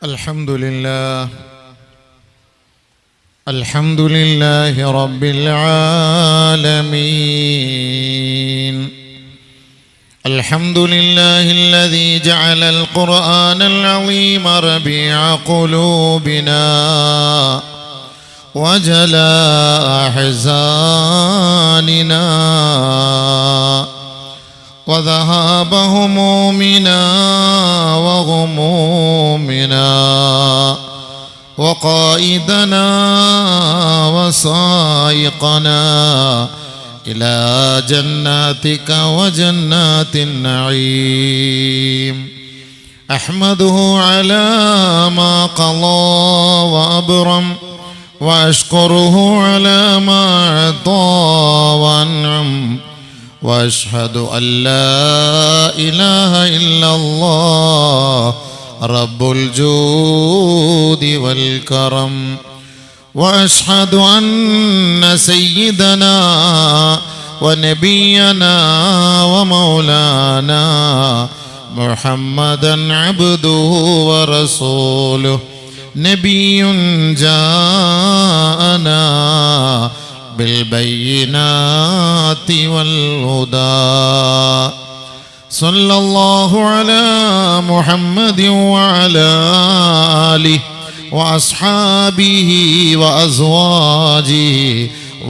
الحمد لله رب العالمين. الحمد لله الذي جعل القرآن العظيم ربيع قلوبنا وجلاء أحزاننا وذهاب همومنا وغمومنا وقائدنا وسائقنا إلى جناتك وجنات النعيم. أحمده على ما قضى وأبرم وأشكره على ما أعطى وأنعم وأشهد أن لا إله إلا الله رب الجود والكرم. وأشهد أن سيدنا ونبينا ومولانا محمدا عبده ورسوله نبي جاءنا بالبينات والهدى. صلى الله على محمد وعلى آله وأصحابه وأزواجه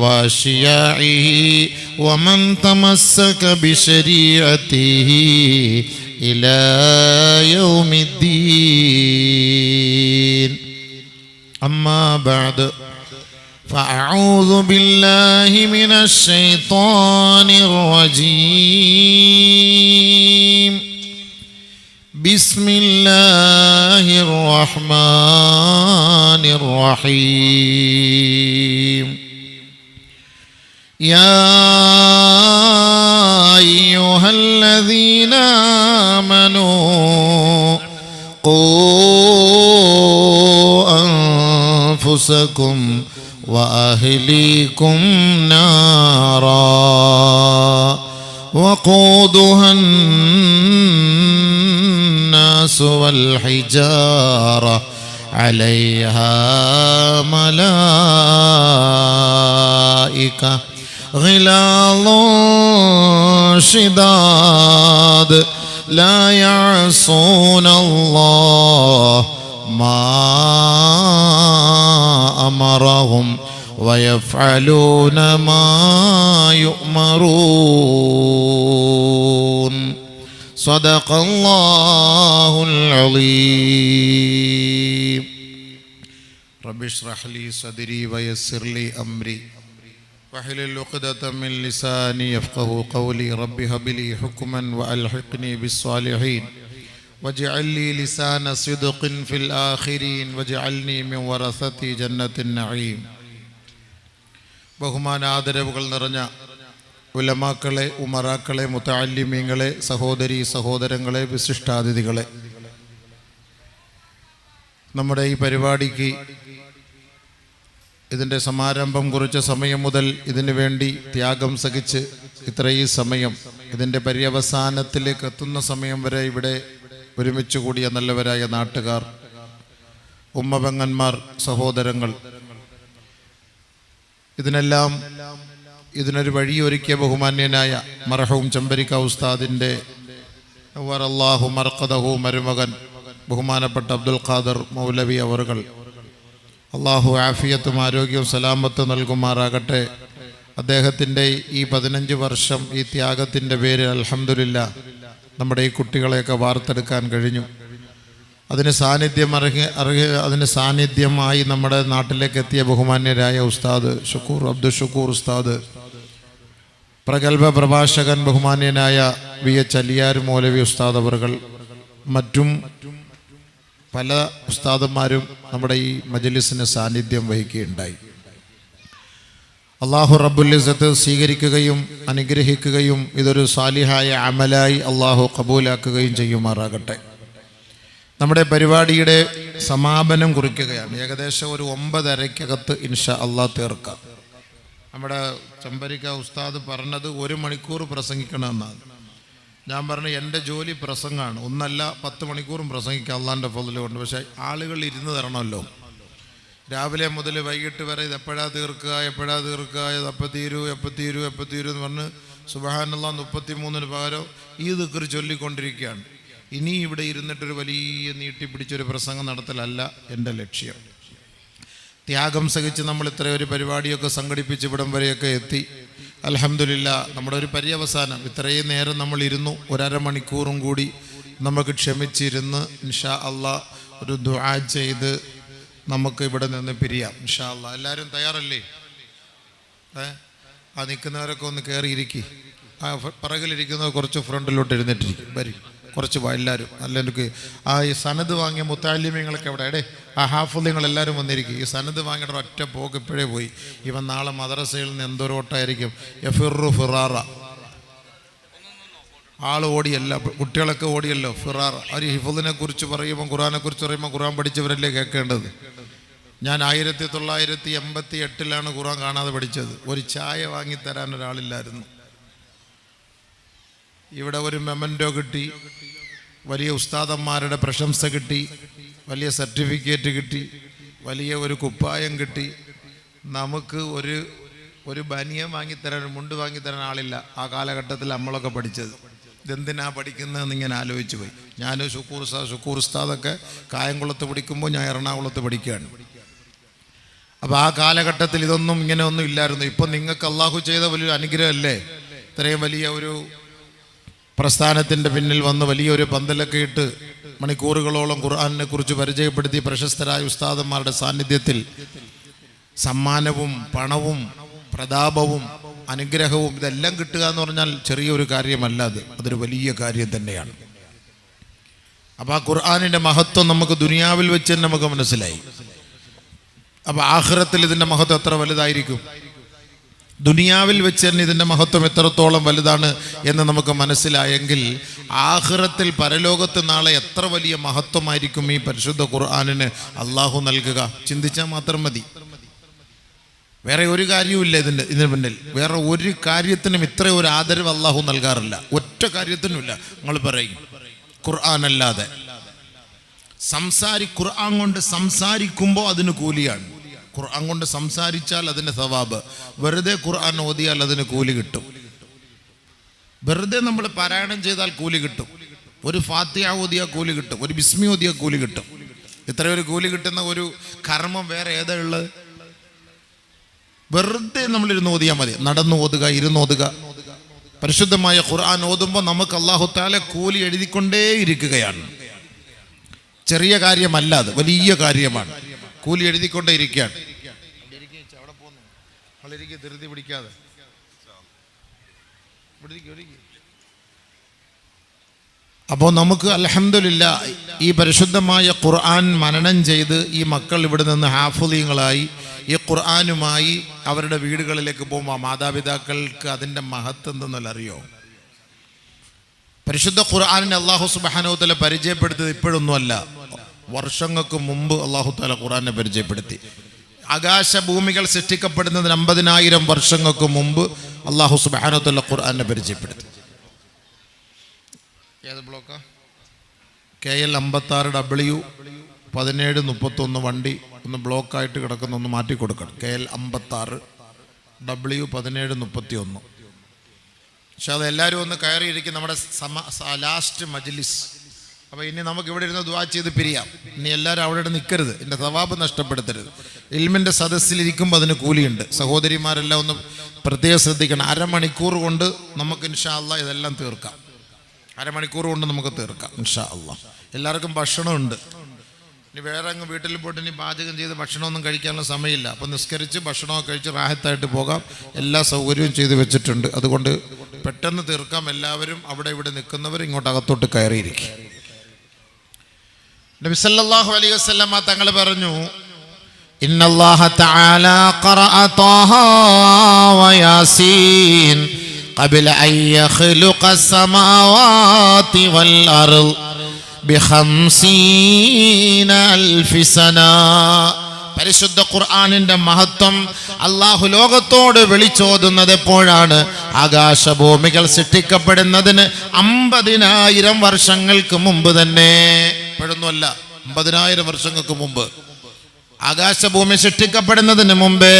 وأشياعه ومن تمسك بشريعته إلى يوم الدين. أما بعد فأعوذ بالله من الشيطان الرجيم. بسم الله الرحمن الرحيم. يا أيها الذين آمنوا قوا أنفسكم وأهليكم نارا وقودها الناس والحجارة عليها ملائكة غلاظ شداد لا يعصون الله ما أمرهم ويفعلون ما يؤمرون. صدق الله العظيم. رب اشرح لي صدري ويسر لي أمري واحلل عقدة من لساني يفقهوا قولي. رب هب لي حكما وألحقني بالصالحين واجعل لي لسان صدق في الآخرين واجعلني من ورثة جنة النعيم. ബഹുമാനാദരവുകൾ നിറഞ്ഞ ഉലമാക്കളെ, ഉമറാക്കളെ, മുതഅല്ലിമീങ്ങളെ, സഹോദരീ സഹോദരങ്ങളെ, വിശിഷ്ടാതിഥികളെ, നമ്മുടെ ഈ പരിപാടിക്ക് ഇതിൻ്റെ സമാരംഭം കുറിച്ച സമയം മുതൽ ഇതിനു വേണ്ടി ത്യാഗം സഹിച്ച് ഇത്രയും സമയം ഇതിൻ്റെ പര്യവസാനത്തിലേക്ക് എത്തുന്ന സമയം വരെ ഇവിടെ ഒരുമിച്ച് കൂടിയ നല്ലവരായ നാട്ടുകാർ, ഉമ്മപെങ്ങന്മാർ, സഹോദരങ്ങൾ, ഇതിനൊരു വഴിയൊരുക്കിയ ബഹുമാന്യനായ മർഹൂം ചെമ്പരിക്ക ഉസ്താദിൻ്റെ വറല്ലാഹു മർഖദഹു മരുമകൻ ബഹുമാനപ്പെട്ട അബ്ദുൽ ഖാദർ മൗലവി അവറുകൾ, അള്ളാഹു ആഫിയത്തും ആരോഗ്യവും സലാമത്തും നൽകുമാറാകട്ടെ. അദ്ദേഹത്തിൻ്റെ ഈ 15 വർഷം ഈ ത്യാഗത്തിൻ്റെ പേരിൽ അൽഹംദുലില്ലാ നമ്മുടെ ഈ കുട്ടികളെയൊക്കെ വാർത്തെടുക്കാൻ കഴിഞ്ഞു. അതിന് സാന്നിധ്യമായി നമ്മുടെ നാട്ടിലേക്ക് എത്തിയ ബഹുമാന്യരായ ഉസ്താദ് അബ്ദുൽ ഷുക്കൂർ ഉസ്താദ്, പ്രഗത്ഭ പ്രഭാഷകൻ ബഹുമാന്യനായ VH അലിയാർ മൗലവി ഉസ്താദ് അവറുകൾ, മറ്റും പല ഉസ്താദന്മാരും നമ്മുടെ ഈ മജ്ലിസിന് സാന്നിധ്യം വഹിക്കുകയുണ്ടായി. അള്ളാഹു റബ്ബുൽ ഇസ്സത്ത് സ്വീകരിക്കുകയും അനുഗ്രഹിക്കുകയും ഇതൊരു സാലിഹായ അമലായി അള്ളാഹു കബൂലാക്കുകയും ചെയ്യുമാറാകട്ടെ. നമ്മുടെ പരിപാടിയുടെ സമാപനം കുറിക്കുകയാണ്. ഏകദേശം ഒരു 9:30-കകത്ത് ഇൻഷാ അള്ളാഹ് തീർക്കാം. നമ്മുടെ ചെമ്പരിക്ക ഉസ്താദ് പറഞ്ഞത് 1 മണിക്കൂർ പ്രസംഗിക്കണമെന്നാണ്. ഞാൻ പറഞ്ഞു എൻ്റെ ജോലി പ്രസംഗമാണ്, ഒന്നല്ല 10 മണിക്കൂറും പ്രസംഗിക്കുക അള്ളാൻ്റെ ഫضل കൊണ്ട്. പക്ഷേ ആളുകൾ ഇരുന്ന് തരണമല്ലോ. രാവിലെ മുതൽ വൈകിട്ട് വരെ ഇത് എപ്പോഴാ തീർക്കുക ഇത് എപ്പോൾ തീരൂ എന്ന് പറഞ്ഞ് സുബ്ഹാനല്ലാഹ് 33 പകരം ഈ ദിക്ർ ചൊല്ലിക്കൊണ്ടിരിക്കുകയാണ്. ഇനി ഇവിടെ ഇരുന്നിട്ടൊരു വലിയ നീട്ടിപ്പിടിച്ചൊരു പ്രസംഗം നടത്തലല്ല എൻ്റെ ലക്ഷ്യം. ത്യാഗം സഹിച്ച് നമ്മൾ ഇത്രയൊരു പരിപാടിയൊക്കെ സംഘടിപ്പിച്ച് ഇവിടം വരെയൊക്കെ എത്തി. അൽഹംദുലില്ലാ, നമ്മുടെ ഒരു പര്യവസാനം. ഇത്രയും നേരം നമ്മൾ ഇരുന്നു, 1.5 മണിക്കൂറും കൂടി നമുക്ക് ക്ഷമിച്ചിരുന്ന് ഇൻഷാ അള്ളാഹ് ഒരു ദുആ ചെയ്ത് നമുക്ക് ഇവിടെ നിന്ന് പിരിയാം ഇൻഷാ അള്ളാഹ്. എല്ലാവരും തയ്യാറല്ലേ? ആ നിൽക്കുന്നവരൊക്കെ ഒന്ന് കയറിയിരിക്കും. ആ പിറകിലിരിക്കുന്നവർ കുറച്ച് ഫ്രണ്ടിലോട്ട് എഴുന്നേറ്റിരിക്കും. വരും കുറച്ച് എല്ലാവരും. അല്ല, എനിക്ക് ഈ സനത് വാങ്ങിയ മുത്താലിമ്യങ്ങളൊക്കെ എവിടെ? ആ ഹാഫുദ്ദീങ്ങളെല്ലാവരും വന്നിരിക്കും. ഈ സനത് വാങ്ങിയുടെ ഒറ്റ പോക്ക് ഇപ്പോഴേ പോയി. ഇവൻ നാളെ മദ്രസയിൽ നിന്ന് എന്തോരോട്ടായിരിക്കും. യഫിറു ഫിറാറ, ആൾ ഓടിയല്ല, കുട്ടികളൊക്കെ ഓടിയല്ലോ. ഫിറാർ അവർ ഹിഫുദിനെ കുറിച്ച് പറയുമ്പോൾ, ഖുറാനെ കുറിച്ച് പറയുമ്പോൾ ഖുറാൻ പഠിച്ചവരല്ലേ കേൾക്കേണ്ടത്. ഞാൻ 1988 ഖുറാൻ കാണാതെ പഠിച്ചത്. ഒരു ചായ വാങ്ങിത്തരാൻ ഒരാളില്ലായിരുന്നു. ഇവിടെ ഒരു മെമൻറ്റോ കിട്ടി, വലിയ ഉസ്താദന്മാരുടെ പ്രശംസ കിട്ടി, വലിയ സർട്ടിഫിക്കറ്റ് കിട്ടി, വലിയ ഒരു കുപ്പായം കിട്ടി. നമുക്ക് ഒരു ബനിയം വാങ്ങിത്തരാൻ, മുണ്ട് വാങ്ങിത്തരാൻ ആളില്ല. ആ കാലഘട്ടത്തിൽ നമ്മളൊക്കെ പഠിച്ചത്. ഇതെന്തിനാ പഠിക്കുന്നതെന്ന് ഇങ്ങനെ ആലോചിച്ച് പോയി. ഞാൻ ഷുക്കൂർ ഉസ്താദൊക്കെ കായംകുളത്ത് പഠിക്കുമ്പോൾ ഞാൻ എറണാകുളത്ത് പഠിക്കുകയാണ്. അപ്പോൾ ആ കാലഘട്ടത്തിൽ ഇതൊന്നും ഇങ്ങനെയൊന്നും ഇല്ലായിരുന്നു. ഇപ്പം നിങ്ങൾക്ക് അള്ളാഹു ചെയ്ത വലിയൊരു അനുഗ്രഹമല്ലേ, ഇത്രയും വലിയ ഒരു പ്രസ്ഥാനത്തിൻ്റെ പിന്നിൽ വന്ന് വലിയൊരു പന്തലൊക്കെ ഇട്ട് മണിക്കൂറുകളോളം ഖുർആനെ കുറിച്ച് പരിചയപ്പെടുത്തി പ്രശസ്തരായ ഉസ്താദന്മാരുടെ സാന്നിധ്യത്തിൽ സമ്മാനവും പണവും പ്രതാപവും അനുഗ്രഹവും ഇതെല്ലാം കിട്ടുക എന്ന് പറഞ്ഞാൽ ചെറിയൊരു കാര്യമല്ല. അതൊരു വലിയ കാര്യം തന്നെയാണ്. അപ്പോൾ ആ ഖുർആനിൻ്റെ മഹത്വം നമുക്ക് ദുനിയാവിൽ വെച്ച് തന്നെ നമുക്ക് മനസ്സിലായി. അപ്പോൾ ആഖിറത്തിൽ ഇതിൻ്റെ മഹത്വം എത്ര വലുതായിരിക്കും. ദുനിയാവിൽ വെച്ച് തന്നെ ഇതിൻ്റെ മഹത്വം എത്രത്തോളം വലുതാണ് എന്ന് നമുക്ക് മനസ്സിലായെങ്കിൽ ആഖിറത്തിൽ പരലോകത്ത് നാളെ എത്ര വലിയ മഹത്വമായിരിക്കും ഈ പരിശുദ്ധ ഖുർആനിന് അള്ളാഹു നൽകുക. ചിന്തിച്ചാൽ മാത്രം മതി. വേറെ ഒരു കാര്യവുമില്ല ഇതിന് പിന്നിൽ. വേറെ ഒരു കാര്യത്തിനും ഇത്ര ഒരു ആദരവ് അള്ളാഹു നൽകാറില്ല. ഒറ്റ കാര്യത്തിനുമില്ല. നിങ്ങൾ പറയും ഖുർആൻ അല്ലാതെ. ഖുർആൻ കൊണ്ട് സംസാരിക്കുമ്പോൾ അതിന് കൂലിയാണ്. ഖുർആൻ കൊണ്ട് സംസാരിച്ചാൽ അതിന് സവാബ്. വെറുതെ ഖുർആൻ ഓതിയാൽ അതിന് കൂലി കിട്ടും. വെറുതെ നമ്മൾ പാരായണം ചെയ്താൽ കൂലി കിട്ടും. ഒരു ഫാത്തിഹ ഓതിയാൽ കൂലി കിട്ടും. ഒരു ബിസ്മി ഓതിയാൽ കൂലി കിട്ടും. ഇത്രയൊരു കൂലി കിട്ടുന്ന ഒരു കർമ്മം വേറെ ഏതാ ഉള്ളത്? വെറുതെ നമ്മളിരുന്ന് ഓതിയാൽ മതി. നടന്നു ഓതുക, ഇരുന്ന് ഓതുക. പരിശുദ്ധമായ ഖുർആൻ ഓതുമ്പോൾ നമുക്ക് അല്ലാഹു തആല കൂലി എഴുതിക്കൊണ്ടേ ഇരിക്കുകയാണ്. ചെറിയ കാര്യമല്ല, അത് വലിയ കാര്യമാണ്. കൂലി എഴുതിക്കൊണ്ടേ ഇരിക്കുകയാണ്. ധൃതി പിടിക്കാതെ അപ്പോൾ നമുക്ക് അൽഹംദുലില്ലാഹ് ഈ പരിശുദ്ധമായ ഖുർആൻ മനനം ചെയ്ത് ഈ മക്കൾ ഇവിടെ നിന്ന് ഹാഫിളീങ്ങളായി ഈ ഖുർആനുമായി അവരുടെ വീടുകളിലേക്ക് പോകുമ്പോൾ മാതാപിതാക്കൾക്ക് അതിൻ്റെ മഹത്വം എന്തെന്നല്ല അറിയോ? പരിശുദ്ധ ഖുർആനിനെ അല്ലാഹു സുബ്ഹാനഹു വ തആല പരിചയപ്പെടുത്തിയത് ഇപ്പോഴൊന്നുമല്ല. വർഷങ്ങൾക്ക് മുമ്പ് അല്ലാഹു തആല ഖുർആനെ പരിചയപ്പെടുത്തി. ആകാശഭൂമികൾ സൃഷ്ടിക്കപ്പെടുന്നതിന് 50,000 വർഷങ്ങൾക്ക് മുമ്പ് അല്ലാഹു സുബ്ഹാനഹു വ തആല ഖുർആനെ പരിചയപ്പെടുത്തി. ഏത് ബ്ലോക്കാ? KL 56W1731 വണ്ടി ഒന്ന് ബ്ലോക്കായിട്ട് കിടക്കുന്ന ഒന്ന് മാറ്റി കൊടുക്കണം. KL 56W1731. പക്ഷെ അത് എല്ലാവരും ഒന്ന് കയറിയിരിക്കും. നമ്മുടെ ലാസ്റ്റ് മജ്ലിസ്. അപ്പോൾ ഇനി നമുക്ക് ഇവിടെ ഇരുന്ന് ദുആ ചെയ്ത് പിരിയാം. ഇനി എല്ലാവരും അവിടെ നിൽക്കരുത്. എൻ്റെ സവാബ് നഷ്ടപ്പെടുത്തരുത്. ഇൽമിൻ്റെ സദസ്സിലിരിക്കുമ്പോൾ അതിന് കൂലിയുണ്ട്. സഹോദരിമാരെല്ലാം ഒന്ന് പ്രത്യേകം ശ്രദ്ധിക്കണം. അരമണിക്കൂർ കൊണ്ട് നമുക്ക് ഇൻഷാ അല്ലാഹ് ഇതെല്ലാം തീർക്കാം. അരമണിക്കൂർ കൊണ്ട് നമുക്ക് തീർക്കാം ഇൻഷാ അല്ലാഹ്. എല്ലാവർക്കും ഭക്ഷണമുണ്ട്. ഇനി വേറെ അങ്ങ് വീട്ടിൽ പോയിട്ട് ഇനി പാചകം ചെയ്ത് ഭക്ഷണമൊന്നും കഴിക്കാനുള്ള സമയമില്ല. അപ്പോൾ നിസ്കരിച്ച് ഭക്ഷണമൊക്കെ കഴിച്ച് റാഹത്തായിട്ട് പോകാം. എല്ലാ സൗകര്യവും ചെയ്ത് വെച്ചിട്ടുണ്ട്. അതുകൊണ്ട് പെട്ടെന്ന് തീർക്കാം. എല്ലാവരും അവിടെ ഇവിടെ നിൽക്കുന്നവർ ഇങ്ങോട്ട് അകത്തോട്ട് കയറിയിരിക്കും. നബി സല്ലല്ലാഹു അലൈഹി വസല്ലമ തങ്ങൾ പറഞ്ഞു, ഇന്നല്ലാഹ തആല ഖറഅ ത്വാഹ വയാസീൻ ഖബല അൻ യഖ്ലുഖ അസ്സമാവാതി വൽ അർദ് ബിഖംസീന അൽഫി സന. പരിശുദ്ധ ഖുർആനിന്റെ മഹത്വം അള്ളാഹു ലോകത്തോട് വിളിച്ചോതുന്നത് എപ്പോഴാണ്? ആകാശഭൂമികൾ സൃഷ്ടിക്കപ്പെടുന്നതിന് 50,000 വർഷങ്ങൾക്ക് മുമ്പ് തന്നെ. ഇപ്പോഴൊന്നുമല്ല, 50,000 വർഷങ്ങൾക്ക് മുമ്പ്. ആകാശഭൂമി സൃഷ്ടിക്കപ്പെടുന്നതിന് മുമ്പേ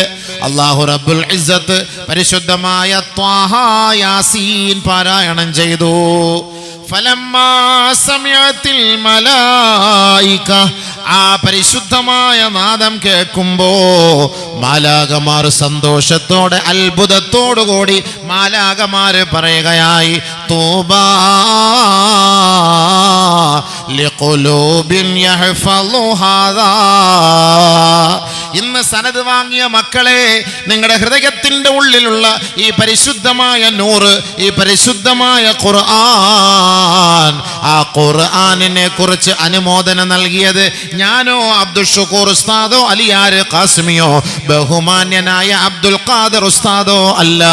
അല്ലാഹു റബ്ബുൽ ഇസ്സത്ത് പരിശുദ്ധമായ ത്വാഹ യാസീൻ പാരായണം ചെയ്തു. ഫലമ്മാ സമിഅത്തിൽ മലായിക, ആ പരിശുദ്ധമായ നാദം കേൾക്കുമ്പോ മാലാകമാർ സന്തോഷത്തോടെ അത്ഭുതത്തോടുകൂടി മാലാകമാര് പറയുകയായി, തൂബാ ലിഖുലൂബിൻ യഹ്ഫളു ഹാദാ. ഇന്ന് സനദ് വാങ്ങിയ മക്കളെ, നിങ്ങളുടെ ഹൃദയത്തിന്റെ ഉള്ളിലുള്ള ഈ പരിശുദ്ധമായ നൂറ്, ഈ പരിശുദ്ധമായ ഖുർആൻ, ആ ഖുർആനിനെ കുറിച്ച് അനുമോദനം നൽകിയത് ഞാനോ അബ്ദുൽ ഷുക്കൂർ ഉസ്താദോ അലിയാർ ഖാസിമിയോ ബഹുമാന്യനായ അബ്ദുൽ ഖാദിർ ഉസ്താദോ അല്ല.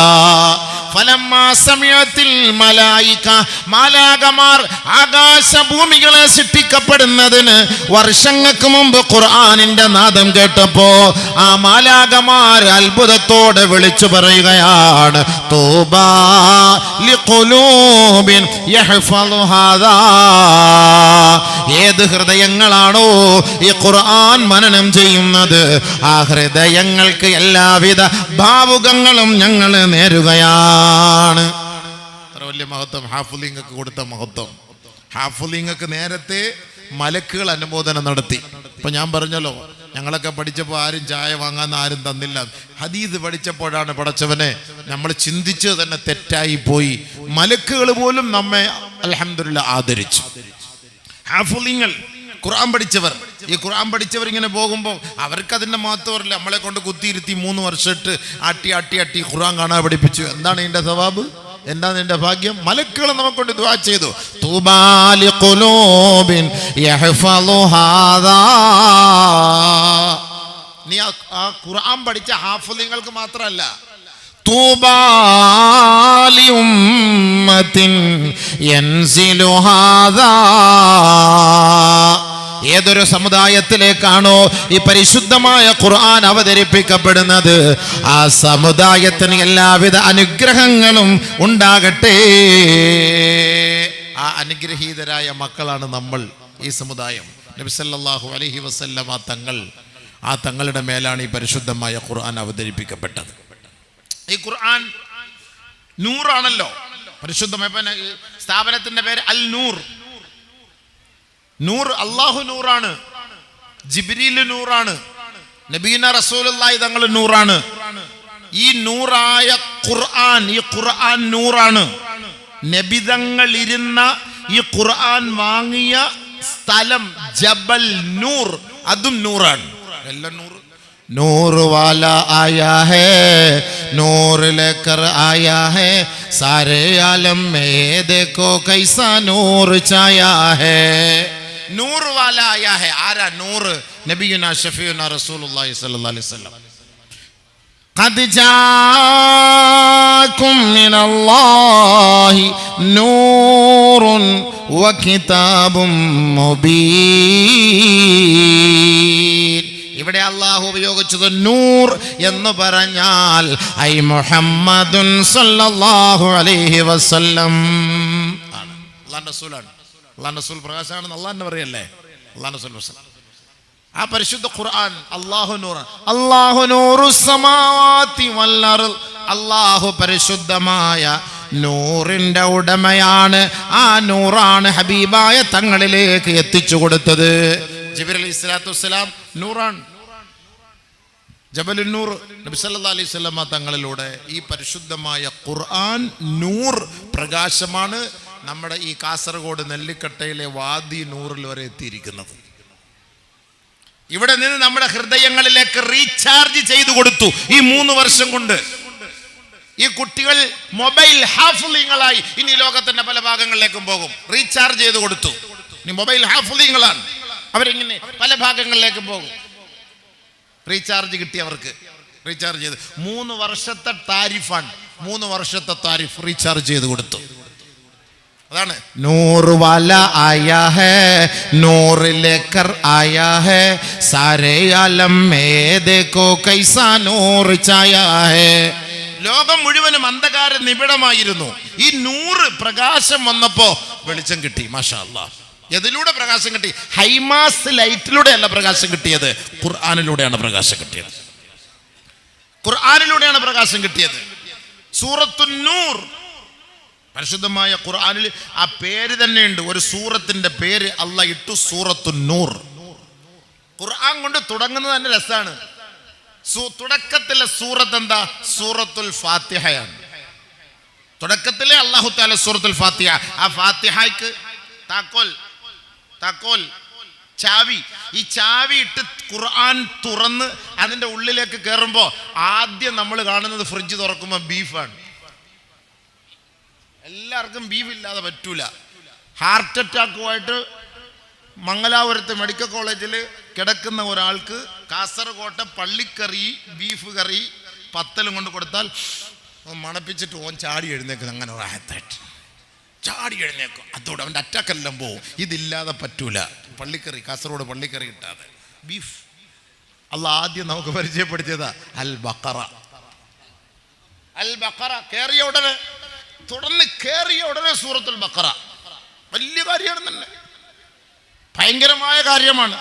ഫലമ്മാ സമിഅത്തിൽ മലായിക, മാലാകമാർ ആകാശഭൂമികളെ സൃഷ്ടിക്കപ്പെടുന്നതിന് വർഷങ്ങൾക്ക് മുമ്പ് ഖുർആനിന്റെ നാദം കേട്ടപ്പോ ആ മാലാകമാർ അത്ഭുതത്തോടെ വിളിച്ചു പറയുകയാണ്, തൂബാ ലിഖുലൂബിൻ യഹ്ഫളു ഹാദാ. ഏത് ഹൃദയങ്ങളാണോ ഈ ഖുർആൻ മനനം ചെയ്യുന്നത്, ആ ഹൃദയങ്ങൾക്ക് എല്ലാവിധ ഭാവുകങ്ങളും ഞങ്ങൾ നേരുകയാണ്. അത്ര വലിയ മഹത്വം ഹാഫിളിങ്ങൾക്ക് കൊടുത്ത മഹത്വം. ഹാഫിളിങ്ങൾക്ക് നേരത്തെ മലക്കുകൾ അനുമോദനം നടത്തി. ഇപ്പൊ ഞാൻ പറഞ്ഞല്ലോ, ഞങ്ങളൊക്കെ പഠിച്ചപ്പോൾ ആരും ചായ വാങ്ങാൻ ആരും തന്നില്ല. ഹദീസ് പഠിച്ചപ്പോഴാണ് പടച്ചവനെ നമ്മൾ ചിന്തിച്ചത് തന്നെ തെറ്റായി പോയി. മലക്കുകൾ പോലും നമ്മെ അൽഹംദുലില്ലാഹ് ആദരിച്ചു. ഹാഫിളിങ്ങൾ, ഖുർആൻ പഠിച്ചവർ, ഈ ഖുർആൻ പഠിച്ചവർ ഇങ്ങനെ പോകുമ്പോൾ അവർക്ക് അതിൻ്റെ മാത്രമല്ല, നമ്മളെ കൊണ്ട് കുത്തിയിരുത്തി 3 വർഷമായിട്ട് ആട്ടി ആട്ടി ആട്ടി ഖുർആൻ കാണാൻ പഠിപ്പിച്ചു. എന്താണ് ഇതിൻ്റെ സവാബ്? എന്താണ് ഇതിൻ്റെ ഭാഗ്യം? മലക്കുകൾ നമുക്കൊണ്ട് ദുആ ചെയ്തു, തൂബാ ലിഖുലൂബിൻ യഹ്ഫളു ഹാദാ. നീ ആ ഖുർആൻ പഠിച്ച ഹാഫിളിങ്ങൾക്ക് മാത്രമല്ല, തൂബാ ലി ഉമ്മത്തിൻ യൻസിലു ഹാദാ. ഏതൊരു സമുദായത്തിലേക്കാണോ ഈ പരിശുദ്ധമായ ഖുർആൻ അവതരിപ്പിക്കപ്പെടുന്നത്, ആ സമുദായത്തിന് എല്ലാവിധ അനുഗ്രഹങ്ങളും ഉണ്ടാകട്ടെ. ആ അനുഗ്രഹീതരായ മക്കളാണ് നമ്മൾ, ഈ സമുദായം. നബി സല്ലല്ലാഹു അലൈഹി വസല്ലമ തങ്ങൾ, ആ തങ്ങളുടെ മേലാണ് ഈ പരിശുദ്ധമായ ഖുർആൻ അവതരിപ്പിക്കപ്പെട്ടത്. ഈ ഖുർആൻ നൂറാണല്ലോ, പരിശുദ്ധമായ സ്ഥാപനത്തിന്റെ പേര് അൽ നൂർ. നൂർ, അല്ലാഹു നൂറാണ്, ജിബ്രീൽ നൂറാണ്, നബീന റസൂലുള്ളാഹി തങ്ങൾ നൂറാണ്. ഈ നൂറായ ഖുർആൻ, ഈ ഖുർആൻ നൂറാണ്. നബിതങ്ങൾ ഇരുന്ന ഈ ഖുർആൻ വാങ്ങിയ സ്ഥലം ജബൽ നൂർ, അതും നൂറാണ്. എല്ലാം നൂറ്. नूर वाला आया है, नूर लेकर आया है, सारे आलम में देखो कैसा नूर छाया है. नूर वाला आया है. आरा नूर? नबीना शफीउना रसूलुल्लाह सल्लल्लाहु अलैहि वसल्लम. قد جاءكم من الله نور وكتاب مبين. ഇവിടെ അല്ലാഹു ഉപയോഗിച്ചത് നൂർ എന്ന് പറഞ്ഞാൽ ഐ മുഹമ്മദുൻ സല്ലല്ലാഹു അലൈഹി വസല്ലം ആണ്. അല്ലാഹുവിന്റെ റസൂലാണ്. അല്ലാഹുവിന്റെ റസൂൽ പ്രകാശമാണെന്ന് അല്ലാഹു പറയല്ലേ. അല്ലാഹുവിന്റെ റസൂൽ ആ പരിശുദ്ധ ഖുർആൻ അല്ലാഹു നൂർ, അല്ലാഹു നൂറുസ് സമാവാതി വൽ അർദ്. അല്ലാഹു പരിശുദ്ധമായ നൂറിന്റെ ഉടമയാണ്. ആ നൂറാണ് ഹബീബായ തങ്ങളിലേക്ക് എത്തിച്ചു കൊടുത്തത്. ജിബ്രീൽ അലൈഹിസ്സലാത്തു വസ്സലാം നൂറാണ്, ജബലുൻ നൂർ. നബി സല്ലല്ലാഹു അലൈഹി വസല്ലം തങ്ങളിലൂടെ ഈ പരിശുദ്ധമായ ഖുർആൻ നൂർ പ്രകാശമാണ് നമ്മുടെ ഈ കാസർഗോഡ് നെല്ലിക്കട്ടയിലെ വാദി നൂറിൽ വരെ എത്തിയിരിക്കുന്നത്. ഇവിടെ നിന്ന് നമ്മുടെ ഹൃദയങ്ങളിലേക്ക് റീചാർജ് ചെയ്തു കൊടുത്തു ഈ 3 വർഷം കൊണ്ട്. ഈ കുട്ടികൾ മൊബൈൽ ഹാഫിളിങ്ങളായി ഇനി ലോകത്തിന്റെ പല ഭാഗങ്ങളിലേക്കും പോകും. റീചാർജ് ചെയ്ത് കൊടുത്തു. ഇനി മൊബൈൽ ഹാഫിളിങ്ങളാണ്. അവരിങ്ങനെ പല ഭാഗങ്ങളിലേക്കും പോകും. റീചാർജ് കിട്ടിയവർക്ക് റീചാർജ് ചെയ്ത് 3 വർഷത്തെ താരിഫാണ്. 3 വർഷത്തെ താരിഫ് റീചാർജ് ചെയ്ത് കൊടുത്തു. അതാണ് നൂർ വാല ആയാ ഹേ, നൂർ ലേക്കർ ആയാ ഹേ, സാരേ ആലം മേ ദേഖോ കൈസാ നൂർ ഛായാ ഹൈ. ലോകം മുഴുവനും അന്ധകാര നിബിഡമായിരുന്നു. ഈ നൂറ് പ്രകാശം വന്നപ്പോ വെളിച്ചം കിട്ടി. മാഷാ അല്ലാഹ്. എതിലൂടെ പ്രകാശം കിട്ടി? ഹൈമാസ് ലൈറ്റിലൂടെയല്ല പ്രകാശം കിട്ടിയത്, ഖുർആനിലൂടെയാണ് പ്രകാശം കിട്ടിയത്. ഖുർആനിലൂടെയാണ് പ്രകാശം കിട്ടിയത്. സൂറത്തുൻ നൂർ, പരിശുദ്ധമായ ഖുർആനിൽ ആ പേര് തന്നെയുണ്ട്. ഒരു സൂറത്തിന്റെ പേര് അല്ലാഹ് ഇട്ടു, സൂറത്തുൻ നൂർ. ഖുർആൻ കൊണ്ട് തുടങ്ങുന്നത് തന്നെ രസാണ്. തുടക്കത്തിലെ സൂറത്ത് എന്താ? സൂറത്തുൽ ഫാത്തിഹയാണ്. തുടക്കത്തിലെ അല്ലാഹു തആല സൂറത്തുൽ ഫാത്തിഹ. ആ ഫാത്തിഹയ്ക്ക് താക്കോൽ ചാവി. ഈ ചാവി ഇട്ട് ഖുർആൻ തുറന്ന് അതിന്റെ ഉള്ളിലേക്ക് കയറുമ്പോൾ ആദ്യം നമ്മൾ കാണുന്നത് ഫ്രിഡ്ജ് തുറക്കുമ്പോൾ ബീഫാണ്. എല്ലാവർക്കും ബീഫ് ഇല്ലാതെ പറ്റൂല. ഹാർട്ട് അറ്റാക്കുമായിട്ട് മംഗലാപുരത്ത് മെഡിക്കൽ കോളേജിൽ കിടക്കുന്ന ഒരാൾക്ക് കാസർഗോട്ടെ പള്ളിക്കറി ബീഫ് കറി പത്തലും കൊണ്ട് കൊടുത്താൽ മണപ്പിച്ചിട്ട് ഓൻ ചാടി എഴുന്നേക്കും. അങ്ങനെ റാഹത്തായിട്ട് ചാടി എഴുന്നേക്കും. അതോടെ അവൻ്റെ അറ്റാക്കെല്ലാം പോവും. ഇതില്ലാതെ പറ്റൂല. പള്ളിക്കറി, കാസർഗോഡ് പള്ളിക്കറി കിട്ടാതെ ബീഫ്. അല്ലാഹ് ആദ്യം നമുക്ക് പരിചയപ്പെടുത്തിയതാ അൽ ബഖറ. അൽ ബഖറ കേറിയ ഉടനെ, തുടർന്ന് കേറിയ ഉടനെ സൂറത്തുൽ ബഖറ. വലിയ കാര്യമാണ് തന്നെ, ഭയങ്കരമായ കാര്യമാണ്.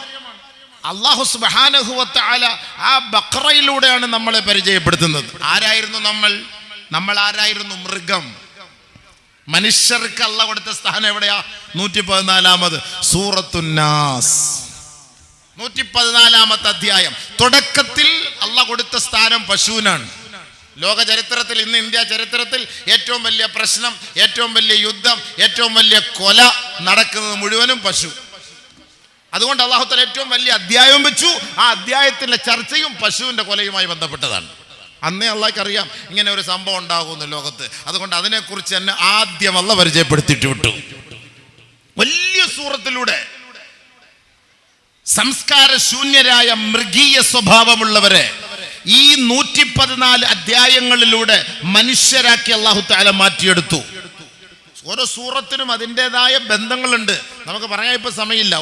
അല്ലാഹു സുബ്ഹാനഹു വ തആല ആ ബഖറയിലൂടെയാണ് നമ്മളെ പരിചയപ്പെടുത്തുന്നത്. ആരായിരുന്നു നമ്മൾ ആരായിരുന്നു? മൃഗം. മനുഷ്യർക്ക് അല്ലാഹ് കൊടുത്ത സ്ഥാനം എവിടെയാ? 114 സൂറത്തുൻ നാസ്, 114 അധ്യായം. തുടക്കത്തിൽ അല്ലാഹ് കൊടുത്ത സ്ഥാനം പശുവിനാണ്. ലോക ചരിത്രത്തിൽ, ഇന്ന് ഇന്ത്യ ചരിത്രത്തിൽ ഏറ്റവും വലിയ പ്രശ്നം, ഏറ്റവും വലിയ യുദ്ധം, ഏറ്റവും വലിയ കൊല നടക്കുന്നത് മുഴുവനും പശു. അതുകൊണ്ട് അല്ലാഹു തആല ഏറ്റവും വലിയ അധ്യായം വെച്ചു. ആ അധ്യായത്തിന്റെ ചർച്ചയും പശുവിന്റെ കൊലയുമായി ബന്ധപ്പെട്ടതാണ്. അന്നേ അല്ലാഹ്ക്ക് അറിയാം ഇങ്ങനെ ഒരു സംഭവം ഉണ്ടാകുന്നു ലോകത്ത്. അതുകൊണ്ട് അതിനെക്കുറിച്ച് തന്നെ ആദ്യം അല്ലാഹ് പരിചയപ്പെടുത്തിയിട്ട് വിട്ടു. വലിയ സൂറത്തിലൂടെ സംസ്കാര ശൂന്യരായ മൃഗീയ സ്വഭാവമുള്ളവരെ ഈ 114 അധ്യായങ്ങളിലൂടെ മനുഷ്യരാക്കി അല്ലാഹു തആല മാറ്റിയെടുത്തു. ഓരോ സൂറത്തിനും അതിൻ്റെതായ ബന്ധങ്ങളുണ്ട്. നമുക്ക് പറയാൻ ഇപ്പൊ സമയമില്ല.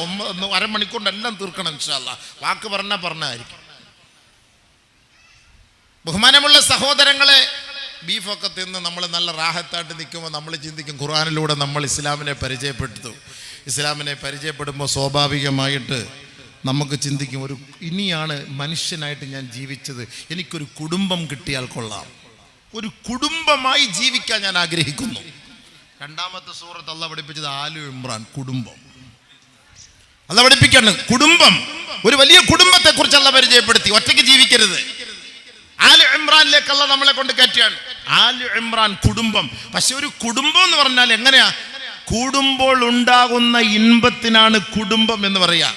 അരമണിക്കൂറിന് എല്ലാം തീർക്കണം ഇൻഷാ അല്ലാഹ്. വാക്ക് പറഞ്ഞായിരിക്കും. ബഹുമാനമുള്ള സഹോദരങ്ങളെ, ബീഫൊക്കെ തിന്ന് നമ്മൾ നല്ല റാഹത്തായിട്ട് നിൽക്കുമ്പോൾ നമ്മൾ ചിന്തിക്കും, ഖുർആനിലൂടെ നമ്മൾ ഇസ്ലാമിനെ പരിചയപ്പെടുത്തു. ഇസ്ലാമിനെ പരിചയപ്പെടുമ്പോൾ സ്വാഭാവികമായിട്ട് നമുക്ക് ചിന്തിക്കും, ഇനിയാണ് മനുഷ്യനായിട്ട് ഞാൻ ജീവിച്ചത്, എനിക്കൊരു കുടുംബം കിട്ടിയാൽ കൊള്ളാം, ഒരു കുടുംബമായി ജീവിക്കാൻ ഞാൻ ആഗ്രഹിക്കുന്നു. രണ്ടാമത്തെ സൂറത്ത് അല്ലാഹ് പഠിപ്പിച്ചത് ആലു ഇമ്രാൻ, കുടുംബം. അല്ലാഹ് പഠിപ്പിക്കാണ് കുടുംബം. ഒരു വലിയ കുടുംബത്തെ കുറിച്ച് അല്ലാഹ് പരിചയപ്പെടുത്തി. ഒറ്റയ്ക്ക് ജീവിക്കരുത്. ആലു ഇമ്രാനിലേക്ക് അല്ലാഹ് നമ്മളെ കൊണ്ട് കയറ്റുകയാണ്. ആലു ഇമ്രാൻ, കുടുംബം. പക്ഷെ ഒരു കുടുംബം എന്ന് പറഞ്ഞാൽ എങ്ങനെയാ? കൂടുമ്പോൾ ഉണ്ടാകുന്ന ഇൻപത്തിനാണ് കുടുംബം എന്ന് പറയാ.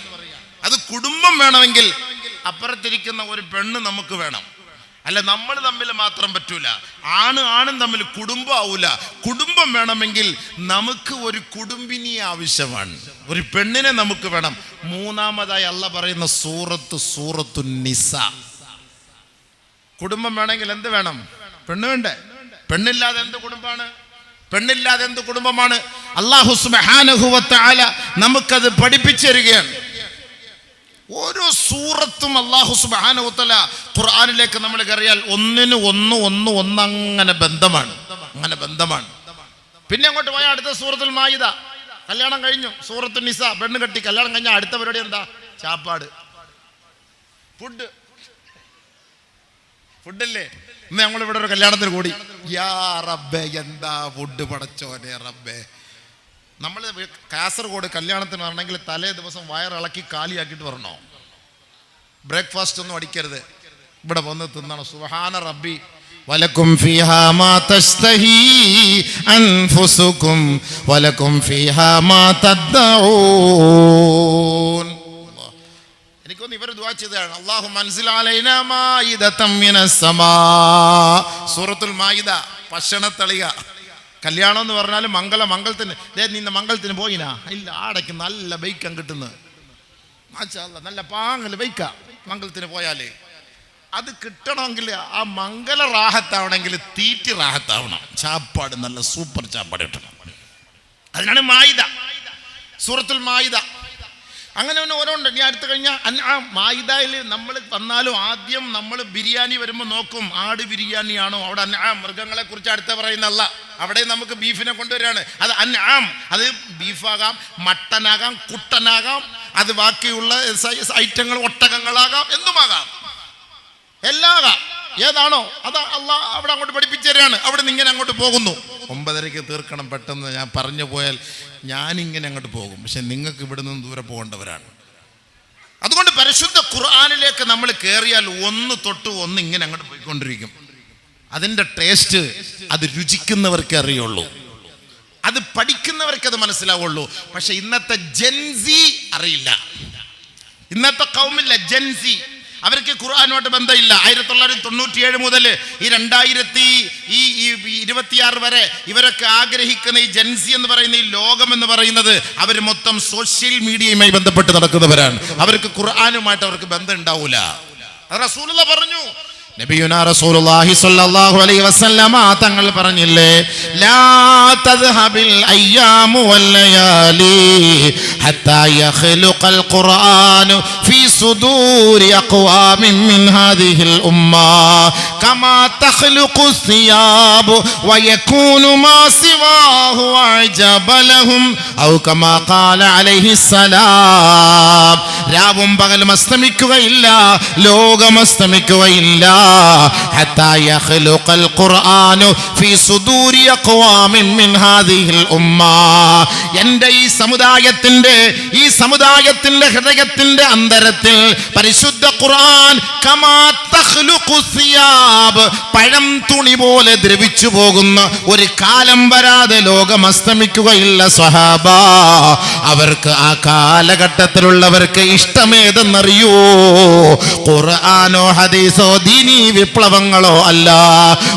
അത് കുടുംബം വേണമെങ്കിൽ അപ്പുറത്തിരിക്കുന്ന ഒരു പെണ്ണ് നമുക്ക് വേണം. അല്ല, നമ്മൾ തമ്മിൽ മാത്രം പറ്റൂല. ആണും തമ്മിൽ കുടുംബം ആവൂല. കുടുംബം വേണമെങ്കിൽ നമുക്ക് ഒരു കുടുംബിനിയെ ആവശ്യമാണ്, ഒരു പെണ്ണിനെ നമുക്ക് വേണം. മൂന്നാമതായി അല്ലാഹ് പറയുന്ന സൂറത്തു നിസ. കുടുംബം വേണമെങ്കിൽ എന്ത് വേണം? പെണ്ണ് വേണ്ടേ? പെണ്ണില്ലാതെ എന്ത് കുടുംബമാണ്? പെണ്ണില്ലാതെ എന്ത് കുടുംബമാണ്? അല്ലാഹു സുബ്ഹാനഹു വ തആല നമുക്കത് പഠിപ്പിച്ചു തരികയാണ്. ഓരോ സൂറത്തും അല്ലാഹു സുബ്ഹാനഹു വ തആല ഖുർആനിലേക്ക് നമ്മൾ കയറിയാൽ ഒന്നിന് ഒന്ന് അങ്ങനെ ബന്ധമാണ്. പിന്നെ അങ്ങോട്ട് പോയാൽ അടുത്ത സൂറത്തുൽ മാഇദ, കല്യാണം കഴിഞ്ഞു. സൂറത്തുൻ നിസ, പെണ്ണ് കെട്ടി. കല്യാണം കഴിഞ്ഞാൽ അടുത്ത പരിപാടി എന്താ? ചാപ്പാട്, ഫുഡല്ലേ. ഇന്ന് ഞങ്ങളിവിടെ ഒരു കല്യാണത്തിന് കൂടി. യാ റബ്ബേ, എന്താ ഫുഡ് പടച്ചോനെ റബ്ബേ. നമ്മൾ കാസർഗോഡ് കല്യാണത്തിനാണെങ്കിൽ തലേ ദിവസം വയറിളക്കി കാലിയാക്കിയിട്ട് വരണോ? ബ്രേക്ക്ഫാസ്റ്റ് ഒന്നും അടിക്കരുത്. ഇവിടെ വന്ന് തിന്നണം. സുബ്ഹാന റബ്ബി വലക്കും ഫീഹാ മാ തസ്തഹി അൻഫുസുകും വലക്കും ഫീഹാ മാ തദ്ദഊൻ. എനിക്കൊന്ന് ഇവർ ദുആ ചെയ്തതാണ്. അല്ലാഹു മൻസിൽ അലൈനാ മാഇദതം മിനസ് സമാ. സൂറത്തുൽ മാഇദ, ഭക്ഷണത്തളിക. കല്യാണം എന്ന് പറഞ്ഞാൽ മംഗളത്തിന്. നിന്ന മംഗളത്തിന് പോയിനാ? ഇല്ല, ആടയ്ക്ക് നല്ല ബൈക്കം കിട്ടുന്നു. മാഷാ അല്ലാഹ്, നല്ല പാങ്ങല് ബൈക്ക. മംഗളത്തിന് പോയാലേ അത് കിട്ടണമെങ്കിൽ ആ മംഗല റാഹത്താവണമെങ്കിൽ തീറ്റി റാഹത്താവണം. ചാപ്പാട് നല്ല സൂപ്പർ ചാപ്പാട് കിട്ടണം. അതിനാണ് മാഇദ, സൂറത്തുൽ മാഇദ. അങ്ങനെ തന്നെ ഓരോണ്ട്. ഇനി അടുത്ത് കഴിഞ്ഞാൽ അൻആം മായിദയിൽ നമ്മൾ വന്നാലും ആദ്യം നമ്മൾ ബിരിയാണി വരുമ്പോൾ നോക്കും ആട് ബിരിയാണിയാണോ. അവിടെ അൻആം മൃഗങ്ങളെ കുറിച്ച് അടുത്ത പറയുന്നല്ല. അവിടെ നമുക്ക് ബീഫിനെ കൊണ്ടുവരികയാണ്. അത് അൻആം, അത് ബീഫാകാം, മട്ടനാകാം, കുട്ടനാകാം, അത് ബാക്കിയുള്ള ഐറ്റങ്ങൾ ഒട്ടകങ്ങളാകാം, എന്തുമാകാം, എല്ലാകാം. ഏതാണോ അത് അള്ളാഹ് അവിടെ അങ്ങോട്ട് പഠിപ്പിച്ചു തരികയാണ്. അവിടെ നിന്ന് ഇങ്ങനെ അങ്ങോട്ട് പോകുന്നു. 9:30 തീർക്കണം പെട്ടെന്ന്. ഞാൻ പറഞ്ഞു പോയാൽ ഞാനിങ്ങനെ അങ്ങോട്ട് പോകും. പക്ഷെ നിങ്ങൾക്ക് ഇവിടെ നിന്ന് ദൂരെ പോകേണ്ടവരാണ്. അതുകൊണ്ട് പരിശുദ്ധ ഖുർആനിലേക്ക് നമ്മൾ കയറിയാൽ 1 തൊട്ട് 1 ഇങ്ങനെ അങ്ങോട്ട് പോയിക്കൊണ്ടിരിക്കും. അതിൻ്റെ ടേസ്റ്റ് അത് രുചിക്കുന്നവർക്കേ അറിയുള്ളൂ, അത് പഠിക്കുന്നവർക്ക് അത് മനസ്സിലാവുള്ളൂ. പക്ഷെ ഇന്നത്തെ ജെൻസി അറിയില്ല. ഇന്നത്തെ കൗമില്ല ജെൻസി, അവർക്ക് ഖുർആനുമായിട്ട് ബന്ധമില്ല. 1997 മുതൽ ഈ 2026 വരെ ഇവരൊക്കെ ആഗ്രഹിക്കുന്ന ഈ ജെൻസി എന്ന് പറയുന്ന ഈ ലോകം എന്ന് പറയുന്നത് അവർ മൊത്തം സോഷ്യൽ മീഡിയയുമായി ബന്ധപ്പെട്ട് നടക്കുന്നവരാണ്. അവർക്ക് ഖുർആനുമായിട്ട് അവർക്ക് ബന്ധം ഉണ്ടാവൂല. റസൂലുള്ളാഹി പറഞ്ഞു, നബിയുനാ റസൂലുള്ളാഹി സ്വല്ലല്ലാഹു അലൈഹി വസല്ലമ തങ്ങൾ പറഞ്ഞില്ലേ, ലാ തദ്ഹബിൽ അയ്യാമു വൽ ലയാലി ഹത്താ യഖ്ലുഖൽ ഖുർആനു ഫീ സുദൂരി അഖ്വാമിൻ മിൻ ഹാദിഹിൽ ഉമ്മ കമാ തഖ്ലുഖു സിയാബു വയകൂനു മാ സിവാഹു അജബ ലഹും ഔ കമാ ഖാല അലൈഹിസ്സലാം. രാവും പകലും അസ്തമിക്കുകയില്ല, ലോകം അസ്തമിക്കുകയില്ല, ഹത്താ യഖ്ലുഖൽ ഖുർആനു ഫീ സുദൂരി അഖ്വാമിൻ മിൻ ഹാദിഹിൽ ഉമ്മ. എൻ്റെ ഈ സമുദായത്തിന്റെ ഹൃദയത്തിന്റെ അന്തരത്തിൽ പരിശുദ്ധ ഖുർആൻ കമാ തഖ്ലുഖു സിയാബ്, പഴം തുണി പോലെ ദ്രവിച്ചു പോകുന്ന ഒരു കാലം വരാതെ ലോകം അസ്തമിക്കുകയില്ല സ്വഹാബ. അവർക്ക് ആ കാലഘട്ടത്തിലുള്ളവർക്ക് ഇഷ്ടമേതെന്നറിയോ? ഖുർആനോ ഹദീസോ ദീനി വിപ്ലവങ്ങളോ അല്ല.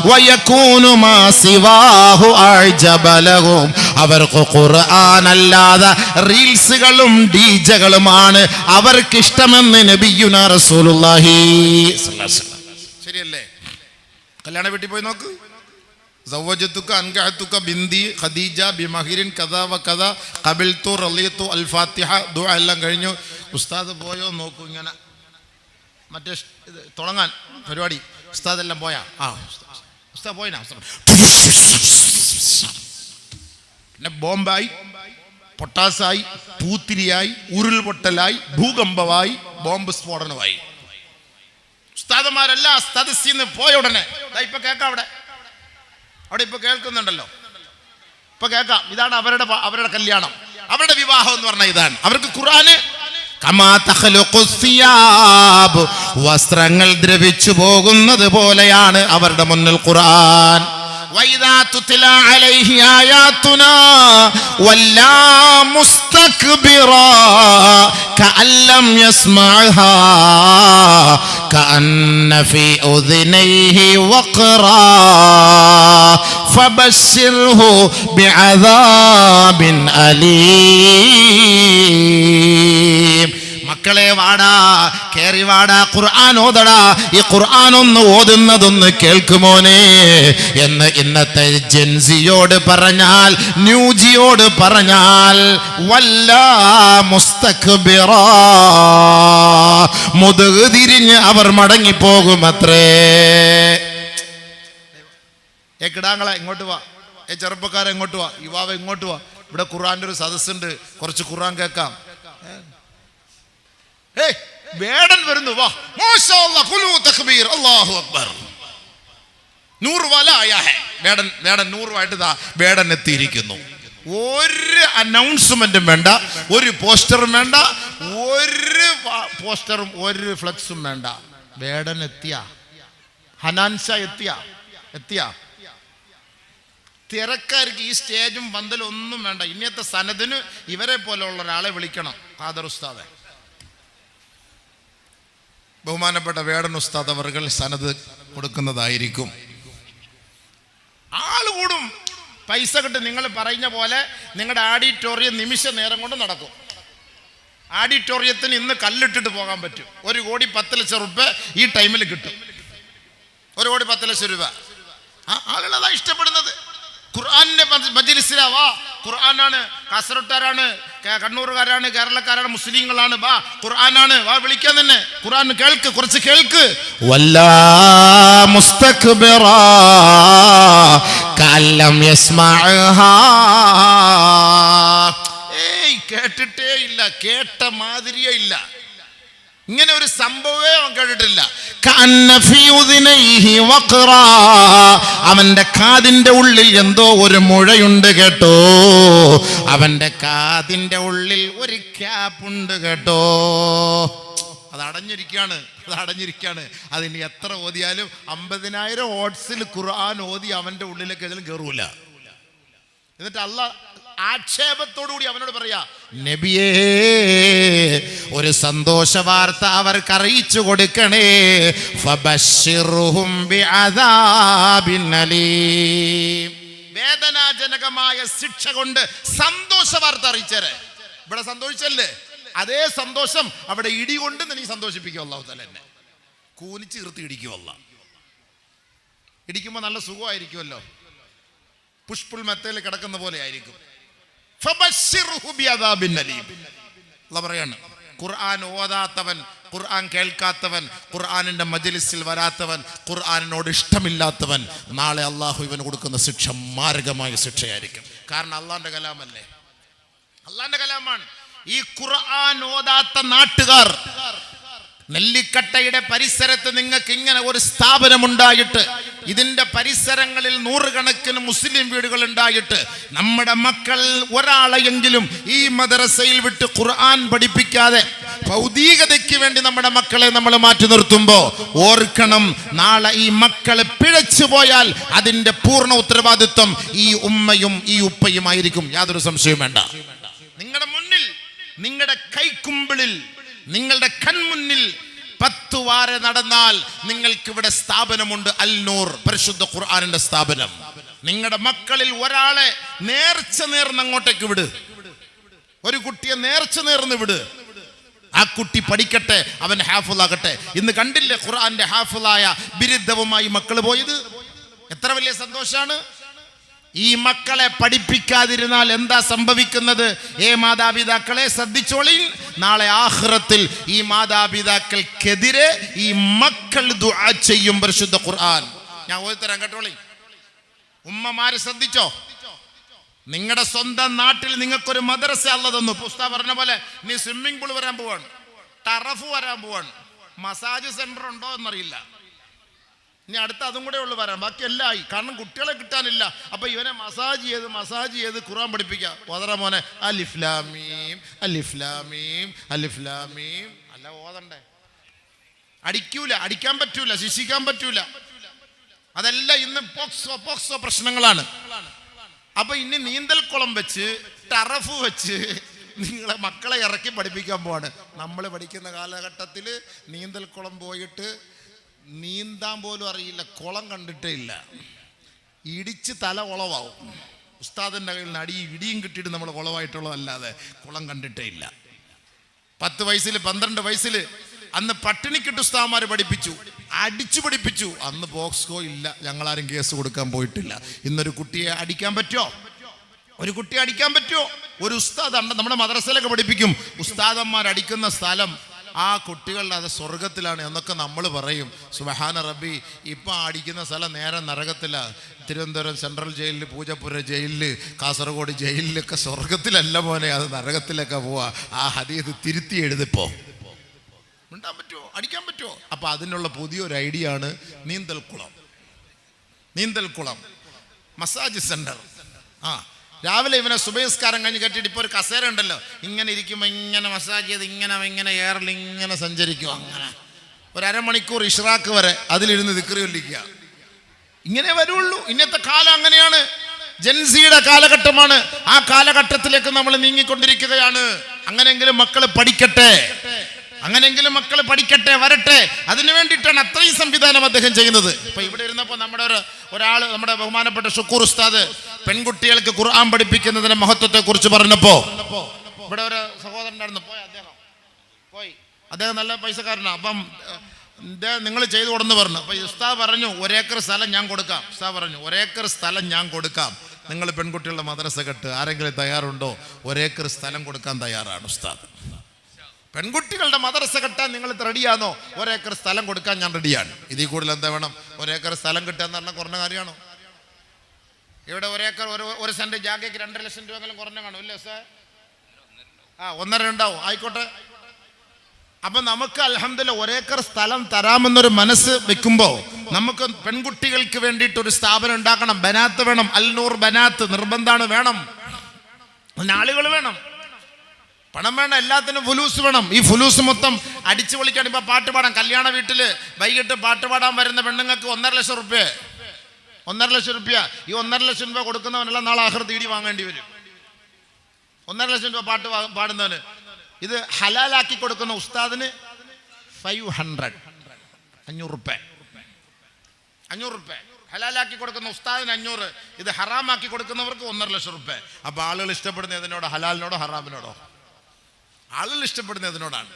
വയകൂനു മാ സിവാഹു അഅജബ ലഹും, അവർക്ക് ഖുർആൻ അല്ലാതെ റീൽസുകളും ഡീജകളുമാണ് അവർക്ക് ഇഷ്ടമെന്ന് നബിയുനാ റസൂലുള്ളാഹി സ്വല്ലല്ലാഹു അലൈഹി വസല്ലം. ശരിയല്ലേ? കല്യാണ വീട്ടിൽ പോയി നോക്ക്. സവ്വജതുക അൻകഹതുക ബിന്ദി ഖദീജ ബിമഹിരിൻ കദാ വ കദാ ഖബിൽതു റളിയതു അൽ ഫാത്തിഹ ദുആ എല്ലാം കഴിഞ്ഞു. ഉസ്താദ് പോയോ നോക്കൂ. ഇങ്ങനെ മറ്റേ തുടങ്ങാൻ പരിപാടി. ഉസ്താദ് എല്ലാം പോയാ? ആ ഉസ്താദ് പോയിനാ. പിന്നെ ബോംബായി, പൊട്ടാസായി, പൂത്തിരിയായി, ഉരുൾപൊട്ടലായി, ഭൂകമ്പമായി, ബോംബ് സ്ഫോടനമായി. ഉസ്താദന്മാരെല്ലാം സദസ്സിൽ നിന്ന് പോയ ഉടനെ ഇപ്പൊ കേൾക്കാം. അവിടെ ഇപ്പൊ കേൾക്കുന്നുണ്ടല്ലോ, ഇപ്പൊ കേൾക്കാം. ഇതാണ് അവരുടെ കല്യാണം, അവരുടെ വിവാഹം എന്ന് പറഞ്ഞാൽ ഇതാണ്. അവർക്ക് ഖുർആന് കമാ തഖ്ലുഖു സിയാബ്, വസ്ത്രങ്ങൾ ദ്രവിച്ചു പോകുന്നത് പോലെയാണ് അവരുടെ മുന്നിൽ ഖുർആൻ. വൈദാ തുത്ലാ അലൈഹി ആയാതുനാ വല്ലാ മുസ്തക്ബിറാ കഅല്ലം യസ്മഅഹാ കഅന്ന ഫീ ഉദ്നൈഹി വഖറാ ഫബശ്ശിർഹു ബിഅദാബിൻ അലീം. മക്കളെ വാടാ, കേറി വാടാ, ഖുർആൻ ഓതടാ. ഈ ഖുർആൻ ഒന്ന് ഓതുന്നതൊന്ന് കേൾക്കുമോനെ എന്ന് ഇന്നത്തെ ജെൻസിയോട് പറഞ്ഞാൽ, ന്യൂജിയോട് പറഞ്ഞാൽ വല്ലാ മുസ്തക്ബിറാ, മുതുക് തിരിഞ്ഞ് അവർ മടങ്ങിപ്പോകുമത്രേ. കിടാങ്ങളെ ഇങ്ങോട്ട് വാ, ചെറുപ്പക്കാരെ ഇങ്ങോട്ട് വാ, യുവാവ ഇങ്ങോട്ട് വാ. ഇവിടെ ഖുർആന്റെ ഒരു സദസ്സുണ്ട്, കുറച്ച് ഖുർആൻ കേൾക്കാം. വേടൻ വരുന്നു, വാ മാഷാ അല്ലാഹ്, ഖുലൂ തക്ബീർ, അല്ലാഹു അക്ബർ. 100 വാല ആയാ ഹേ. വേടൻ 100 ദാ വേടൻ എത്തിയിരിക്കുന്നു. ഒരു അനൗൺസ്മെന്റും വേണ്ട, ഒരു പോസ്റ്ററും വേണ്ട, ഒരു പോസ്റ്ററും ഒരു ഫ്ലെക്സും വേണ്ട. വേടൻ എത്തിയ, ഹനാൻഷ എത്തിയ. തിരക്കാർക്ക് ഈ സ്റ്റേജും പന്തലും ഒന്നും വേണ്ട. ഇന്നത്തെ സനദിന് ഇവരെ പോലെയുള്ള ഒരാളെ വിളിക്കണം, ഖാദർ ഉസ്താദെ. ബഹുമാനപ്പെട്ട വേടൻ ഉസ്താദ് അവർകൾ സനദ് കൊടുക്കുന്നതായിരിക്കും. ആളുകൂടും, പൈസ കിട്ടും. നിങ്ങൾ പറയുന്ന പോലെ നിങ്ങളുടെ ഓഡിറ്റോറിയം നിമിഷ നേരം കൊണ്ട് നടക്കും. ഓഡിറ്റോറിയത്തിന് ഇന്ന് കല്ലിട്ടിട്ട് പോകാൻ പറ്റും. 1,10,00,000 രൂപ ഈ ടൈമിൽ കിട്ടും. 1,10,00,000 രൂപ. ആളുകളതാ ഇഷ്ടപ്പെടുന്നത്. ഖുർആന്റെ മജ്ലിസിലാ, വാ ഖുർആനാണ്, കാസർഗോട്ടുകാരാണ്, കണ്ണൂറുകാരാണ്, കേരളക്കാരാണ്, മുസ്ലിങ്ങളാണ്, വാ ഖുർആനാണ്, വാ വിളിക്കാൻ തന്നെ. ഖുർആൻ കേൾക്ക്, കുറച്ച് കേൾക്ക്. വല്ലാ മുസ്തക്ബിറാ കല്ലം യസ്മഅഹാ. ഏയ് കേട്ടിട്ടേ ഇല്ല, കേട്ട മാതിരിയേ ഇല്ല. ഇങ്ങനെ ഒരു സംഭവമേ അവൻ കേട്ടിട്ടില്ല. അവന്റെ കാതിന്റെ ഉള്ളിൽ എന്തോ ഒരു മുഴയുണ്ട് കേട്ടോ, അവന്റെ കാതിന്റെ ഉള്ളിൽ ഒരു ക്യാപ്പുണ്ട് കേട്ടോ. അത് അടഞ്ഞിരിക്കുകയാണ്. അതിന് എത്ര ഓതിയാലും 50,000 ഓട്സിൽ ഖുർആൻ ഓതി അവന്റെ ഉള്ളിലേക്ക് ഏതായാലും കയറൂല. എന്നിട്ട് അള്ളാഹ് ആക്ഷേപത്തോടുകൂടി അവനോട് പറയാ, നബിയേ ഒരു സന്തോഷ വാർത്ത അവർക്ക് അറിയിച്ചു കൊടുക്കണേ. ഫബശ്ശിർഹും ബിഅദാബിൻ അലീം. വേദനാജനകമായ ശിക്ഷ കൊണ്ട് സന്തോഷ വാർത്ത അറിയിച്ചേരെ. ഇവിടെ സന്തോഷിച്ചല്ലേ, അതേ സന്തോഷം അവിടെ ഇടി കൊണ്ട് നീ സന്തോഷിപ്പിക്കും. അല്ലാഹു തആല എന്നെ കൂനിച്ച് നിർത്തി ഇടിക്കും. അല്ലാഹ് ഇടിക്കുമ്പോൾ നല്ല സുഖമായിരിക്കുമല്ലോ, പുഷ്പുൽ മെത്തയിൽ കിടക്കുന്ന പോലെ ആയിരിക്കും. പറയാണ്, ഖുർആൻ ഓതാത്തവൻ, ഖുർആൻ കേൾക്കാത്തവൻ, ഖുർആനിന്റെ മജ്ലിസിൽ വരാത്തവൻ, ഖുർആനിനോട് ഇഷ്ടമില്ലാത്തവൻ, നാളെ അള്ളാഹു ഇവന് കൊടുക്കുന്ന ശിക്ഷ മാരകമായ ശിക്ഷയായിരിക്കും. കാരണം അള്ളാന്റെ കലാമല്ലേ, അള്ളാന്റെ കലാമാണ്. ഈ ഖുർആൻ ഓതാത്ത നാട്ടുകാർ, നെല്ലിക്കട്ടയുടെ പരിസരത്ത് നിങ്ങൾക്ക് ഇങ്ങനെ ഒരു സ്ഥാപനമുണ്ടായിട്ട്, ഇതിന്റെ പരിസരങ്ങളിൽ 100 കണക്കിന് മുസ്ലിം വീടുകൾ ഉണ്ടായിട്ട്, നമ്മുടെ മക്കൾ ഒരാളെയെങ്കിലും ഈ മദ്രസയിൽ വിട്ട് ഖുർആൻ പഠിപ്പിക്കാതെ ഭൗതികതയ്ക്ക് വേണ്ടി നമ്മുടെ മക്കളെ നമ്മൾ മാറ്റി നിർത്തുമ്പോൾ ഓർക്കണം, നാളെ ഈ മക്കളെ പിഴച്ചു പോയാൽ അതിന്റെ പൂർണ്ണ ഉത്തരവാദിത്വം ഈ ഉമ്മയും ഈ ഉപ്പയുമായിരിക്കും. യാതൊരു സംശയവും വേണ്ട. നിങ്ങളുടെ മുന്നിൽ, നിങ്ങളുടെ കൈക്കുമ്പിളിൽ, നിങ്ങളുടെ കൺമുന്നിൽ 10 വാര നടന്നാൽ നിങ്ങൾക്ക് ഇവിടെ സ്ഥാപനമുണ്ട്, അൽ നൂർ, പരിശുദ്ധ ഖുർആനിന്റെ സ്ഥാപനം. നിങ്ങളുടെ മക്കളിൽ ഒരാളെ നേർന്ന് അങ്ങോട്ടേക്ക് വിട്, ഒരു കുട്ടിയെ നേർന്ന് വിട്. ആ കുട്ടി പഠിക്കട്ടെ, അവൻ ഹാഫിളാകട്ടെ. ഇന്ന് കണ്ടില്ലേ ഖുർആന്റെ ഹാഫിളായ ബിരുദവുമായി മക്കൾ പോയത്? എത്ര വലിയ സന്തോഷാണ്. ഈ മക്കളെ പഠിപ്പിക്കാതിരുന്നാൽ എന്താ സംഭവിക്കുന്നത്? മാതാപിതാക്കളെ ശ്രദ്ധിച്ചോളീ, നാളെ ആഖിറത്തിൽ ഈ മാതാപിതാക്കൾക്കെതിരെ ഈ മക്കൾ ദുആ ചെയ്യും. പരിശുദ്ധ ഖുർആൻ ഞാൻ ഓതിത്തരാം, കേട്ടോളീ. ഉമ്മമാരെ ശ്രദ്ധിച്ചോ, നിങ്ങളുടെ സ്വന്തം നാട്ടിൽ നിങ്ങൾക്കൊരു മദ്രസ അല്ലാഹു തന്നു. ഉസ്താദ് പറഞ്ഞ പോലെ നീ സ്വിമ്മിംഗ് പൂൾ വരാൻ പോവാണ്, ടറഫ് വരാൻ പോവാണ്, മസാജ് സെന്റർ ഉണ്ടോ എന്നറിയില്ല, ഇനി അടുത്ത അതും കൂടെ ഉള്ളു വരാൻ, ബാക്കി എല്ലാം ആയി. കാരണം കുട്ടികളെ കിട്ടാനില്ല. അപ്പൊ ഇവനെ മസാജ് ചെയ്ത് ഖുർആൻ പഠിപ്പിക്കാം. ഓതറ മോനെ അലിഫ് ലാം മീം അലിഫ് ലാം മീം അലിഫ് ലാം മീം. അല്ല ഓതണ്ടേ, അടിക്കൂല, അടിക്കാൻ പറ്റൂല, ശിക്ഷിക്കാൻ പറ്റൂല. അതല്ല ഇന്ന് പോക്സോ പ്രശ്നങ്ങളാണ്. അപ്പൊ ഇനി നീന്തൽക്കുളം വെച്ച്, ടറഫ് വെച്ച് നിങ്ങളെ മക്കളെ ഇറക്കി പഠിപ്പിക്കാൻ പോവാണ്. നമ്മൾ പഠിക്കുന്ന കാലഘട്ടത്തിൽ നീന്തൽക്കുളം പോയിട്ട് നീന്താൻ പോലും അറിയില്ല, കുളം കണ്ടിട്ടേ ഇല്ല, ഇടിച്ച് തല കുളവാവും. ഉസ്താദിൻ്റെ കയ്യിൽ നിന്ന് ഇടിയും കിട്ടിയിട്ട് നമ്മൾ കുളമായിട്ടുള്ളതല്ലാതെ കുളം കണ്ടിട്ടേ ഇല്ല. 10 വയസ്സിൽ 12 വയസ്സിൽ അന്ന് പട്ടിണിക്കിട്ട് ഉസ്താദന്മാർ പഠിപ്പിച്ചു, അടിച്ചു പഠിപ്പിച്ചു. അന്ന് പോക്സ്കോ ഇല്ല, ഞങ്ങളാരും കേസ് കൊടുക്കാൻ പോയിട്ടില്ല. ഇന്നൊരു കുട്ടിയെ അടിക്കാൻ പറ്റുമോ? ഒരു കുട്ടിയെ അടിക്കാൻ പറ്റുമോ? ഒരു ഉസ്താദ് നമ്മുടെ മദ്രസയിലൊക്കെ പഠിപ്പിക്കും, ഉസ്താദന്മാർ അടിക്കുന്ന സ്ഥലം ആ കുട്ടികളുടെ അത് സ്വർഗത്തിലാണ് എന്നൊക്കെ നമ്മൾ പറയും. സുബ്ഹാന റബ്ബി, ഇപ്പം അടിക്കുന്ന സ്ഥലം നേരെ നരകത്തിലാണ്. തിരുവനന്തപുരം സെൻട്രൽ ജയിലിൽ, പൂജപ്പുര ജയിലിൽ, കാസർഗോഡ് ജയിലിലൊക്കെ സ്വർഗത്തിലല്ല മോനെ, അത് നരകത്തിലൊക്കെ പോവാ. ആ ഹദീസ് തിരുത്തി എഴുതിപ്പോ. മിണ്ടാൻ പറ്റുമോ? അടിക്കാൻ പറ്റുമോ? അപ്പൊ അതിനുള്ള പുതിയൊരു ഐഡിയ ആണ് നീന്തൽക്കുളം, മസാജ് സെന്റർ. രാവിലെ ഇവനെ സുബഹിസ്കാരം കഴിഞ്ഞ് കെട്ടിയിട്ട് ഇപ്പോൾ ഒരു കസേര ഉണ്ടല്ലോ, ഇങ്ങനെ ഇരിക്കുമ്പോൾ ഇങ്ങനെ മസാജ് ചെയ്ത് ഇങ്ങനെ എയറിൽ ഇങ്ങനെ സഞ്ചരിക്കും. അങ്ങനെ ഒരു അരമണിക്കൂർ ഇഷ്റാഖ് വരെ അതിലിരുന്ന് ദിക്റ് ചൊല്ലിക്കുക. ഇങ്ങനെ വരുള്ളൂ. ഇന്നത്തെ കാലം അങ്ങനെയാണ്, ജൻസിയുടെ കാലഘട്ടമാണ്. ആ കാലഘട്ടത്തിലേക്ക് നമ്മൾ നീങ്ങിക്കൊണ്ടിരിക്കുകയാണ്. അങ്ങനെയെങ്കിലും മക്കൾ പഠിക്കട്ടെ, വരട്ടെ. അതിനു വേണ്ടിയിട്ടാണ് അത്രയും സംവിധാനം അദ്ദേഹം ചെയ്യുന്നത്. ഇപ്പൊ ഇവിടെ ഇരുന്നപ്പോൾ നമ്മുടെ ബഹുമാനപ്പെട്ട ഷുക്കൂർ ഉസ്താദ് പെൺകുട്ടികൾക്ക് ഖുർആൻ പഠിപ്പിക്കുന്നതിന്റെ മഹത്വത്തെ കുറിച്ച് പറഞ്ഞപ്പോ ഇവിടെ ഒരു സഹോദരനായിരുന്നു, പോയി അദ്ദേഹം നല്ല പൈസക്കാരനാണ്. അപ്പം നിങ്ങൾ ചെയ്തു കൊടുന്ന് പറഞ്ഞു. അപ്പൊ ഉസ്താദ് പറഞ്ഞു 1 ഏക്കർ സ്ഥലം ഞാൻ കൊടുക്കാം. ഉസ്താദ് പറഞ്ഞു 1 ഏക്കർ സ്ഥലം ഞാൻ കൊടുക്കാം, നിങ്ങൾ പെൺകുട്ടികളുടെ മദ്രസ കെട്ട്, ആരെങ്കിലും തയ്യാറുണ്ടോ? 1 ഏക്കർ സ്ഥലം കൊടുക്കാൻ തയ്യാറാണ് ഉസ്താദ്. പെൺകുട്ടികളുടെ മദ്രസ കെട്ടാൻ നിങ്ങൾ റെഡിയാണോ? 1 ഏക്കർ സ്ഥലം കൊടുക്കാൻ ഞാൻ റെഡിയാണ്. ഇതിൽ കൂടുതൽ എന്താ വേണം? 1 ഏക്കർ സ്ഥലം കിട്ടുക എന്ന് പറഞ്ഞാൽ കുറഞ്ഞ കാര്യമാണോ? ഇവിടെ 1 ഏക്കർ 1 സെന്റ് ജാഗയ്ക്ക് 2 ലക്ഷം രൂപയെങ്കിലും കുറഞ്ഞ കാണും ഇല്ലേ സാർ? 1.5 ഉണ്ടാവും. ആയിക്കോട്ടെ. അപ്പൊ നമുക്ക് അൽഹംദുലില്ലാ 1 ഏക്കർ സ്ഥലം തരാമെന്നൊരു മനസ്സ് വെക്കുമ്പോൾ നമുക്ക് പെൺകുട്ടികൾക്ക് വേണ്ടിയിട്ട് ഒരു സ്ഥാപനം ഉണ്ടാക്കണം. ബനാത്ത് വേണം, അൽനൂർ ബനാത്ത് നിർബന്ധാണ്, വേണം. ആളുകൾ വേണം, പണം വേണം, എല്ലാത്തിനും ഫുലൂസ് വേണം. ഈ ഫുലൂസ് മൊത്തം അടിച്ചു പൊളിക്കാൻ. ഇപ്പൊ പാട്ട് പാടാൻ കല്യാണ വീട്ടില് വൈകിട്ട് പാട്ട് പാടാൻ വരുന്ന പെണ്ണുങ്ങൾക്ക് 1.5 ലക്ഷം റുപ്യ, 1.5 ലക്ഷം റുപ്യ. ഈ 1.5 ലക്ഷം രൂപ കൊടുക്കുന്നവനെല്ലാം നാളെ ആഖിറത്ത് ഈടി വാങ്ങേണ്ടി വരും. 1.5 ലക്ഷം രൂപ പാട്ട് പാടുന്നവന്. ഇത് ഹലാലാക്കി കൊടുക്കുന്ന ഉസ്താദിന് 500 റുപ്യ, 500 റുപ്യ ഹലാലാക്കി കൊടുക്കുന്ന ഉസ്താദിന് 500. ഇത് ഹറാമാക്കി കൊടുക്കുന്നവർക്ക് 1.5 ലക്ഷം റുപ്യ. അപ്പൊ ആളുകൾ ഇഷ്ടപ്പെടുന്ന ഏതിനോടോ? ഹലാലിനോടോ ഹറാമിനോടോ? ആളുകൾ ഇഷ്ടപ്പെടുന്ന ഏതിനോടാണ്?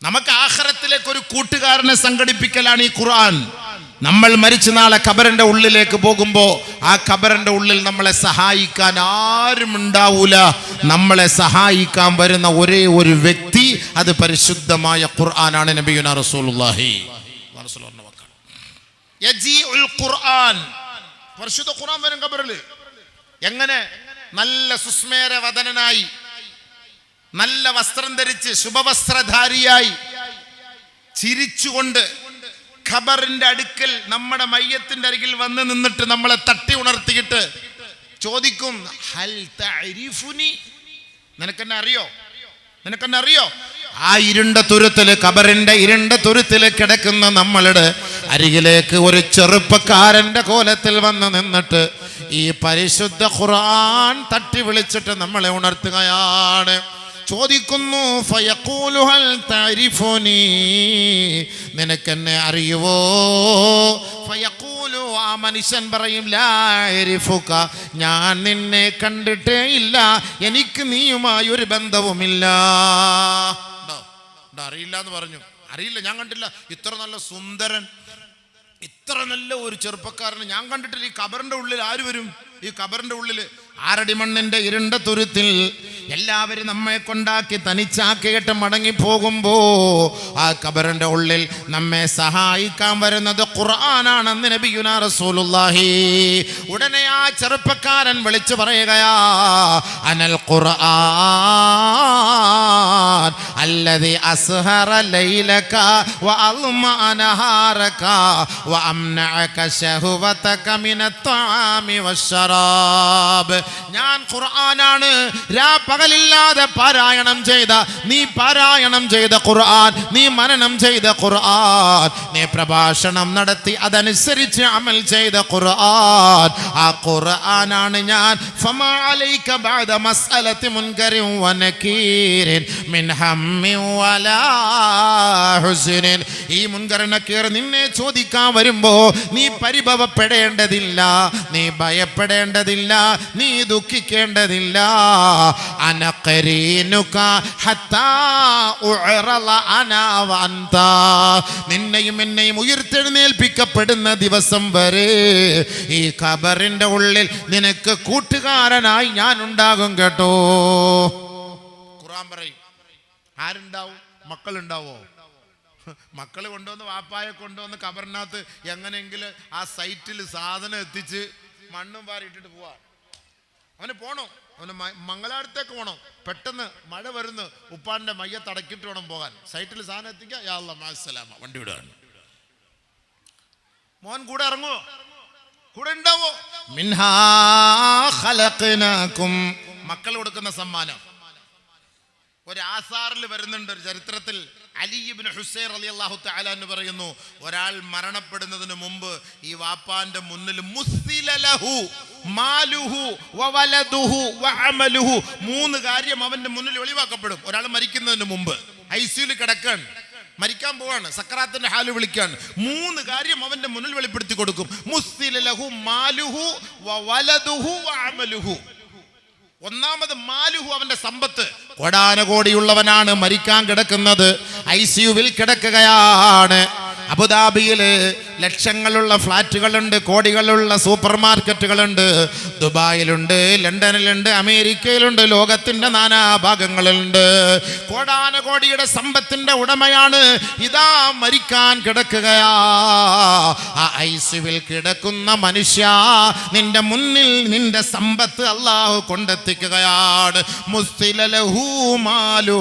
നമുക്ക് ആഖിറത്തിലേക്ക് ഒരു കൂട്ടുകാരനെ സംഘടിപ്പിക്കലാണ് ഈ ഖുർആൻ. നമ്മൾ മരിച്ച നാളെ ഖബറിന്റെ ഉള്ളിലേക്ക് പോകുമ്പോൾ ആ ഖബറിന്റെ ഉള്ളിൽ നമ്മളെ സഹായിക്കാൻ ആരും ഉണ്ടാവൂല. നമ്മളെ സഹായിക്കാൻ വരുന്ന ഒരേ ഒരു വ്യക്തി, അത് പരിശുദ്ധമായ ഖുർആനാണ്. നബിയുനാ റസൂലുള്ളാഹി യജീഉൽ ഖുർആൻ, പരിശുദ്ധ ഖുർആൻ വരും ഖബറിൽ. എങ്ങനെ? നല്ല സുസ്മേര വദനനായി, നല്ല വസ്ത്രം ധരിച്ച് ശുഭവസ്ത്രധാരിയായി, ചിരിച്ചുകൊണ്ട് ഖബറിന്റെ അടുക്കൽ നമ്മുടെ മയ്യത്തിന്റെ അരികിൽ വന്ന് നിന്നിട്ട് നമ്മളെ തട്ടി ഉണർത്തിയിട്ട് ചോദിക്കും, ഹൽ തഅരിഫുനി, നിനക്കെന്നെ അറിയോ? നിനക്കെന്നെ അറിയോ? ആ ഇരുണ്ട തുരുത്തില്, ഖബറിന്റെ ഇരുണ്ട തുരുത്തില് കിടക്കുന്ന നമ്മളുടെ അരികിലേക്ക് ഒരു ചെറുപ്പക്കാരന്റെ കോലത്തിൽ വന്ന് നിന്നിട്ട് ഈ പരിശുദ്ധ ഖുർആൻ തട്ടി വിളിച്ചിട്ട് നമ്മളെ ഉണർത്തുകയാണ്. ചോദിക്കുന്നു, ഫയഖൂലു ഹൽ തഅരിഫുനി, നിനക്കെന്നെ അറിയുവോ? ഫയഖൂലു, ആ മനുഷ്യൻ പറയും, ലാ അരിഫുക, ഞാൻ നിന്നെ കണ്ടിട്ടേ ഇല്ല, എനിക്ക് നീയുമായി ഒരു ബന്ധവുമില്ല. അറിയില്ല എന്ന് പറഞ്ഞു. അറിയില്ല, ഞാൻ കണ്ടില്ല. ഇത്ര നല്ല സുന്ദരൻ, ഇത്ര നല്ല ഒരു ചെറുപ്പക്കാരന് ഞാൻ കണ്ടിട്ടില്ല. ഈ ഖബറിന്റെ ഉള്ളിൽ ആര് വരും? ഈ ഖബറിന്റെ ഉള്ളിൽ ആറടി മണ്ണിന്റെ ഇരുണ്ട തുരുത്തിൽ എല്ലാവരും നമ്മെ കൊണ്ടാക്കി തനിച്ചാക്കിയിട്ട് മടങ്ങി പോകുമ്പോ ആ ഖബറിന്റെ ഉള്ളിൽ നമ്മെ സഹായിക്കാൻ വരുന്നത് ഖുർആനാണെന്ന് നബിയുനാ റസൂലുള്ളാഹി. ഉടനെ ആ ചെറുപ്പക്കാരൻ വിളിച്ചു പറയുകയാ, അനൽ ഖുർആൻ അല്ലദി അസ്ഹറ ലൈലക വഅൽമ നഹാരക വഅംനഅക ശഹവതക മിനത് തആമി വശറാബ്. ഞാൻ ഖുർആനാണ്, പകലില്ലാതെ പാരായണം ചെയ്ത, നീ പാരായണം ചെയ്ത ഖുർആൻ, നീ മനനം ചെയ്ത ഖുർആൻ, നീ പ്രഭാഷണം നടത്തി അതനുസരിച്ച് അമൽ ചെയ്ത ഖുർആൻ, ആ ഖുർആനാണ് ഞാൻ. ഫമാ അലൈക ബഅദ മസ്അലതി മുൻകരി വനകീരിൻ മിൻ ഹമ്മി വലാ ഹുസ്നിൻ. ഈ മുൻകർ നകീർ നിന്നെ ചോദിക്കാൻ വരുമ്പോ നീ പരിഭവപ്പെടേണ്ടതില്ല, നീ ഭയപ്പെടേണ്ടതില്ല, നീ ദുഃഖിക്കേണ്ടതില്ല. നിന്നെയും എന്നെയും ഉയർത്തെഴുന്നേൽപ്പിക്കപ്പെടുന്ന ദിവസം വരെ ഈ ഖബറിന്റെ ഉള്ളിൽ നിനക്ക് കൂട്ടുകാരനായി ഞാൻ ഉണ്ടാകും കേട്ടോ. ഖുർആൻ പറയും. ആരുണ്ടാവും? മക്കളുണ്ടാവോ? മക്കൾ കൊണ്ടുവന്ന്, വാപ്പായെ കൊണ്ടുവന്ന് ഖബറിനകത്ത് എങ്ങനെയെങ്കിലും ആ സൈറ്റിൽ സാധനം എത്തിച്ച് മണ്ണും പാറിയിട്ടിട്ട് പോവാ. അവന് പോണോ? അവന് മംഗലാപുരത്തേക്ക് പോകണം. പെട്ടെന്ന് മഴ വരുന്നു, ഉപ്പാന്റെ മയ്യത്ത് അടക്കിയിട്ട് വേണം പോകാൻ. സൈറ്റിൽ സാധനം എത്തിക്കുക, യാ അല്ലാഹ് മഅസ്സലാമ, വണ്ടി വിടുകയാണ്. മോൻ കൂടെ ഇറങ്ങുവോ? കൂടെ ഉണ്ടാവോ? മിൻഹാ ഖലഖനാകും, മക്കൾ കൊടുക്കുന്ന സമ്മാനം. ഒരു ആസാറിൽ വരുന്നുണ്ട്, ഒരു ചരിത്രത്തിൽ അലി ഇബ്നു ഹുസൈൻ റളിയല്ലാഹു തആല എന്ന് പറയുന്നു, ഒരാൾ മരണപ്പെടുന്നതിന് മുമ്പ് ഈ വാപ്പാന്റെ മുന്നിൽ മുസ്തില ലഹു മാലുഹു വവലദുഹു വഅമലുഹു, 3 കാര്യം അവന്റെ മുന്നിൽ ഒളിവാക്കപ്പെടും. ഒരാൾ മരിക്കുന്നതിന് മുമ്പ് ഐസിയുൽ കിടക്കാൻ, മരിക്കാൻ പോവാണ്, സക്കറാത്തിന്റെ ഹാല് വിളിക്കാൻ, 3 കാര്യം അവന്റെ മുന്നിൽ വെളിപ്പെടുത്തി കൊടുക്കും. മുസ്തില ലഹു മാലുഹു വവലദുഹു വഅമലുഹു. ഒന്നാമത് മാലുഹു, അവന്റെ സമ്പത്ത്. കോടാനകോടിയുള്ളവനാണ്, മരിക്കാൻ കിടക്കുന്നത്, ഐസിയുവിൽ കിടക്കുകയാണ്. അബുദാബിയില് ലക്ഷങ്ങളുള്ള ഫ്ലാറ്റുകളുണ്ട്, കോടികളുള്ള സൂപ്പർ മാർക്കറ്റുകളുണ്ട്, ദുബായിലുണ്ട്, ലണ്ടനിലുണ്ട്, അമേരിക്കയിലുണ്ട്, ലോകത്തിന്റെ നാനാഭാഗങ്ങളിലുണ്ട്. കോടാനുകോടിയുടെ സമ്പത്തിന്റെ ഉടമയാണ്. ഇതാ മരിക്കാൻ കിടക്കുകയാ. ആ ഐസിയിൽ കിടക്കുന്ന മനുഷ്യ, നിന്റെ മുന്നിൽ നിന്റെ സമ്പത്ത് അല്ലാഹു കൊണ്ടെത്തിക്കുകയാണ്. മുസ്തിലലഹു മാലു,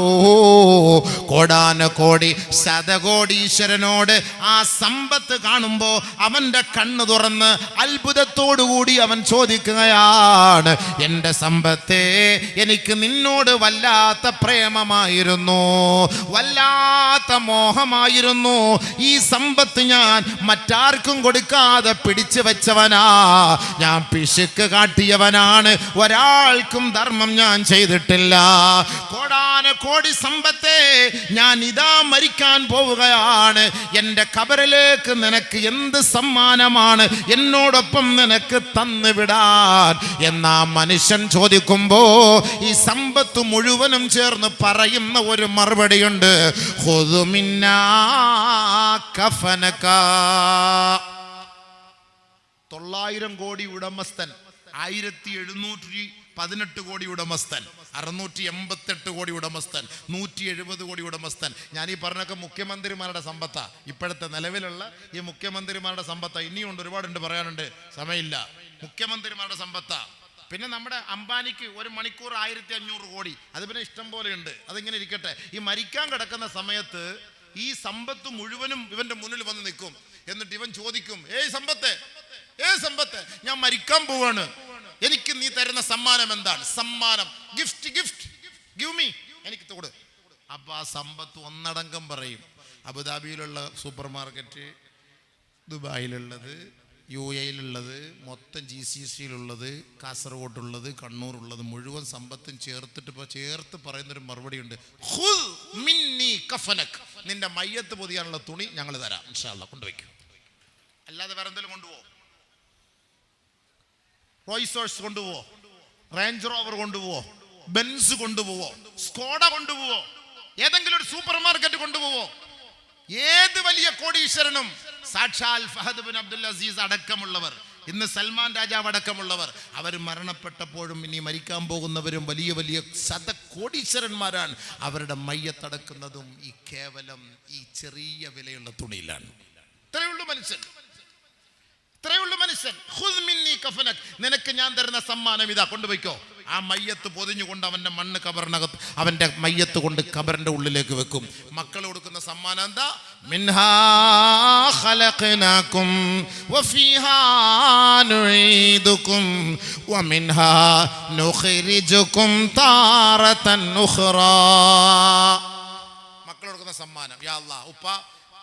കോടാനുകോടി ശതകോടീശ്വരനോട് ആ സമ്പത്ത് കാണുമ്പോ അവന്റെ കണ്ണ് തുറന്ന് അത്ഭുതത്തോടുകൂടി അവൻ ചോദിക്കുകയാണ്, എൻ്റെ സമ്പത്തേ, എനിക്ക് നിന്നോട് വല്ലാത്ത പ്രേമമായിരുന്നു, വല്ലാത്ത മോഹമായിരുന്നു. ഈ സമ്പത്ത് ഞാൻ മറ്റാർക്കും കൊടുക്കാതെ പിടിച്ചു വെച്ചവനാ, ഞാൻ പിശുക്ക് കാട്ടിയവനാണ്, ഒരാൾക്കും ധർമ്മം ഞാൻ ചെയ്തിട്ടില്ല. കോടാനുകോടി സമ്പത്തേ, ഞാൻ ഇതാ മരിക്കാൻ പോവുകയാണ്. എൻ്റെ ഖബറിലേക്ക് നിനക്ക് എന്ത് സമ്മാനമാണ് എന്നോടൊപ്പം നിനക്ക് തന്നുവിടാൻ എന്നാ മനുഷ്യൻ ചോദിക്കുമ്പോ ഈ സമ്പത്ത് മുഴുവനും ചേർന്ന് പറയുന്ന ഒരു മറുപടിയുണ്ട്. ഖുദ് മിന്നാ കഫനക. 900 കോടി ഉടമസ്ഥൻ, 1718 കോടി ഉടമസ്ഥൻ, 688 കോടി ഉടമസ്ഥൻ, 170 കോടി ഉടമസ്ഥൻ. ഞാൻ ഈ പറഞ്ഞൊക്കെ മുഖ്യമന്ത്രിമാരുടെ സമ്പത്താ, ഇപ്പോഴത്തെ നിലവിലുള്ള ഈ മുഖ്യമന്ത്രിമാരുടെ സമ്പത്താ. ഇനിയുണ്ട്, ഒരുപാടുണ്ട് പറയാനുണ്ട്, സമയമില്ല. മുഖ്യമന്ത്രിമാരുടെ സമ്പത്താ. പിന്നെ നമ്മുടെ അംബാനിക്ക് ഒരു മണിക്കൂർ 1500 കോടി, അത് പിന്നെ ഇഷ്ടം പോലെ ഉണ്ട്. അതിങ്ങനെ ഇരിക്കട്ടെ. ഈ മരിക്കാൻ കിടക്കുന്ന സമയത്ത് ഈ സമ്പത്ത് മുഴുവനും ഇവന്റെ മുന്നിൽ വന്ന് നിൽക്കും. എന്നിട്ട് ഇവൻ ചോദിക്കും, ഏയ് സമ്പത്തെ, സമ്പത്തെ, ഞാൻ മരിക്കാൻ പോവാണ്, എനിക്ക് നീ തരുന്ന സമ്മാനം എന്താണ്? സമ്മാനം, ഗിഫ്റ്റ്, ഗിഫ്റ്റ്, ഗിവ് മീ, എനിക്ക് തോട്. അപ്പൊ ആ സമ്പത്ത് ഒന്നടങ്കം പറയും. അബുദാബിയിലുള്ള സൂപ്പർ മാർക്കറ്റ്, ദുബായിലുള്ളത്, UAE-യിലുള്ളത്, മൊത്തം GCC-യിലുള്ളത്, കാസർഗോട്ടുള്ളത്, കണ്ണൂരുള്ളത്, മുഴുവൻ സമ്പത്തും ചേർത്തിട്ട് ചേർത്ത് പറയുന്നൊരു മറുപടി ഉണ്ട്. ഖുദ് മിന്നി കഫനക്, നിന്റെ മയ്യത്ത് പൊതിയാനുള്ള തുണി ഞങ്ങൾ തരാം, ഇൻഷാ അല്ലാഹ് കൊണ്ടുവയ്ക്കും. അല്ലാതെ വേറെ എന്തെങ്കിലും കൊണ്ടുപോവോ? റോയ്സ് കൊണ്ടുപോവോ? റേഞ്ച് റോവർ കൊണ്ടുപോവോ? ബെൻസ് കൊണ്ടുപോവോ? സ്കോഡ കൊണ്ടുപോവോ? ഏതെങ്കിലും ഒരു സൂപ്പർ മാർക്കറ്റ് കൊണ്ടുപോവോ? ഏത് വലിയ കോടീശ്വരനും സാക്ഷാൽ ഫഹദ് ബിൻ അബ്ദുൽ അസീസ് അടക്കമുള്ളവർ, ഇന്ന് സൽമാൻ രാജാവ് അടക്കമുള്ളവർ, അവർ മരണപ്പെട്ടപ്പോഴും ഇനി മരിക്കാൻ പോകുന്നവരും വലിയ വലിയ കോടീശ്വരന്മാരാണ്. അവരുടെ മയ്യത്തടക്കുന്നതും ഈ കേവലം ഈ ചെറിയ വിലയുള്ള തുണിയിലാണ്. ഇത്രയുള്ളൂ മനുഷ്യൻ, ഇത്രയുള്ളൂ മനുഷ്യൻ. ഖുദ് മിന്നി കഫനക്, നിനക്ക് ഞാൻ തരുന്ന സമ്മാനം ഇതാ, കൊണ്ടുപോയിക്കോ. ആ മയ്യത്ത് പൊതിഞ്ഞുകൊണ്ട് അവന്റെ മണ്ണ് കബറിനകത്ത്, അവന്റെ മയ്യത്ത് കൊണ്ട് കബറിന്റെ ഉള്ളിലേക്ക് വെക്കും. മക്കൾ കൊടുക്കുന്ന സമ്മാനം എന്താ? മിൻഹാ ഖലഖനാകും വഫീഹാ നുഈദുകും വമിൻഹാ നുഖ്രിജുകും താറതൻ ഉഖ്റാ. മക്കൾ കൊടുക്കുന്ന സമ്മാനം, യാ അല്ലാഹ്, ഉപ്പ